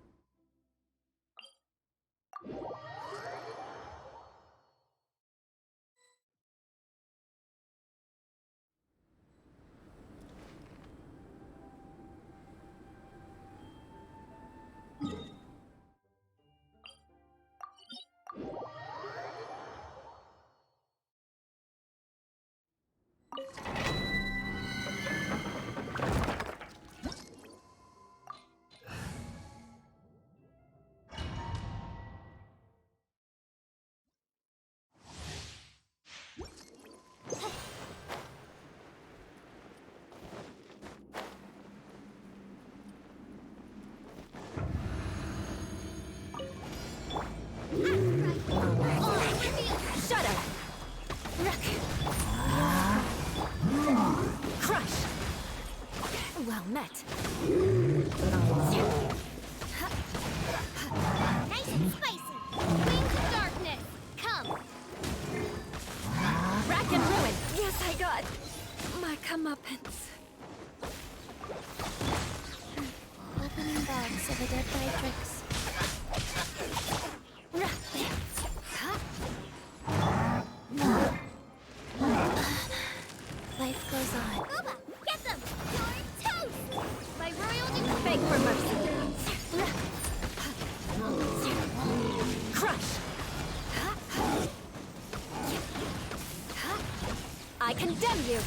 Shut up! Crush! Well met. Nice and spicy. Wings of darkness. Come. Rack and ruin! Yes, I got my comeuppance. Opening box of a dead Vitrix. Life goes on. Boba, get them. You're toast. By royal decree. Beg for mercy. Crush! I condemn you!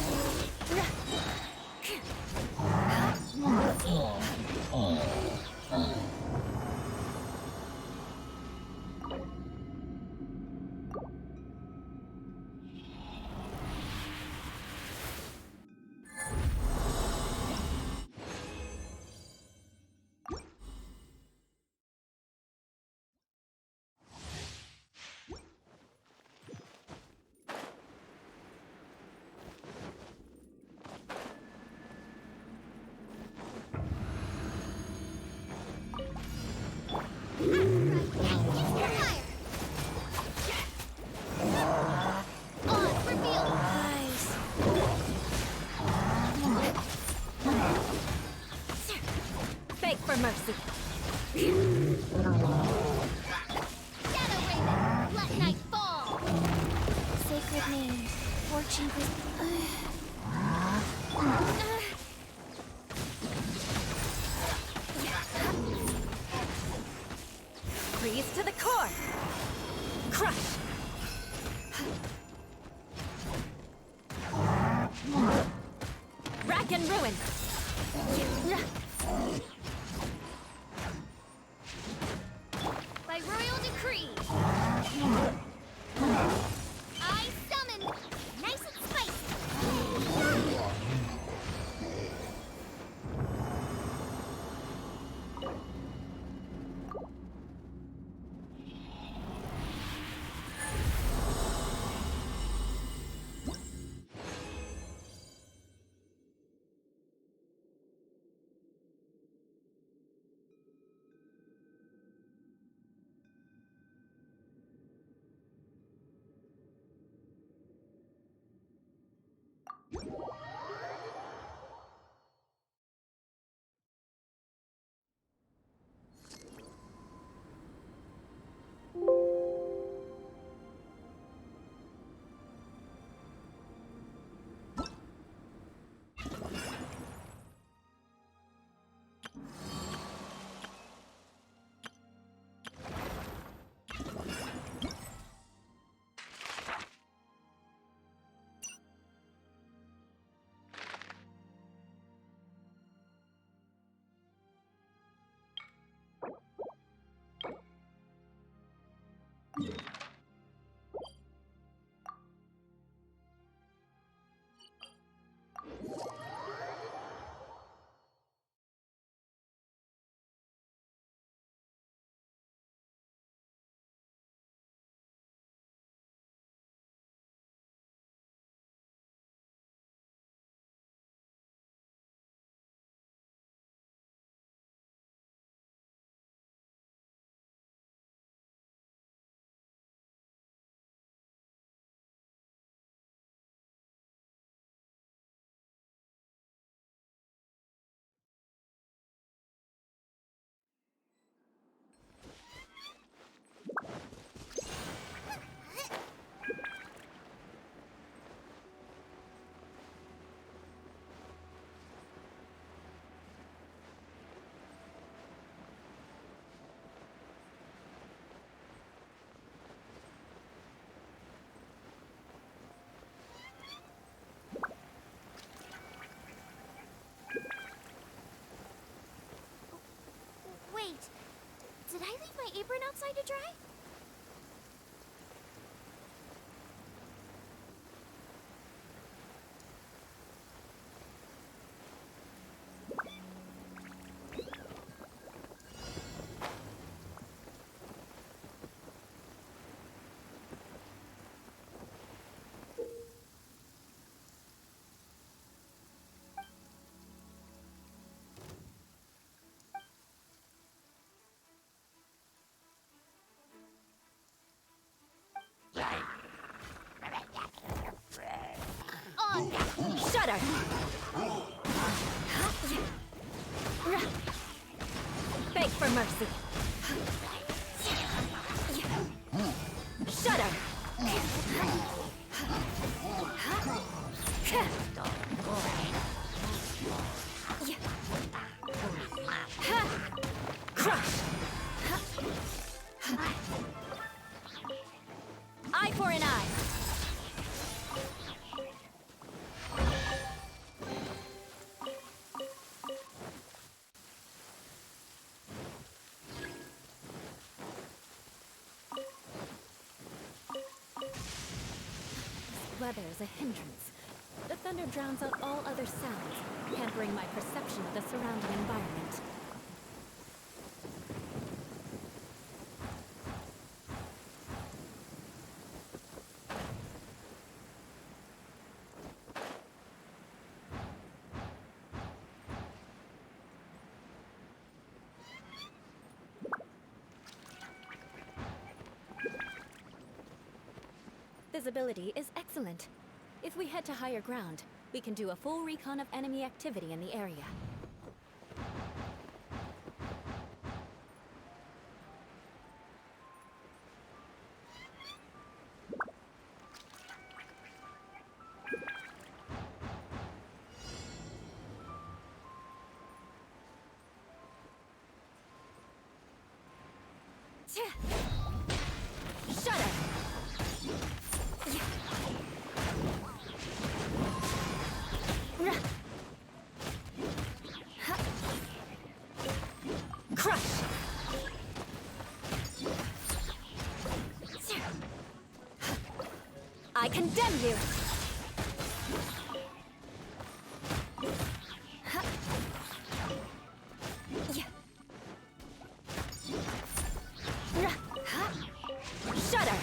chambers. Freeze to the core! Crush! Rack and ruin! By royal decree, I summon nice and spicy. Wait, did I leave my apron outside to dry? Shudder! Beg for mercy. Shudder! Crush! Eye for an eye. Weather is a hindrance. The thunder drowns out all other sounds, hampering my perception of the surrounding environment. Visibility is excellent. If we head to higher ground, we can do a full recon of enemy activity in the area. Shudder! Crush! I condemn you! Shudder!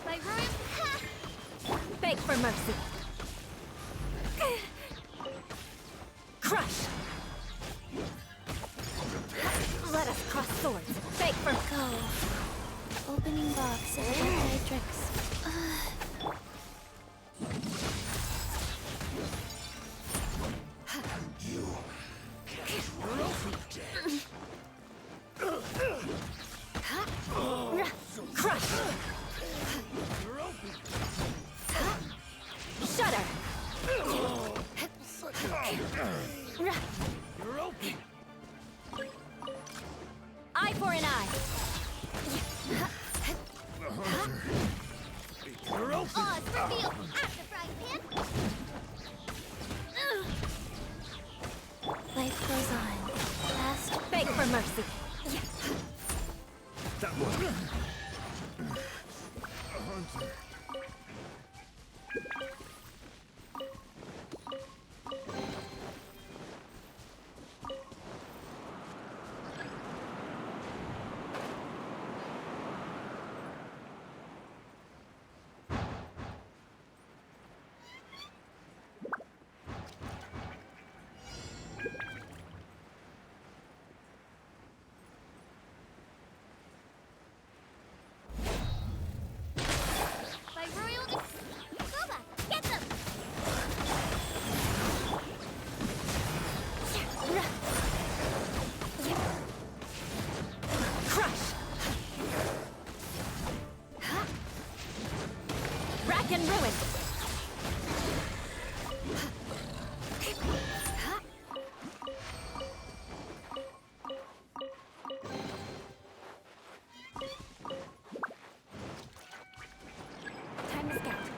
My room. Beg for mercy. Crush! Let us cross swords. Beg for Go. Opening box of the Matrix. You can't run from death. Crush! Shudder! You're open. Eye for an eye. You're open. Oh, it's revealed at the frying pan. Life goes on. Last. Beg for mercy. That one. My royal. Boba, get them. Crush! Rack and ruin! Time to scout.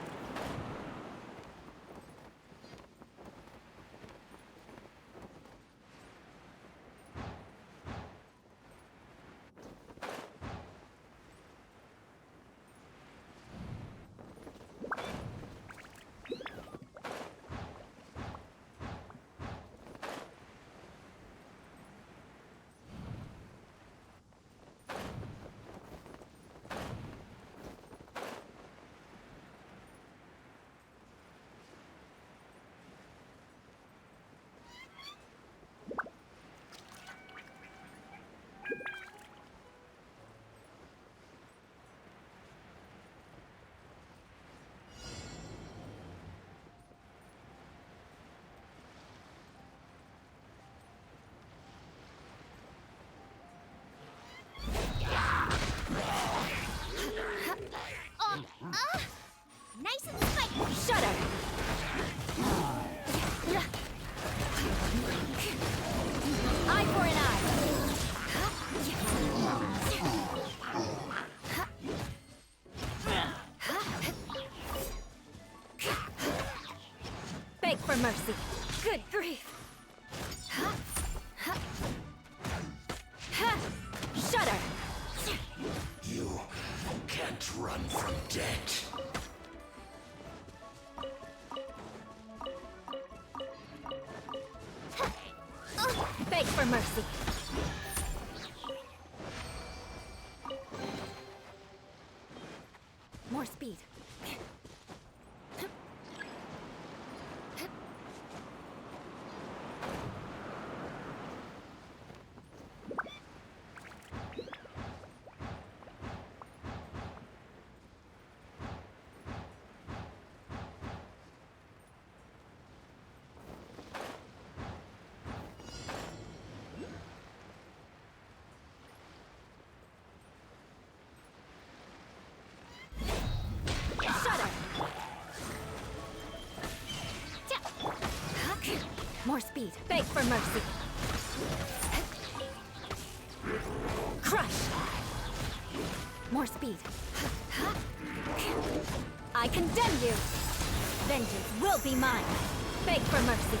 Nice and spiky. Shudder! Eye for an eye! Beg for mercy. Good grief! Shudder! You can't run from death. for mercy. More speed. More speed. Beg for mercy. Crush. More speed. I condemn you. Vengeance will be mine. Beg for mercy.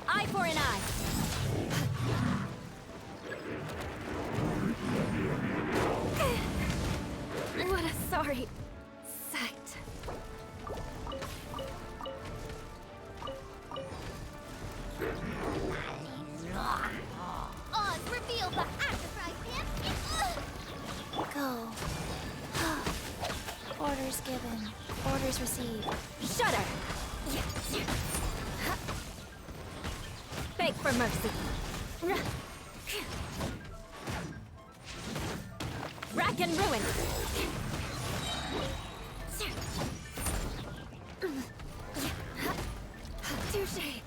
Eye for an eye. What a sorry sight. Oz, reveal the Antichrist him! Go. Orders given. Orders received. Shudder! Beg for mercy. Rack and ruin. Touché.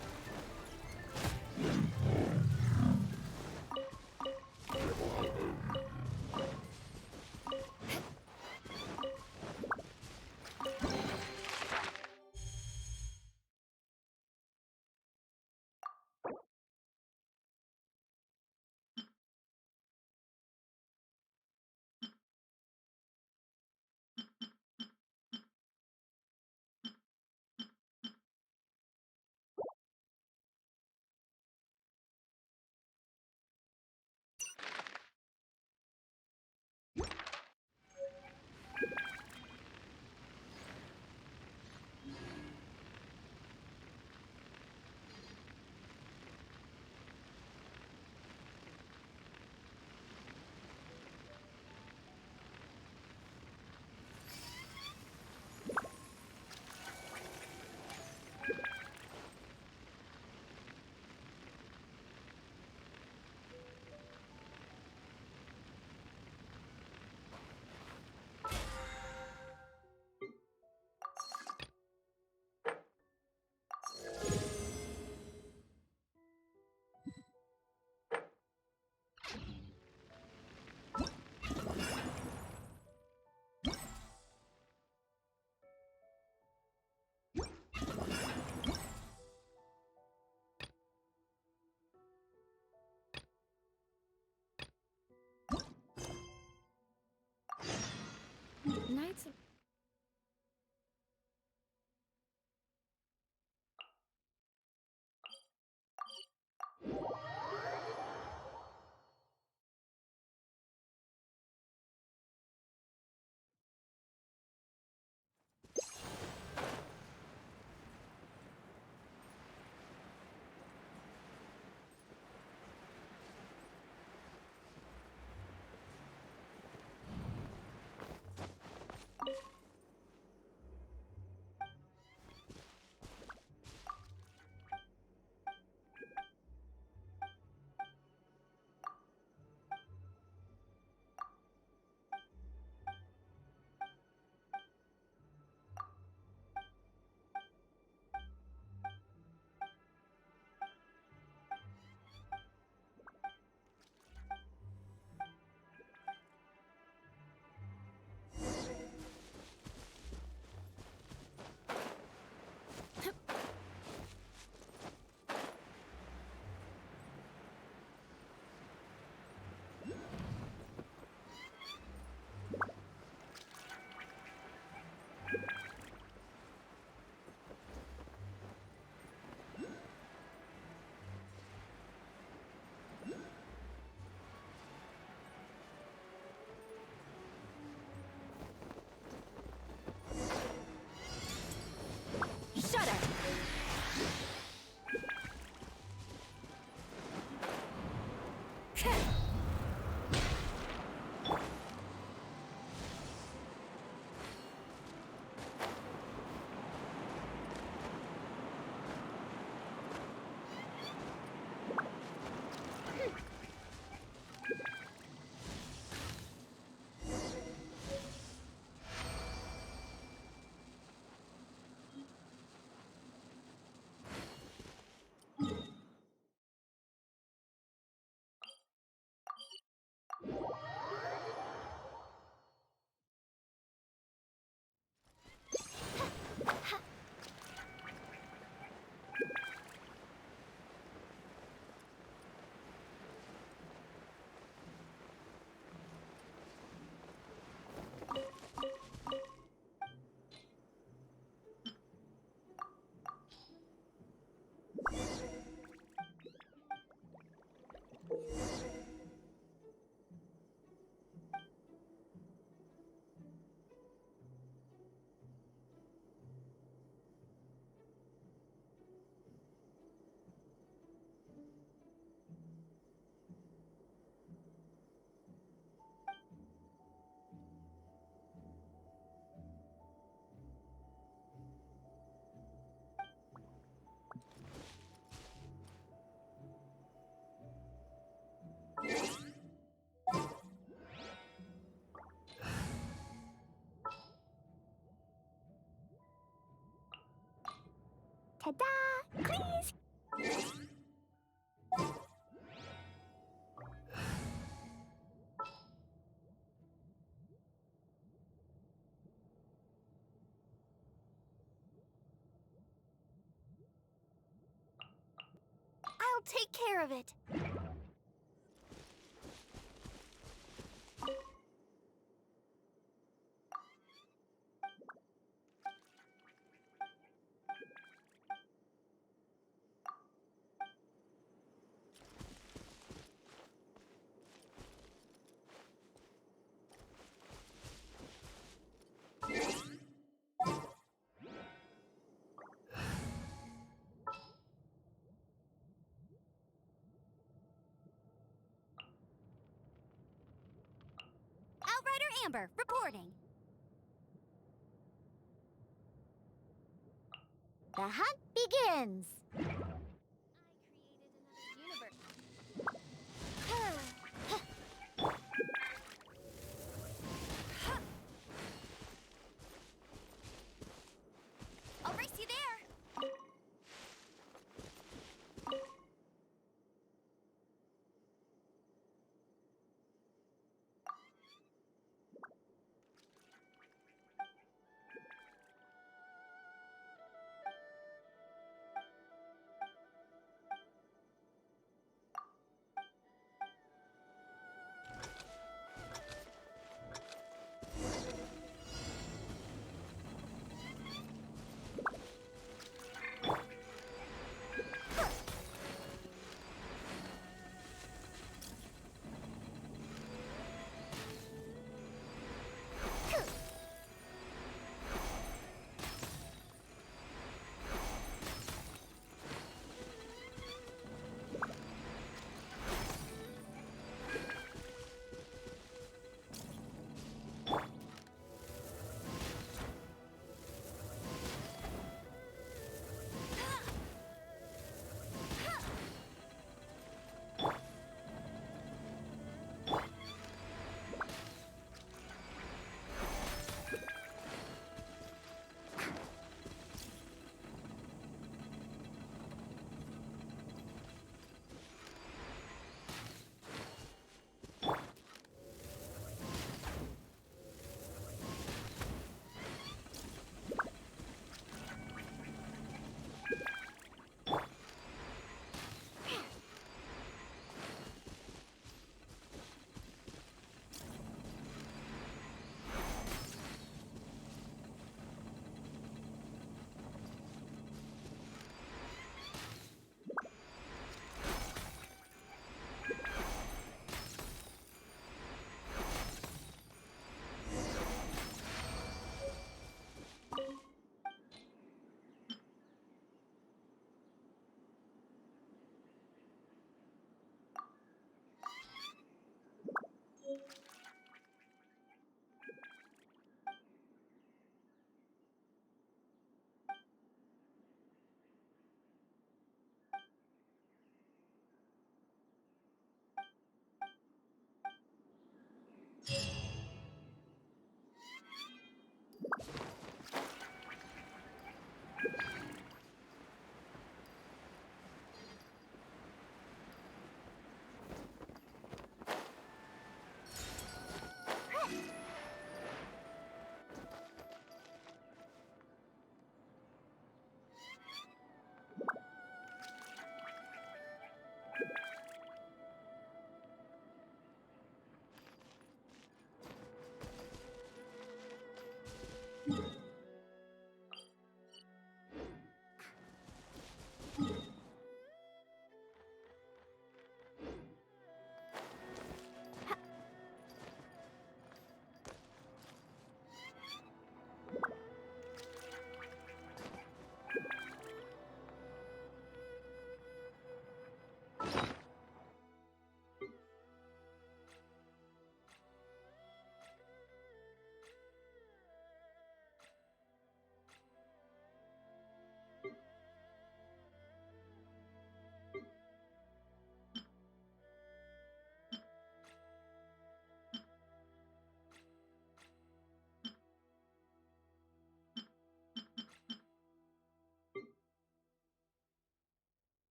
Knights. Ta-da! Please! I'll take care of it. Outrider Amber, reporting. The hunt begins. I'll race you there.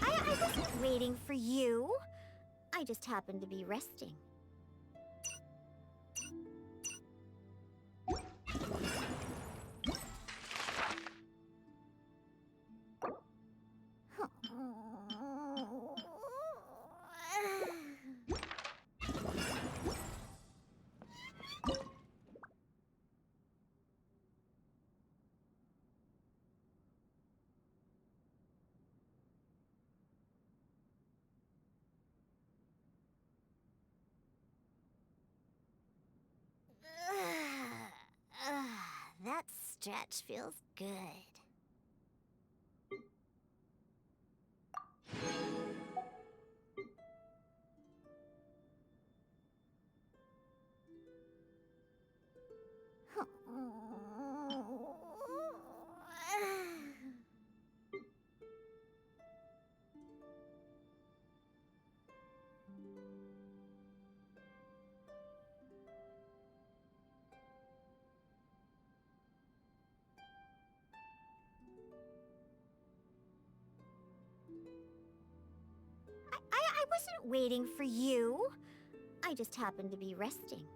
I wasn't waiting for you. I just happened to be resting. That stretch feels good. I wasn't waiting for you. I just happened to be resting.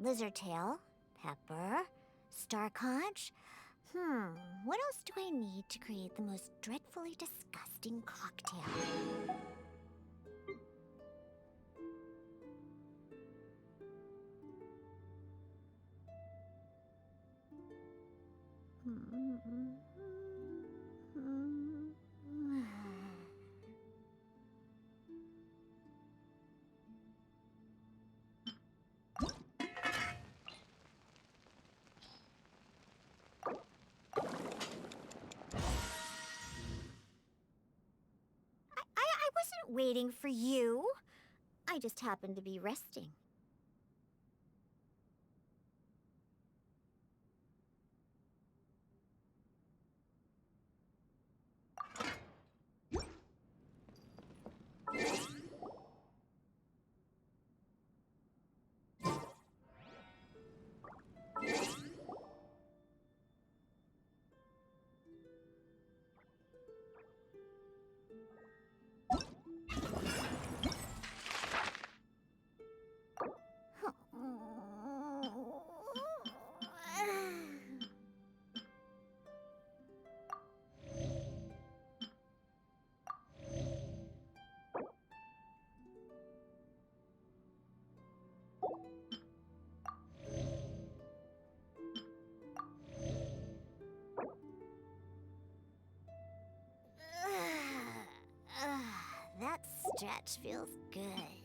Lizardtail, Pepper, Star Conch. What else do I need to create the most dreadfully disgusting cocktail? I wasn't waiting for you. I just happened to be resting. stretch feels good.